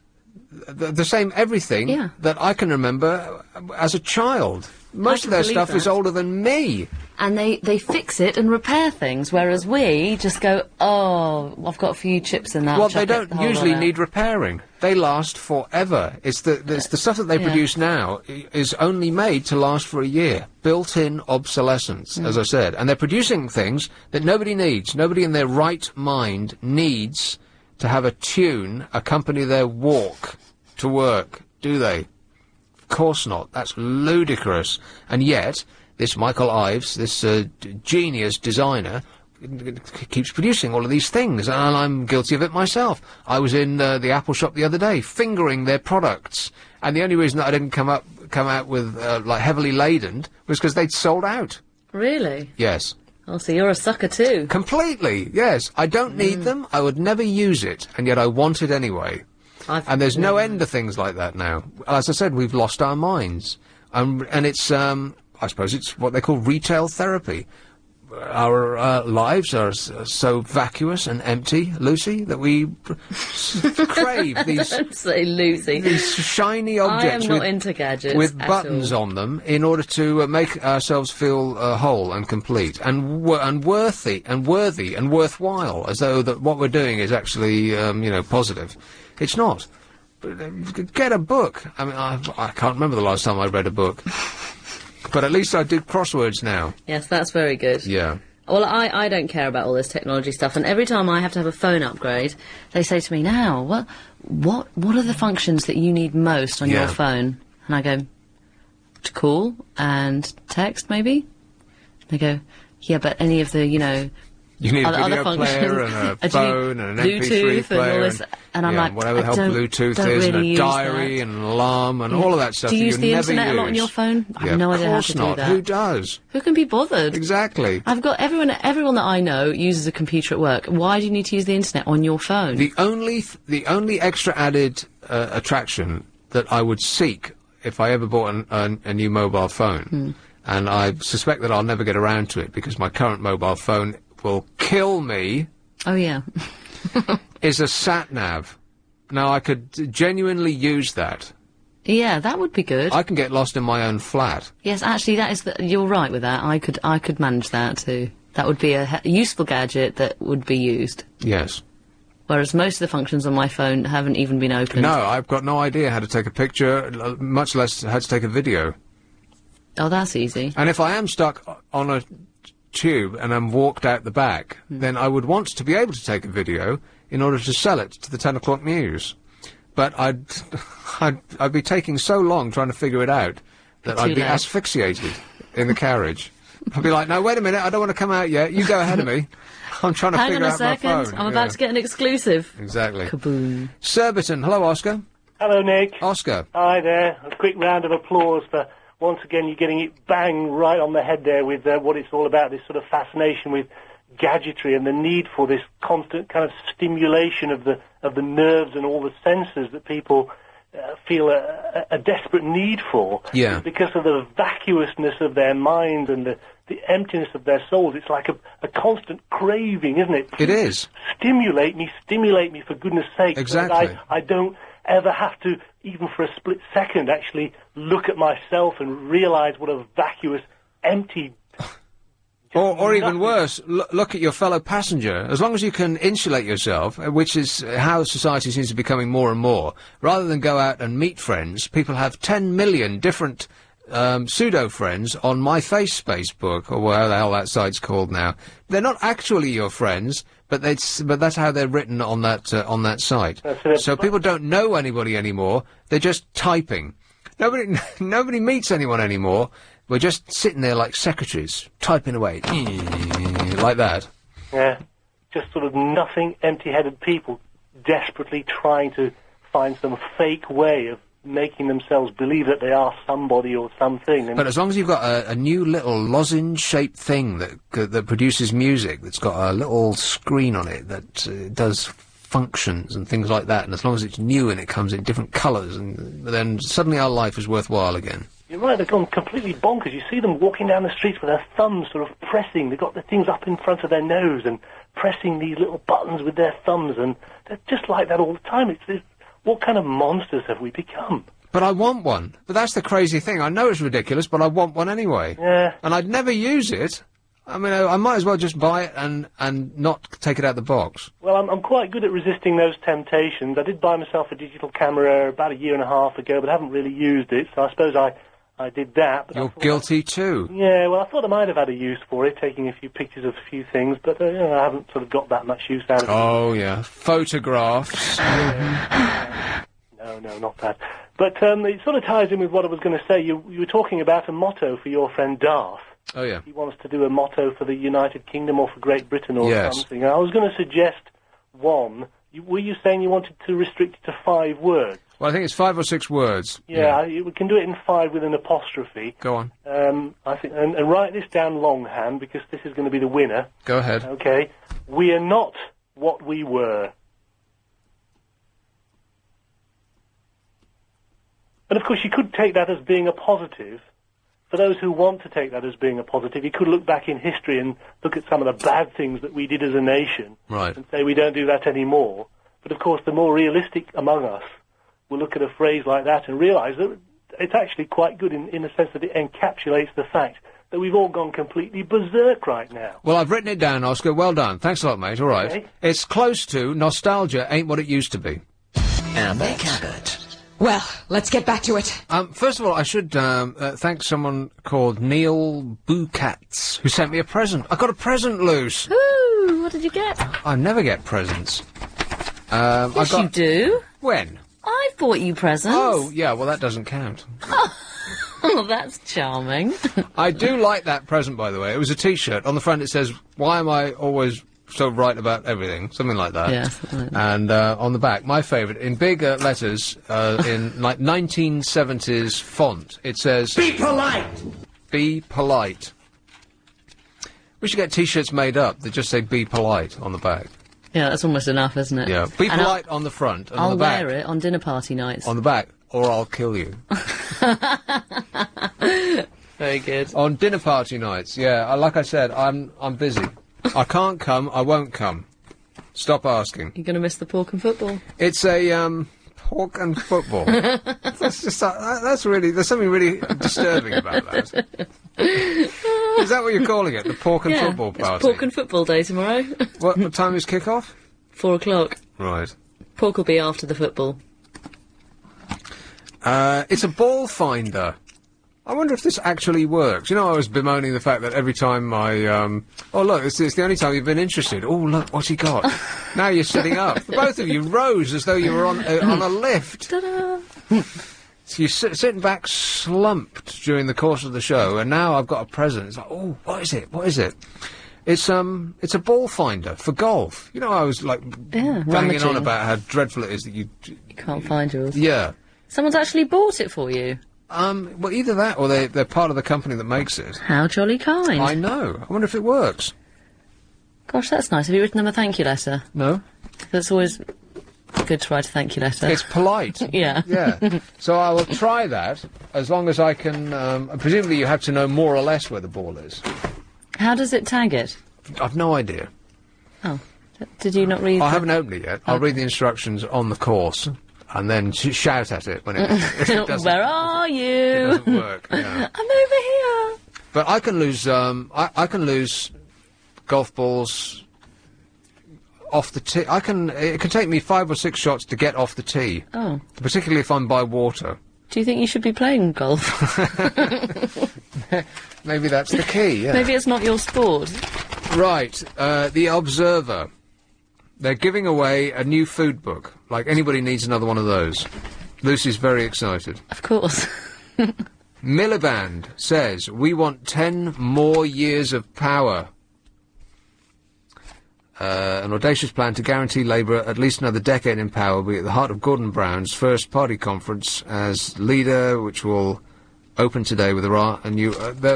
the same everything that I can remember as a child. Most of their stuff is older than me. And they fix it and repair things, whereas we just go, oh, I've got a few chips in that. Well, they don't usually need repairing. They last forever. It's the stuff that they produce now is only made to last for a year. Built-in obsolescence, as I said. And they're producing things that nobody needs. Nobody in their right mind needs to have a tune accompany their walk to work, do they? course not. That's ludicrous. And yet, this Michael Ives, this genius designer, keeps producing all of these things, and I'm guilty of it myself. I was in the Apple shop the other day, fingering their products, and the only reason that I didn't come out with like heavily laden was because they'd sold out. Really? Yes. Oh, so you're a sucker too. Completely, yes. I don't need them, I would never use it, and yet I want it anyway. And there's no end to things like that now. As I said, we've lost our minds. And it's, I suppose it's what they call retail therapy. Our lives are so vacuous and empty, Lucy, that we crave these... Don't say Lucy. These shiny objects I am not into gadgets with at buttons all. on them in order to make ourselves feel whole and complete and worthy and worthwhile, as though that what we're doing is actually, positive. It's not. Get a book. I mean, I can't remember the last time I read a book. But at least I do crosswords now. Yes, that's very good. Yeah. Well, I don't care about all this technology stuff, and every time I have to have a phone upgrade, they say to me, now, what are the functions that you need most on your phone? And I go, to call and text, maybe? They go, yeah, but any of the, You need a video other player and a phone and an MP3 player and all this, and I'm like, whatever the hell Bluetooth is, and a diary and an alarm and all of that stuff. Do you use the never internet use. a lot on your phone? I have no idea how to do that. Who does? Who can be bothered? Exactly. I've got everyone that I know uses a computer at work. Why do you need to use the internet on your phone? The only extra added attraction that I would seek if I ever bought a new mobile phone, and I suspect that I'll never get around to it because my current mobile phone will kill me. Oh, yeah. Is a sat-nav. Now, I could genuinely use that. Yeah, that would be good. I can get lost in my own flat. Yes, actually, you're right with that. I could manage that, too. That would be a useful gadget that would be used. Yes. Whereas most of the functions on my phone haven't even been opened. No, I've got no idea how to take a picture, much less how to take a video. Oh, that's easy. And if I am stuck on a tube and I'm walked out the back, then I would want to be able to take a video in order to sell it to the 10 o'clock news. But I'd be taking so long trying to figure it out that I'd be asphyxiated in the carriage. I'd be like, no, wait a minute, I don't want to come out yet. You go ahead of me. I'm trying to figure out my phone. Hang on a second, I'm about to get an exclusive. Exactly. Kaboom. Surbiton, hello, Oscar. Hello, Nick. Oscar. Hi there. A quick round of applause for, once again, you're getting it bang right on the head there with what it's all about, this sort of fascination with gadgetry and the need for this constant kind of stimulation of the nerves and all the senses that people feel a desperate need for. Yeah. Because of the vacuousness of their minds and the emptiness of their souls. It's like a constant craving, isn't it? It is. Stimulate me, for goodness sake. Exactly. So that I don't ever have to, even for a split second, actually look at myself and realise what a vacuous, empty... Or even worse, look at your fellow passenger. As long as you can insulate yourself, which is how society seems to be becoming more and more, rather than go out and meet friends, people have 10 million different pseudo-friends on My Face Facebook, or whatever the hell that site's called now. They're not actually your friends, but that's how they're written on that site. So people don't know anybody anymore. They're just typing. Nobody meets anyone anymore. We're just sitting there like secretaries, typing away, like that. Yeah, just sort of nothing, empty-headed people desperately trying to find some fake way of making themselves believe that they are somebody or something. And but as long as you've got a new little lozenge-shaped thing that produces music, that's got a little screen on it that does functions and things like that, and as long as it's new and it comes in different colours, and then suddenly our life is worthwhile again. You're right, they've gone completely bonkers. You see them walking down the streets with their thumbs sort of pressing. They've got the things up in front of their nose and pressing these little buttons with their thumbs, and they're just like that all the time. What kind of monsters have we become? But I want one. But that's the crazy thing. I know it's ridiculous, but I want one anyway. Yeah. And I'd never use it. I mean, I might as well just buy it and not take it out of the box. Well, I'm quite good at resisting those temptations. I did buy myself a digital camera about a year and a half ago, but I haven't really used it, so I suppose I did that. But you're guilty too. Yeah, well, I thought I might have had a use for it, taking a few pictures of a few things, but I haven't sort of got that much use out of it. Oh, yeah. Photographs. No, not that. But it sort of ties in with what I was going to say. You were talking about a motto for your friend Darth. Oh, yeah. He wants to do a motto for the United Kingdom or for Great Britain or Yes. something. I was going to suggest one. Were you saying you wanted to restrict it to 5 words? Well, I think it's 5 or 6 words. Yeah, we can do it in 5 with an apostrophe. Go on. I think, and write this down longhand because this is going to be the winner. Go ahead. Okay. We are not what we were. And of course, you could take that as being a positive. For those who want to take that as being a positive, you could look back in history and look at some of the bad things that we did as a nation. Right. And say we don't do that anymore. But of course, the more realistic among us will look at a phrase like that and realise that it's actually quite good in the sense that it encapsulates the fact that we've all gone completely berserk right now. Well, I've written it down, Oscar. Well done. Thanks a lot, mate. All right. Okay. It's close to nostalgia ain't what it used to be. Abbot. Well, let's get back to it. First of all, I should thank someone called Neil Bukatz, who sent me a present. I got a present, Luce. Ooh, what did you get? I never get presents. Yes, you do. When? I've bought you presents. Oh, yeah, well, that doesn't count. Oh, that's charming. I do like that present, by the way. It was a T-shirt. On the front it says, "Why am I always so right about everything?" Something like that. Yeah, something like that. And on the back, my favourite, in big letters, in like 1970s font, it says... Be polite! Be polite. We should get T-shirts made up that just say "Be polite" on the back. Yeah, that's almost enough, isn't it? Yeah, be And polite on the front, and I'll on the back... wear it on dinner party nights. On the back, or I'll kill you. Very good. On dinner party nights, yeah, like I said, I'm busy. I can't come, I won't come. Stop asking. You're going to miss the pork and football. It's a, pork and football. That's just, that's really, there's something really disturbing about that. Is that what you're calling it? The pork and football party? It's pork and football day tomorrow. What time is kick-off? 4 o'clock. Right. Pork will be after the football. It's a ball finder. I wonder if this actually works. You know, I was bemoaning the fact that every time I, oh look, it's the only time you've been interested. Oh look, what's he got? Now you're sitting up. Both of you rose as though you were on a lift. Ta-da! So you're sitting back slumped during the course of the show, and now I've got a present. It's like, oh, what is it? What is it? It's a ball finder for golf. You know, I was like banging on about how dreadful it is that you can't find yours. Yeah. Someone's actually bought it for you. Well, either that or they're part of the company that makes it. How jolly kind. I know. I wonder if it works. Gosh, that's nice. Have you written them a thank you letter? No. That's always good to write a thank you letter. It's polite. Yeah. Yeah. So I will try that, as long as I can... presumably you have to know more or less where the ball is. How does it tag it? I've no idea. Oh. Did you not read... I haven't opened it yet. I'll read the instructions on the course, and then shout at it when it doesn't... Where are you? It doesn't work, yeah. I'm over here. But I can lose, I can lose golf balls off the tee. It can take me 5 or 6 shots to get off the tee. Oh. Particularly if I'm by water. Do you think you should be playing golf? Maybe that's the key, yeah. Maybe it's not your sport. Right, The Observer. They're giving away a new food book. Like, anybody needs another one of those. Lucy's very excited. Of course. Miliband says, we want 10 more years of power. An audacious plan to guarantee Labour at least another decade in power will be at the heart of Gordon Brown's first party conference as leader, which will open today with a new...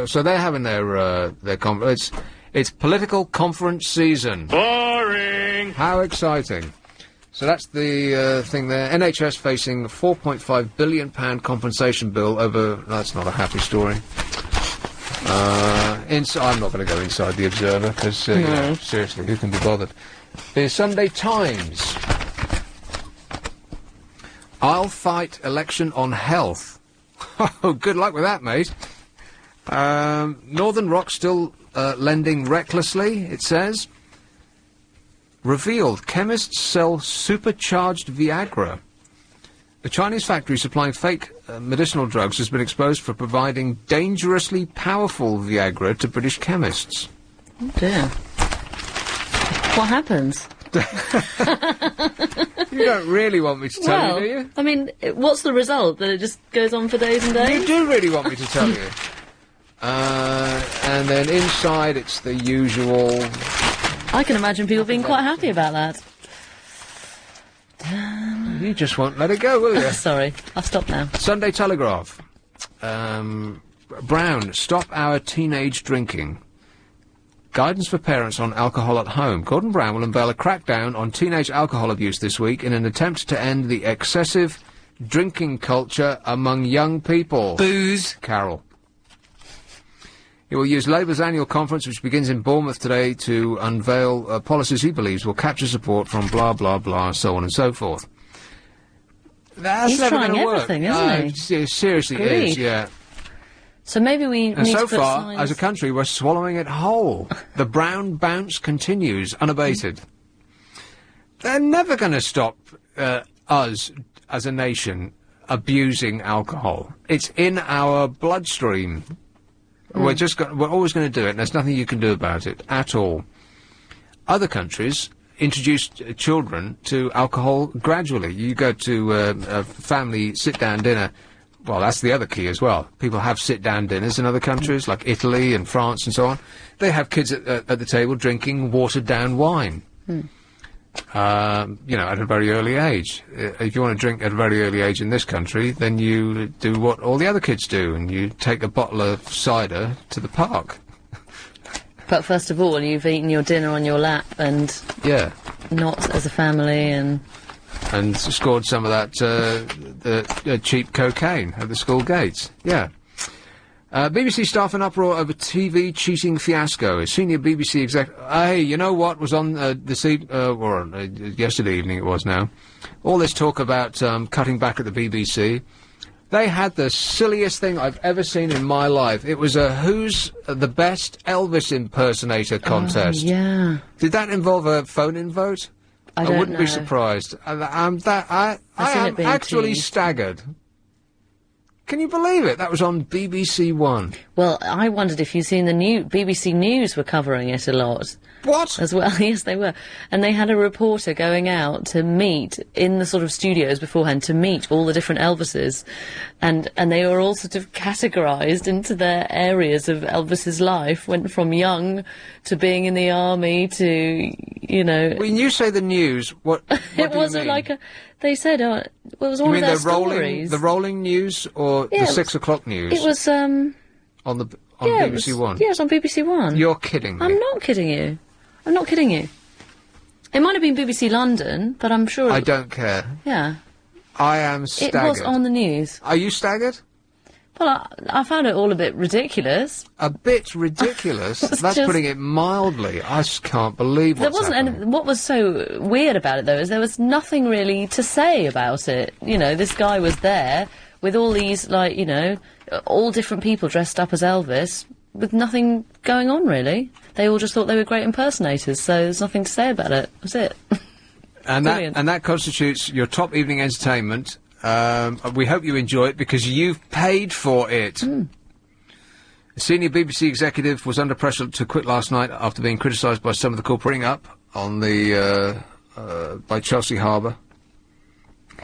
so they're having their conference. It's political conference season. Boring! How exciting. So that's the thing there. NHS facing a £4.5 billion compensation bill over... That's not a happy story. I'm not going to go inside the Observer, because, you know, seriously, who can be bothered? The Sunday Times. I'll fight election on health. Oh, good luck with that, mate. Northern Rock still lending recklessly, it says. Revealed, chemists sell supercharged Viagra. The Chinese factory supplying fake medicinal drugs has been exposed for providing dangerously powerful Viagra to British chemists. Oh dear. What happens? You don't really want me to tell you, do you? I mean, what's the result? That it just goes on for days and days? You do really want me to tell you. And then inside, it's the usual... I can imagine people being quite happy about that. You just won't let it go, will you? Sorry, I'll stop now. Sunday Telegraph. Brown, stop our teenage drinking. Guidance for parents on alcohol at home. Gordon Brown will unveil a crackdown on teenage alcohol abuse this week in an attempt to end the excessive drinking culture among young people. Booze. Carol. He will use Labour's annual conference, which begins in Bournemouth today, to unveil policies he believes will capture support from blah, blah, blah, so on and so forth. That's He's never trying going to work. everything, isn't he? Seriously, it is, yeah. So maybe we And need so to put far, signs... as a country, we're swallowing it whole. The brown bounce continues, unabated. They're never going to stop us, as a nation, abusing alcohol. It's in our bloodstream. We're always going to do it, and there's nothing you can do about it, at all. Other countries introduced children to alcohol gradually. You go to a family sit-down dinner. Well, that's the other key as well. People have sit-down dinners in other countries, like Italy and France and so on. They have kids at the table drinking watered-down wine. At a very early age. If you want to drink at a very early age in this country, then you do what all the other kids do, and you take a bottle of cider to the park. But first of all, you've eaten your dinner on your lap, and... Yeah. Not as a family, and scored some of that, the cheap cocaine at the school gates. Yeah. BBC staff in uproar over TV cheating fiasco. A senior BBC exec... hey, you know what was on yesterday evening it was now? All this talk about cutting back at the BBC. They had the silliest thing I've ever seen in my life. It was a who's the best Elvis impersonator contest. Oh, yeah. Did that involve a phone-in vote? I don't wouldn't know. be surprised. I am actually staggered. Can you believe it? That was on BBC One. Well, I wondered if you'd seen the BBC News were covering it a lot. What? As well, yes, they were. And they had a reporter going out to meet in the sort of studios beforehand to meet all the different Elvises. And they were all sort of categorised into their areas of Elvis's life. Went from young to being in the army to, you know... When you say the news, what it do wasn't you mean? like a... They said, it was all you of mean their the stories. The rolling news or Yeah, the 6 o'clock news? It was, On BBC One? Yeah, it was on BBC One. You're kidding me. I'm not kidding you. I'm not kidding you. It might have been BBC London, but I'm sure... I don't care. Yeah. I am staggered. It was on the news. Are you staggered? Well, I found it all a bit ridiculous. A bit ridiculous? That's just- putting it mildly. I just can't believe There what's wasn't happening. any, what was so weird about it, though, is there was nothing really to say about it. You know, this guy was there with all these, like, you know, all different people dressed up as Elvis, with nothing going on, really. They all just thought they were great impersonators, so there's nothing to say about it. That's it. And Brilliant. that constitutes your top evening entertainment. We hope you enjoy it because you've paid for it. A senior BBC executive was under pressure to quit last night after being criticised by some of the corporating up on the by Chelsea Harbour.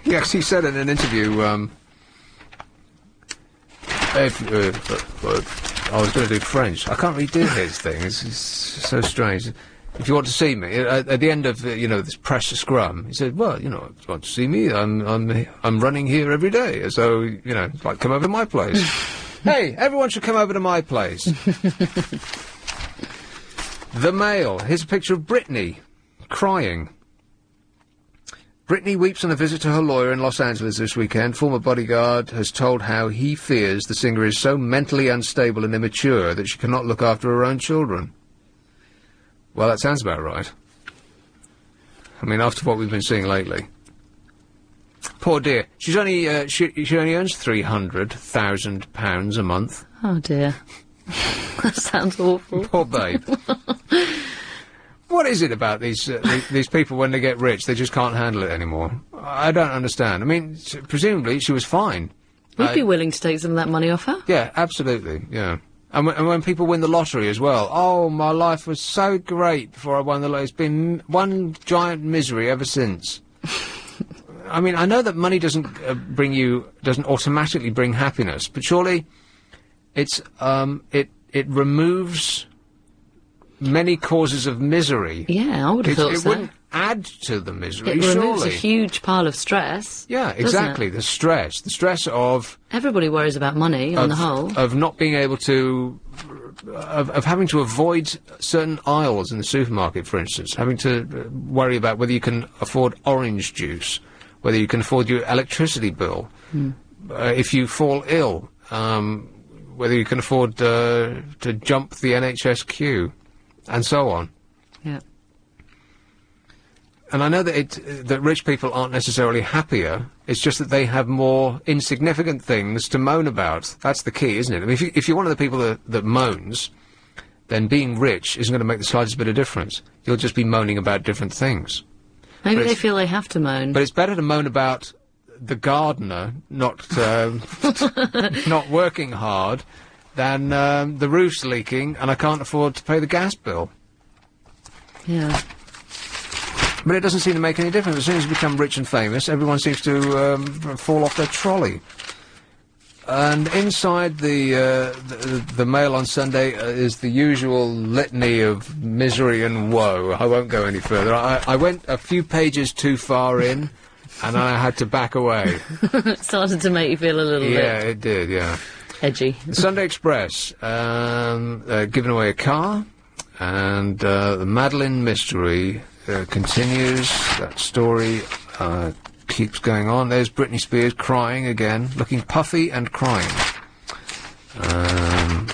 Yes, he said in an interview. I was going to do French. I can't really do his thing. It's so strange. If you want to see me, at the end of this press scrum, he said, "Well, if you want to see me, I'm running here every day. So it's like come over to my place. Hey, everyone should come over to my place." The Mail. Here's a picture of Britney crying. Britney weeps on a visit to her lawyer in Los Angeles this weekend. Former bodyguard has told how he fears the singer is so mentally unstable and immature that she cannot look after her own children. Well, that sounds about right. I mean, after what we've been seeing lately. Poor dear. She's only, she only earns £300,000 a month. Oh, dear. That sounds awful. Poor babe. What is it about these people when they get rich? They just can't handle it anymore. I don't understand. I mean, presumably she was fine. We'd be willing to take some of that money off her. Yeah, absolutely, yeah. And when people win the lottery as well, oh, my life was so great before I won the lottery. It's been one giant misery ever since. I mean, I know that money doesn't automatically bring happiness, but surely it removes many causes of misery. Yeah, I would have thought so. It wouldn't add to the misery, It surely. removes a huge pile of stress. Yeah, exactly. The stress of... Everybody worries about money, on the whole. Of not being able to... Of having to avoid certain aisles in the supermarket, for instance. Having to worry about whether you can afford orange juice, whether you can afford your electricity bill, if you fall ill, whether you can afford to jump the NHS queue, and so on. Yeah. And I know that that rich people aren't necessarily happier. It's just that they have more insignificant things to moan about. That's the key, isn't it? I mean, if you're one of the people that moans, then being rich isn't going to make the slightest bit of difference. You'll just be moaning about different things. Maybe they feel they have to moan. But it's better to moan about the gardener not not working hard than the roof's leaking and I can't afford to pay the gas bill. Yeah. But it doesn't seem to make any difference. As soon as you become rich and famous, everyone seems to fall off their trolley. And inside the Mail on Sunday is the usual litany of misery and woe. I won't go any further. I went a few pages too far in, and I had to back away. It started to make you feel a little bit... Yeah, it did, yeah. Edgy. The Sunday Express, giving away a car, and the Madeline mystery continues. That story keeps going on. There's Britney Spears crying again, looking puffy and crying. And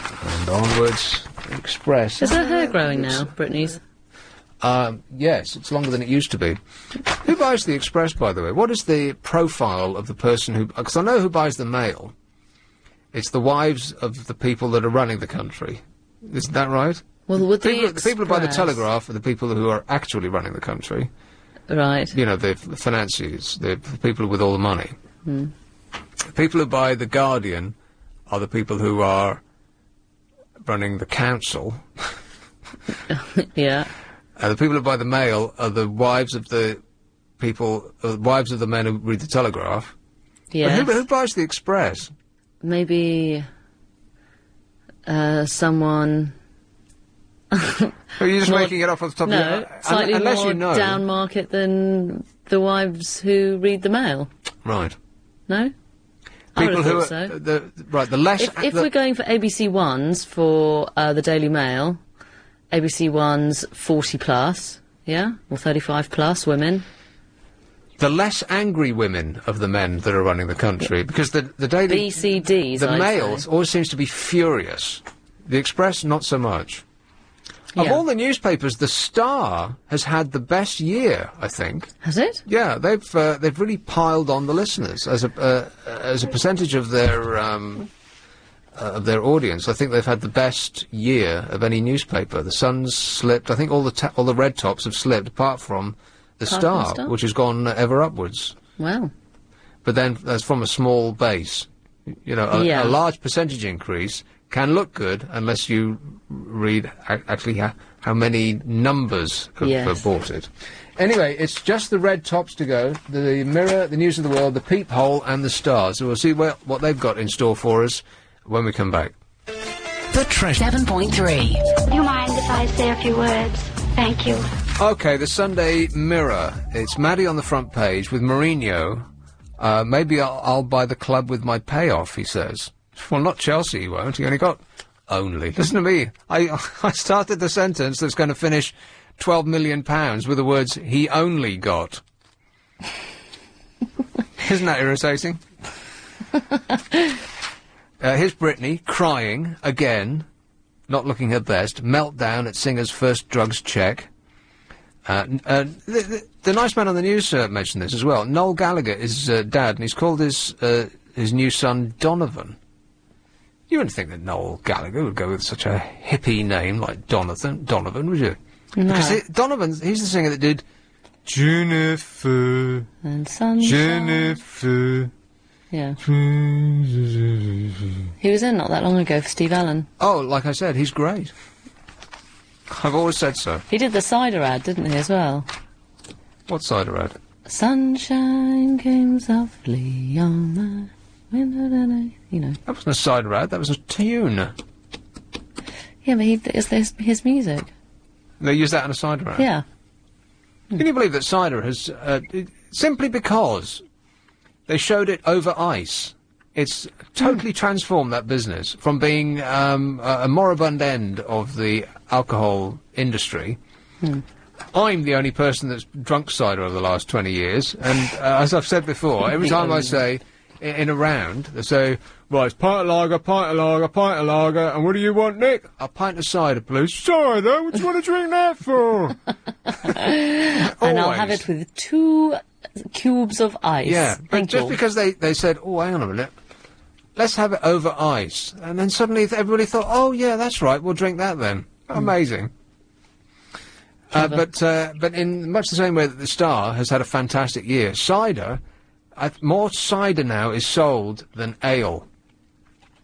onwards, Express. Is her hair growing now, Britney's? Yes, it's longer than it used to be. Who buys the Express, by the way? What is the profile of the person who... Because I know who buys the Mail. It's the wives of the people that are running the country. Isn't that right? Well, with the people who buy the Telegraph are the people who are actually running the country. Right. You know, the financiers, the people with all the money. Mm. The people who buy the Guardian are the people who are running the council. Yeah. The people who buy the Mail are the wives of the people, wives of the men who read the Telegraph. Yes. But who buys the Express? Maybe someone... Are you just making it up off the top of your head? No, slightly unless more you know. down market than the wives who read the Mail. Right. No? People who are... so. The less... If we're going for ABC Ones for the Daily Mail, ABC Ones 40 plus, yeah? Or 35 plus women. The less angry women of the men that are running the country, because the Daily... BCDs, The I'd Mail say. always seems to be furious. The Express, not so much. Of all the newspapers, the Star has had the best year, I think. Has it? Yeah, they've really piled on the listeners as a percentage of their audience. I think they've had the best year of any newspaper. The Sun's slipped. I think all the red tops have slipped, apart from the Star, which has gone ever upwards. Wow. But then that's from a small base. You know, a large percentage increase can look good unless you read actually how many numbers have bought it. Anyway, it's just the red tops to go. The Mirror, the News of the World, the Peephole and the Star. So we'll see what they've got in store for us when we come back. The Treasure 7.3. Do you mind if I say a few words? Thank you. Okay, the Sunday Mirror. It's Maddie on the front page with Mourinho. Maybe I'll buy the club with my payoff, he says. Well, not Chelsea, he won't. He only got... Only. Listen to me. I started the sentence that's going to finish £12 million with the words, he only got. Isn't that irritating? Here's Britney, crying, again, not looking her best, meltdown at singer's first drugs check. The nice man on the news mentioned this as well. Noel Gallagher is dad, and he's called his new son Donovan. You wouldn't think that Noel Gallagher would go with such a hippie name like Donovan, would you? No. Because he's the singer that did Jennifer and Sunshine. Jennifer. Yeah. He was in not that long ago for Steve Allen. Oh, like I said, he's great. I've always said so. He did the cider ad, didn't he, as well? What cider ad? Sunshine came softly on my window, you know. That wasn't a cider ad, that was a tune. Yeah, but it's his music. They use that in a cider ad? Yeah. Can you believe that cider has... simply because they showed it over ice, it's totally transformed that business from being a moribund end of the alcohol industry. I'm the only person that's drunk cider over the last 20 years, and as I've said before, every time I say, in a round, they say, right, it's pint of lager, pint of lager, pint of lager, and what do you want, Nick? A pint of cider, please. Cider? What do you want to drink that for? And I'll have it with 2 cubes of ice. Yeah, but Thank just you. because they said, oh, hang on a minute, let's have it over ice, and then suddenly everybody thought, oh, yeah, that's right, we'll drink that then. Amazing. But in much the same way that the Star has had a fantastic year, cider, more cider now is sold than ale.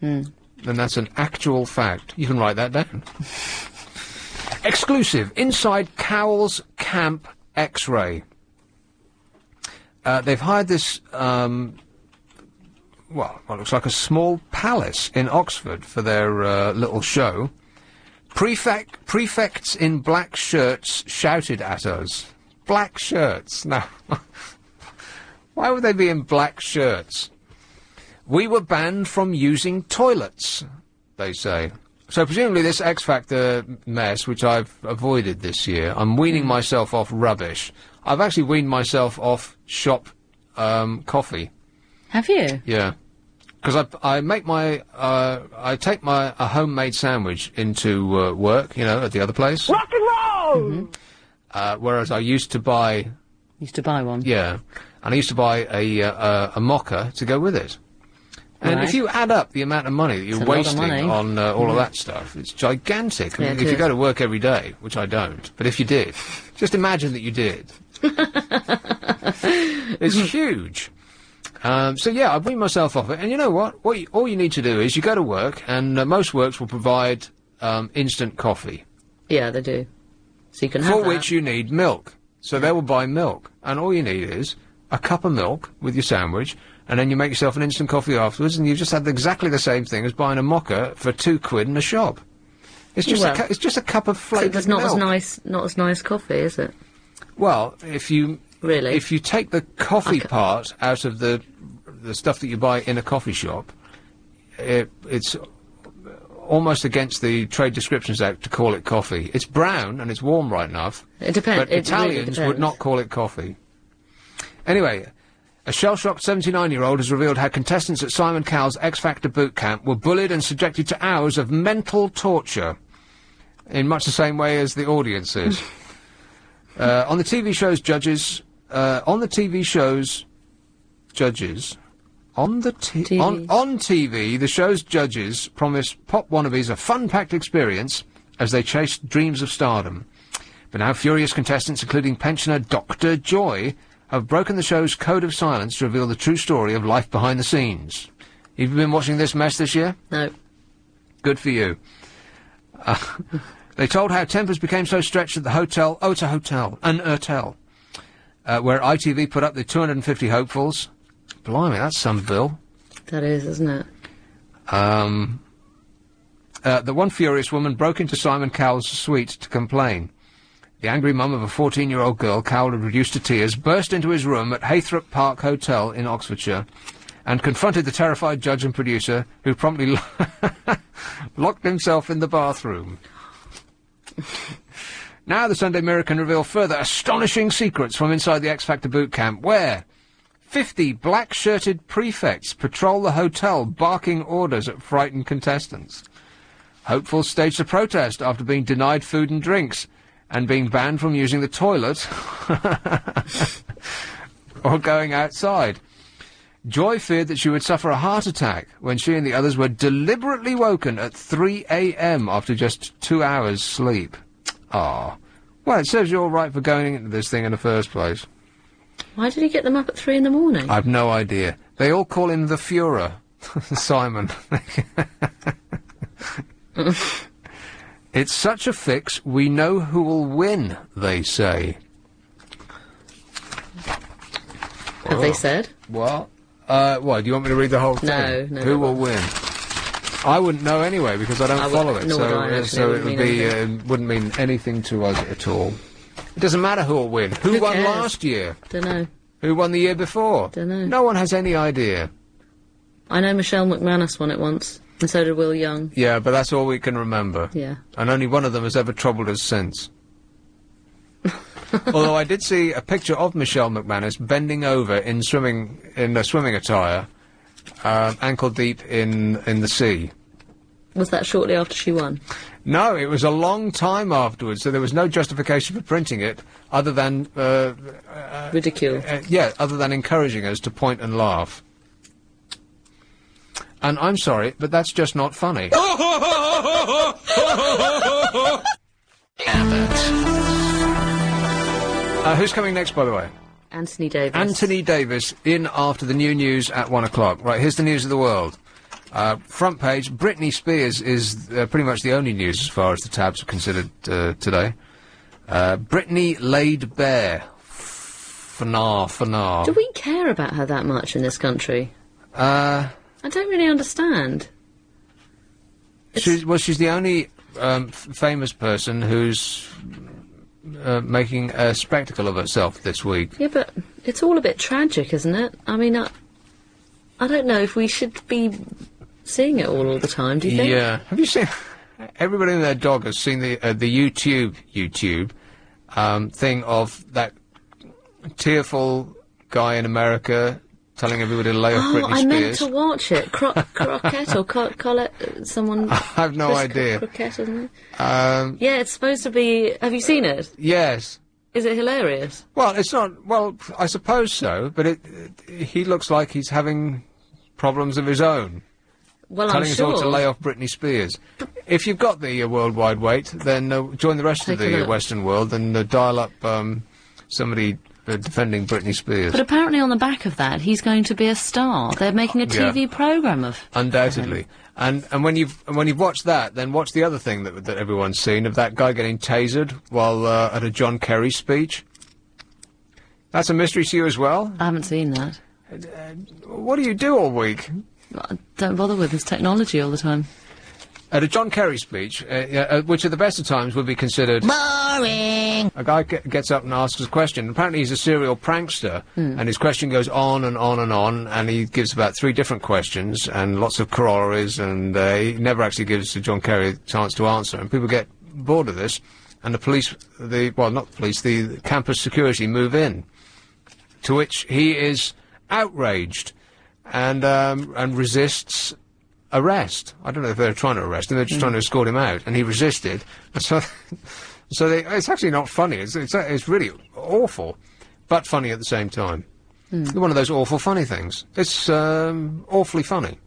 And that's an actual fact. You can write that down. Exclusive. Inside Cowell's Camp X-Ray. They've hired this, well, what looks like a small palace in Oxford for their little show. Prefects in black shirts shouted at us. Black shirts? No. Why would they be in black shirts? We were banned from using toilets, they say. So presumably this X Factor mess, which I've avoided this year, I'm weaning myself off rubbish. I've actually weaned myself off shop coffee. Have you? Yeah. Because I make my, I take a homemade sandwich into work, you know, at the other place. Rock and roll! Whereas I used to buy... Used to buy one? Yeah. And I used to buy a mocha to go with it. And Right. if you add up the amount of money that you're wasting on all of that stuff, it's gigantic. Yeah, I mean, it if you is. go to work every day, which I don't, but if you did, just imagine that you did. It's huge. So yeah, I weaned myself off it, and you know what? All you need to do is you go to work, and most works will provide instant coffee. Yeah, they do. So you can have For that. which you need milk. So they will buy milk, and all you need is a cup of milk with your sandwich, and then you make yourself an instant coffee afterwards, and you've just had exactly the same thing as buying a mocha for £2 in a shop. It's just it's just a cup of flavoured It's not milk. not as nice coffee, is it? Well, if you take the coffee part out of the stuff that you buy in a coffee shop, it's almost against the Trade Descriptions Act to call it coffee. It's brown and it's warm right enough. It depends. But Italians would not call it coffee. Anyway, a shell-shocked 79-year-old has revealed how contestants at Simon Cowell's X Factor boot camp were bullied and subjected to hours of mental torture, in much the same way as the audience is. On the TV show's judges, on TV, the show's judges promised pop wannabes a fun-packed experience as they chased dreams of stardom. But now furious contestants, including pensioner Dr. Joy, have broken the show's code of silence to reveal the true story of life behind the scenes. Have you been watching this mess this year? No. Good for you. They told how tempers became so stretched at the hotel, an hotel, where ITV put up the 250 hopefuls. Blimey, that's some bill. That is, isn't it? The one furious woman broke into Simon Cowell's suite to complain. The angry mum of a 14-year-old girl Cowell had reduced to tears burst into his room at Haythrop Park Hotel in Oxfordshire and confronted the terrified judge and producer, who promptly locked himself in the bathroom. Now the Sunday Mirror can reveal further astonishing secrets from inside the X Factor boot camp, where 50 black-shirted prefects patrol the hotel, barking orders at frightened contestants. Hopefuls staged a protest after being denied food and drinks, and being banned from using the toilet or going outside. Joy feared that she would suffer a heart attack when she and the others were deliberately woken at 3 a.m. after just 2 hours' sleep. Ah. Well, it serves you all right for going into this thing in the first place. Why did he get them up at 3 in the morning? I've no idea. They all call him the Führer, Simon. It's such a fix, we know who will win, they say. Have they said? Well, what, do you want me to read the whole thing? No. Who will win? I wouldn't know anyway, because I don't follow it, so it would be, wouldn't mean anything to us at all. It doesn't matter who will win. Who won last year? Dunno. Who won the year before? Dunno. No one has any idea. I know Michelle McManus won it once, and so did Will Young. Yeah, but that's all we can remember. Yeah. And only one of them has ever troubled us since. Although I did see a picture of Michelle McManus bending over in a swimming attire, ankle deep in the sea. Was that shortly after she won? No, it was a long time afterwards, so there was no justification for printing it, other than... ridicule. Yeah, other than encouraging us to point and laugh. And I'm sorry, but that's just not funny. Abbott. Who's coming next, by the way? Anthony Davis. Anthony Davis, in after the new news at 1 o'clock. Right, here's the news of the world. Front page, Britney Spears is pretty much the only news as far as the tabs are considered today. Britney laid bare. Fanar. Do we care about her that much in this country? I don't really understand. She's the only famous person who's making a spectacle of herself this week. Yeah, but it's all a bit tragic, isn't it? I mean, I don't know if we should be seeing it all the time, do you think? Yeah. Have you seen... Everybody and their dog has seen the YouTube thing of that tearful guy in America telling everybody to lay off Britney Spears. I meant to watch it. Croquette or Colette, someone... I have no idea. Croquette, isn't it? Yeah, it's supposed to be... Have you seen it? Yes. Is it hilarious? Well, it's not... Well, I suppose so, but he looks like he's having problems of his own. Well, telling I'm us sure. all to lay off Britney Spears. If you've got the worldwide weight, then join the rest of the Western world and dial up somebody defending Britney Spears. But apparently on the back of that, he's going to be a star. They're making a TV programme of... Undoubtedly. And when you've watched that, then watch the other thing that everyone's seen, of that guy getting tasered while at a John Kerry speech. That's a mystery to you as well? I haven't seen that. What do you do all week? Don't bother with this technology all the time. At a John Kerry speech, which at the best of times would be considered... Boring! A guy gets up and asks a question. Apparently he's a serial prankster, and his question goes on and on and on, and he gives about 3 different questions, and lots of corollaries, and he never actually gives John Kerry a chance to answer, and people get bored of this, and the police, the campus security move in, to which he is outraged, and resists arrest. I don't know if they're trying to arrest him, they're just trying to escort him out, and he resisted. And so it's actually not funny, it's really awful, but funny at the same time. One of those awful funny things. It's awfully funny.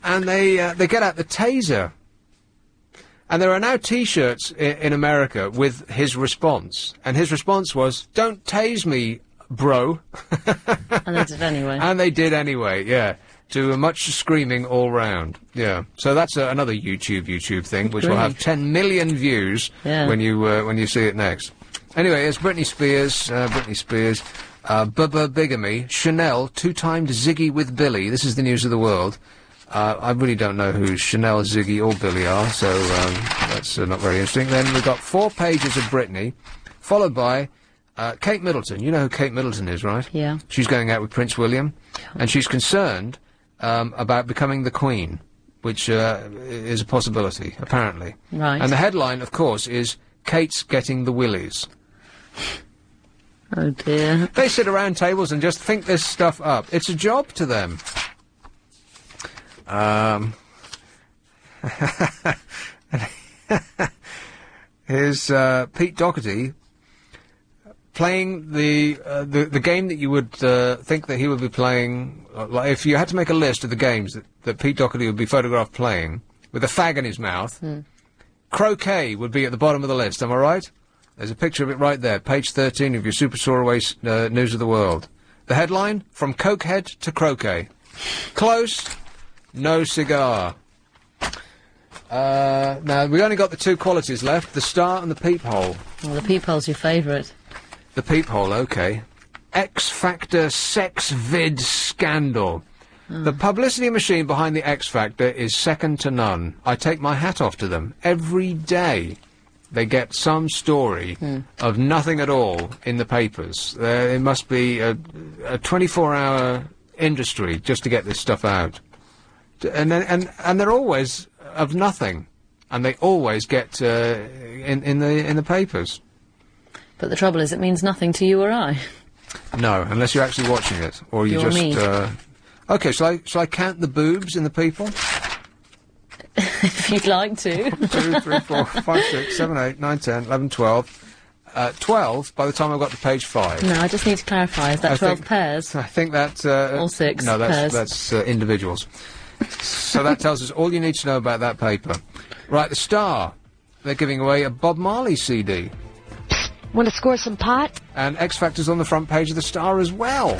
And they get out the taser. And there are now T-shirts in America with his response. And his response was, "Don't tase me, bro." And they did anyway. And they did anyway, yeah. To much screaming all round, yeah. So that's another YouTube thing, which will have 10 million views when you see it next. Anyway, it's Britney Spears, Bubba bigamy, Chanel 2-timed Ziggy with Billy. This is the news of the world. I really don't know who Chanel, Ziggy or Billy are, so that's not very interesting. Then we've got 4 pages of Britney, followed by Kate Middleton. You know who Kate Middleton is, right? Yeah. She's going out with Prince William, and she's concerned about becoming the Queen, which is a possibility, apparently. Right. And the headline, of course, is Kate's getting the willies. Oh, dear. They sit around tables and just think this stuff up. It's a job to them. Here's Pete Doherty playing the game that you would think that he would be playing. Like if you had to make a list of the games that Pete Doherty would be photographed playing with a fag in his mouth, croquet would be at the bottom of the list. Am I right? There's a picture of it right there, page 13 of your Super Soaraway News of the World. The headline, From Cokehead to Croquet. Close, no cigar. Now, we only got the two qualities left, the Star and the Peephole. Well, the Peephole's your favourite. The Peephole, OK. X Factor sex vid scandal. The publicity machine behind the X Factor is second to none. I take my hat off to them. Every day they get some story of nothing at all in the papers. It must be a 24-hour industry just to get this stuff out. And they're always of nothing. And they always get in the papers. But the trouble is, it means nothing to you or I. No, unless you're actually watching it. Or you You're just... me. OK, shall I count the boobs in the People? If you'd like to. 1, 2, 3, 4, 5, 6, 7, 8, 9, 10, 11, 12. 12 by the time I got to page 5. No, I just need to clarify. Is that 12 pairs? I think that's... or 6 No, pairs. that's individuals. So that tells us all you need to know about that paper. Right, the Star. They're giving away a Bob Marley CD. Want to score some pot? And X Factor's on the front page of the Star as well.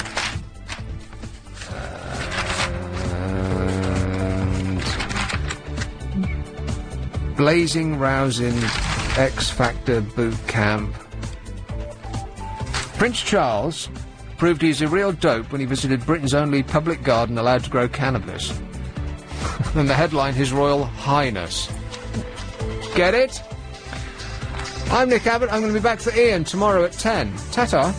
Blazing, rousing, X Factor boot camp. Prince Charles proved he's a real dope when he visited Britain's only public garden allowed to grow cannabis. And the headline, His Royal Highness. Get it? I'm Nick Abbott. I'm going to be back for Ian tomorrow at 10. Ta-ta.